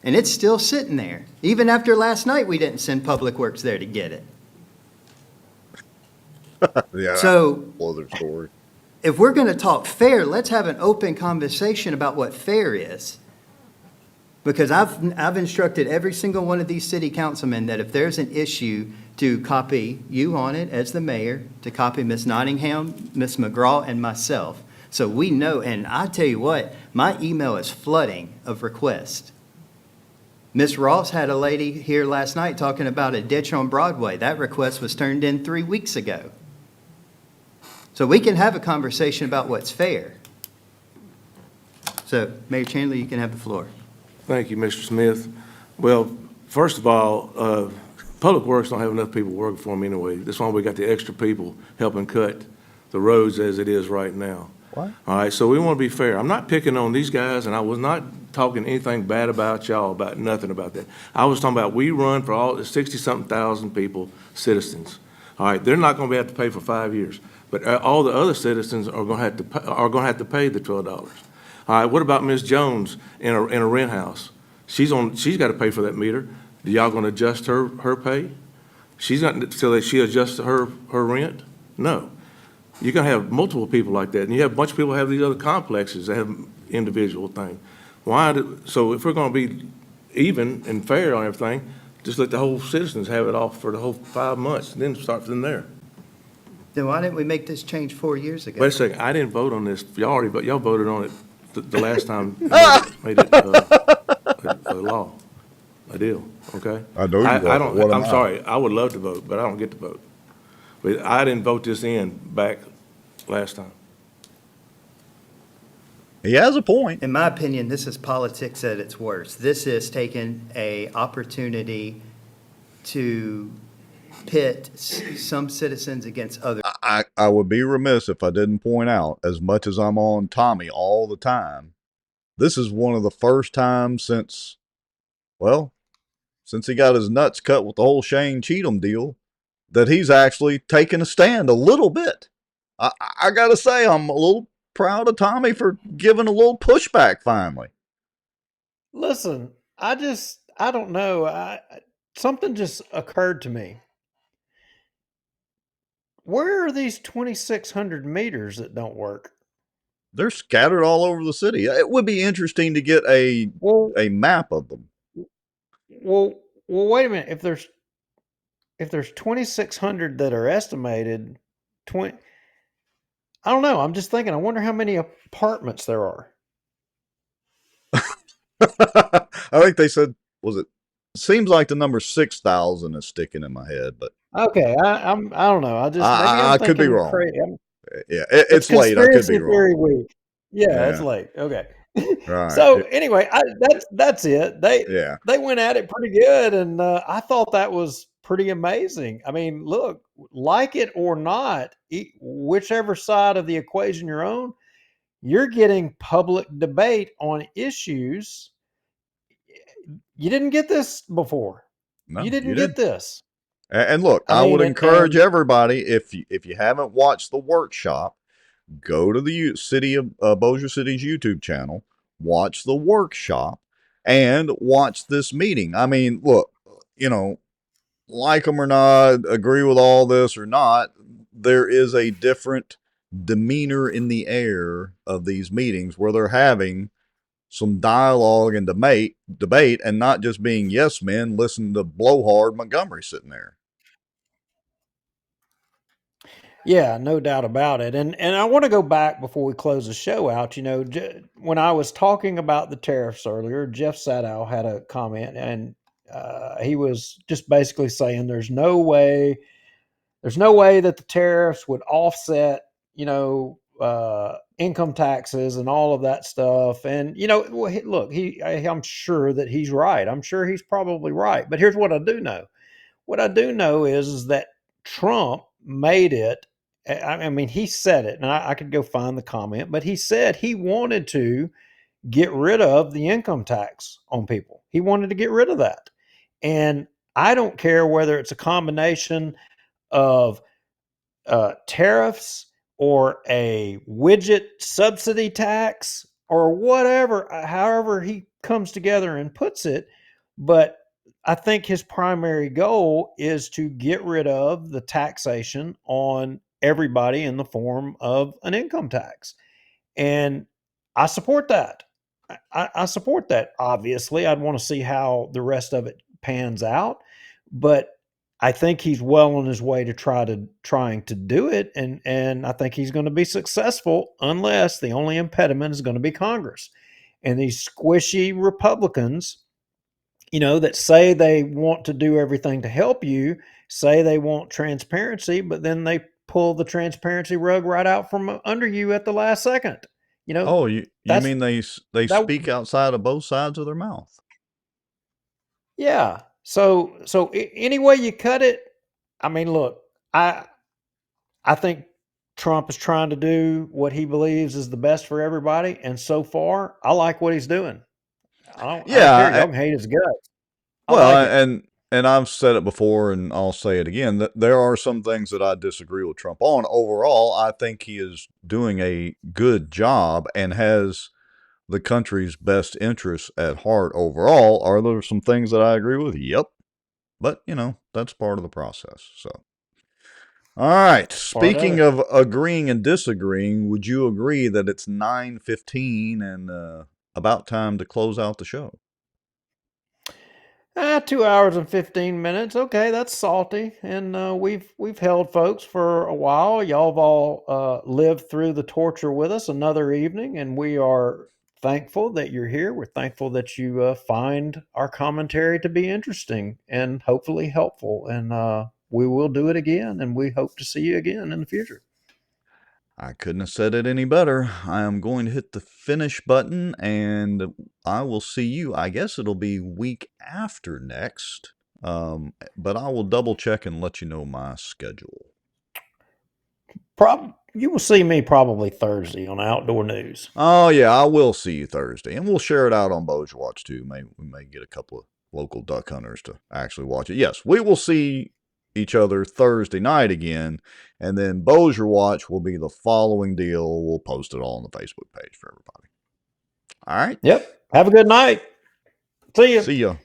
And it's still sitting there. Even after last night, we didn't send Public Works there to get it. Yeah, So other story. if we're going to talk fair, let's have an open conversation about what fair is. Because I've instructed every single one of these city councilmen that if there's an issue, to copy you on it as the mayor, to copy Ms. Nottingham, Ms. McGraw, and myself. So we know, and I tell you what, my email is flooding of requests. Ms. Ross had a lady here last night talking about a ditch on Broadway. That request was turned in 3 weeks ago. So we can have a conversation about what's fair. So, Mayor Chandler, you can have the floor. Thank you, Mr. Smith. Well, first of all, Public Works don't have enough people working for them anyway. That's why we got the extra people helping cut the roads as it is right now. What? All right, so we want to be fair. I'm not picking on these guys, and I was not talking anything bad about y'all, about nothing about that. I was talking about we run for all the 60-something thousand people, citizens. All right, they're not going to have to pay for 5 years, but all the other citizens are going to have to pay the $12. All right, what about Ms. Jones in a rent house? She's got to pay for that meter. Do y'all going to adjust her pay? She's not until that she adjusts her rent? No. You're going to have multiple people like that, and you have a bunch of people who have these other complexes that have individual things. So if we're going to be even and fair on everything, just let the whole citizens have it off for the whole 5 months, and then start from there. Then why didn't we make this change 4 years ago? Wait a second, I didn't vote on this. Y'all voted on it the last time you made it a law, a deal, okay? I know you I vote, don't, what am I'm I? sorry, I would love to vote, but I don't get to vote. But I didn't vote this in back last time. He has a point. In my opinion, this is politics at its worst. This is taking a opportunity to pit some citizens against others. I would be remiss if I didn't point out, as much as I'm on Tommy all the time, this is one of the first times since he got his nuts cut with the whole Shane Cheatham deal, that he's actually taken a stand a little bit. I gotta say, I'm a little proud of Tommy for giving a little pushback finally. Listen, I don't know. Something just occurred to me. Where are these 2,600 meters that don't work? They're scattered all over the city. It would be interesting to get a map of them. Well, wait a minute. If there's 2,600 that are estimated, 20, I don't know. I'm just thinking, I wonder how many apartments there are. I think they said, seems like the number 6,000 is sticking in my head, but Okay, I don't know. I just maybe I I'm could be thinking wrong. crazy. Yeah, it's late. I could be Conspiracy wrong. theory week. Yeah, it's Yeah. late. Okay. Right. So anyway, that's it. Yeah. They went at it pretty good, and I thought that was pretty amazing. I mean, look, like it or not, whichever side of the equation you're on, you're getting public debate on issues. You didn't get this before. No, You didn't you get didn't. this. And look, I I would mean, encourage and everybody, if you haven't watched the workshop, go to the city of Bossier City's YouTube channel, watch the workshop, and watch this meeting. I mean, look, like them or not, agree with all this or not, there is a different demeanor in the air of these meetings where they're having some dialogue and debate, and not just being yes men listening to blowhard Montgomery sitting there. yeah, no doubt about it. And I want to go back before we close the show out. When I was talking about the tariffs earlier, Jeff Sadow had a comment, and he was just basically saying there's no way that the tariffs would offset, income taxes and all of that stuff. And look, I'm sure that he's right. I'm sure he's probably right. But here's what I do know. What I do know is that Trump made it. I mean, he said it, and I could go find the comment, but he said he wanted to get rid of the income tax on people. He wanted to get rid of that. And I don't care whether it's a combination of tariffs or a widget subsidy tax or whatever, however he comes together and puts it. But I think his primary goal is to get rid of the taxation on everybody in the form of an income tax. And I support that. I support that. Obviously, I'd want to see how the rest of it pans out, but I think he's well on his way to trying to do it, and I think he's going to be successful unless the only impediment is going to be Congress and these squishy Republicans, that say they want to do everything to help you, say they want transparency, but then they pull the transparency rug right out from under you at the last second. Oh, you That's mean they that. speak outside of both sides of their mouth? Yeah. So any way you cut it, I mean, look, I think Trump is trying to do what he believes is the best for everybody, and so far, I like what he's doing. I don't care. Yeah. Y'all can hate his guts. I Well, like it. and I've said it before, and I'll say it again, that there are some things that I disagree with Trump on. Overall, I think he is doing a good job and has the country's best interests at heart overall. Are there some things that I agree with? Yep. But, that's part of the process. So, all right. Speaking of agreeing and disagreeing, would you agree that it's 9:15 and about time to close out the show? 2 hours and 15 minutes. Okay, that's salty. And we've held folks for a while. Y'all have all lived through the torture with us another evening, and we are thankful that you're here. We're thankful that you find our commentary to be interesting and hopefully helpful. And we will do it again, and we hope to see you again in the future. I couldn't have said it any better. I am going to hit the finish button, and I will see you. I guess it'll be week after next, but I will double check and let you know my schedule. You will see me probably Thursday on Outdoor News. Oh yeah, I will see you Thursday, and we'll share it out on Bossier Watch too. We may get a couple of local duck hunters to actually watch it. Yes, we will see each other Thursday night again, and then Bossier Watch will be the following deal. We'll post it all on the Facebook page for everybody. All right. Yep. Have a good night. See you. See ya.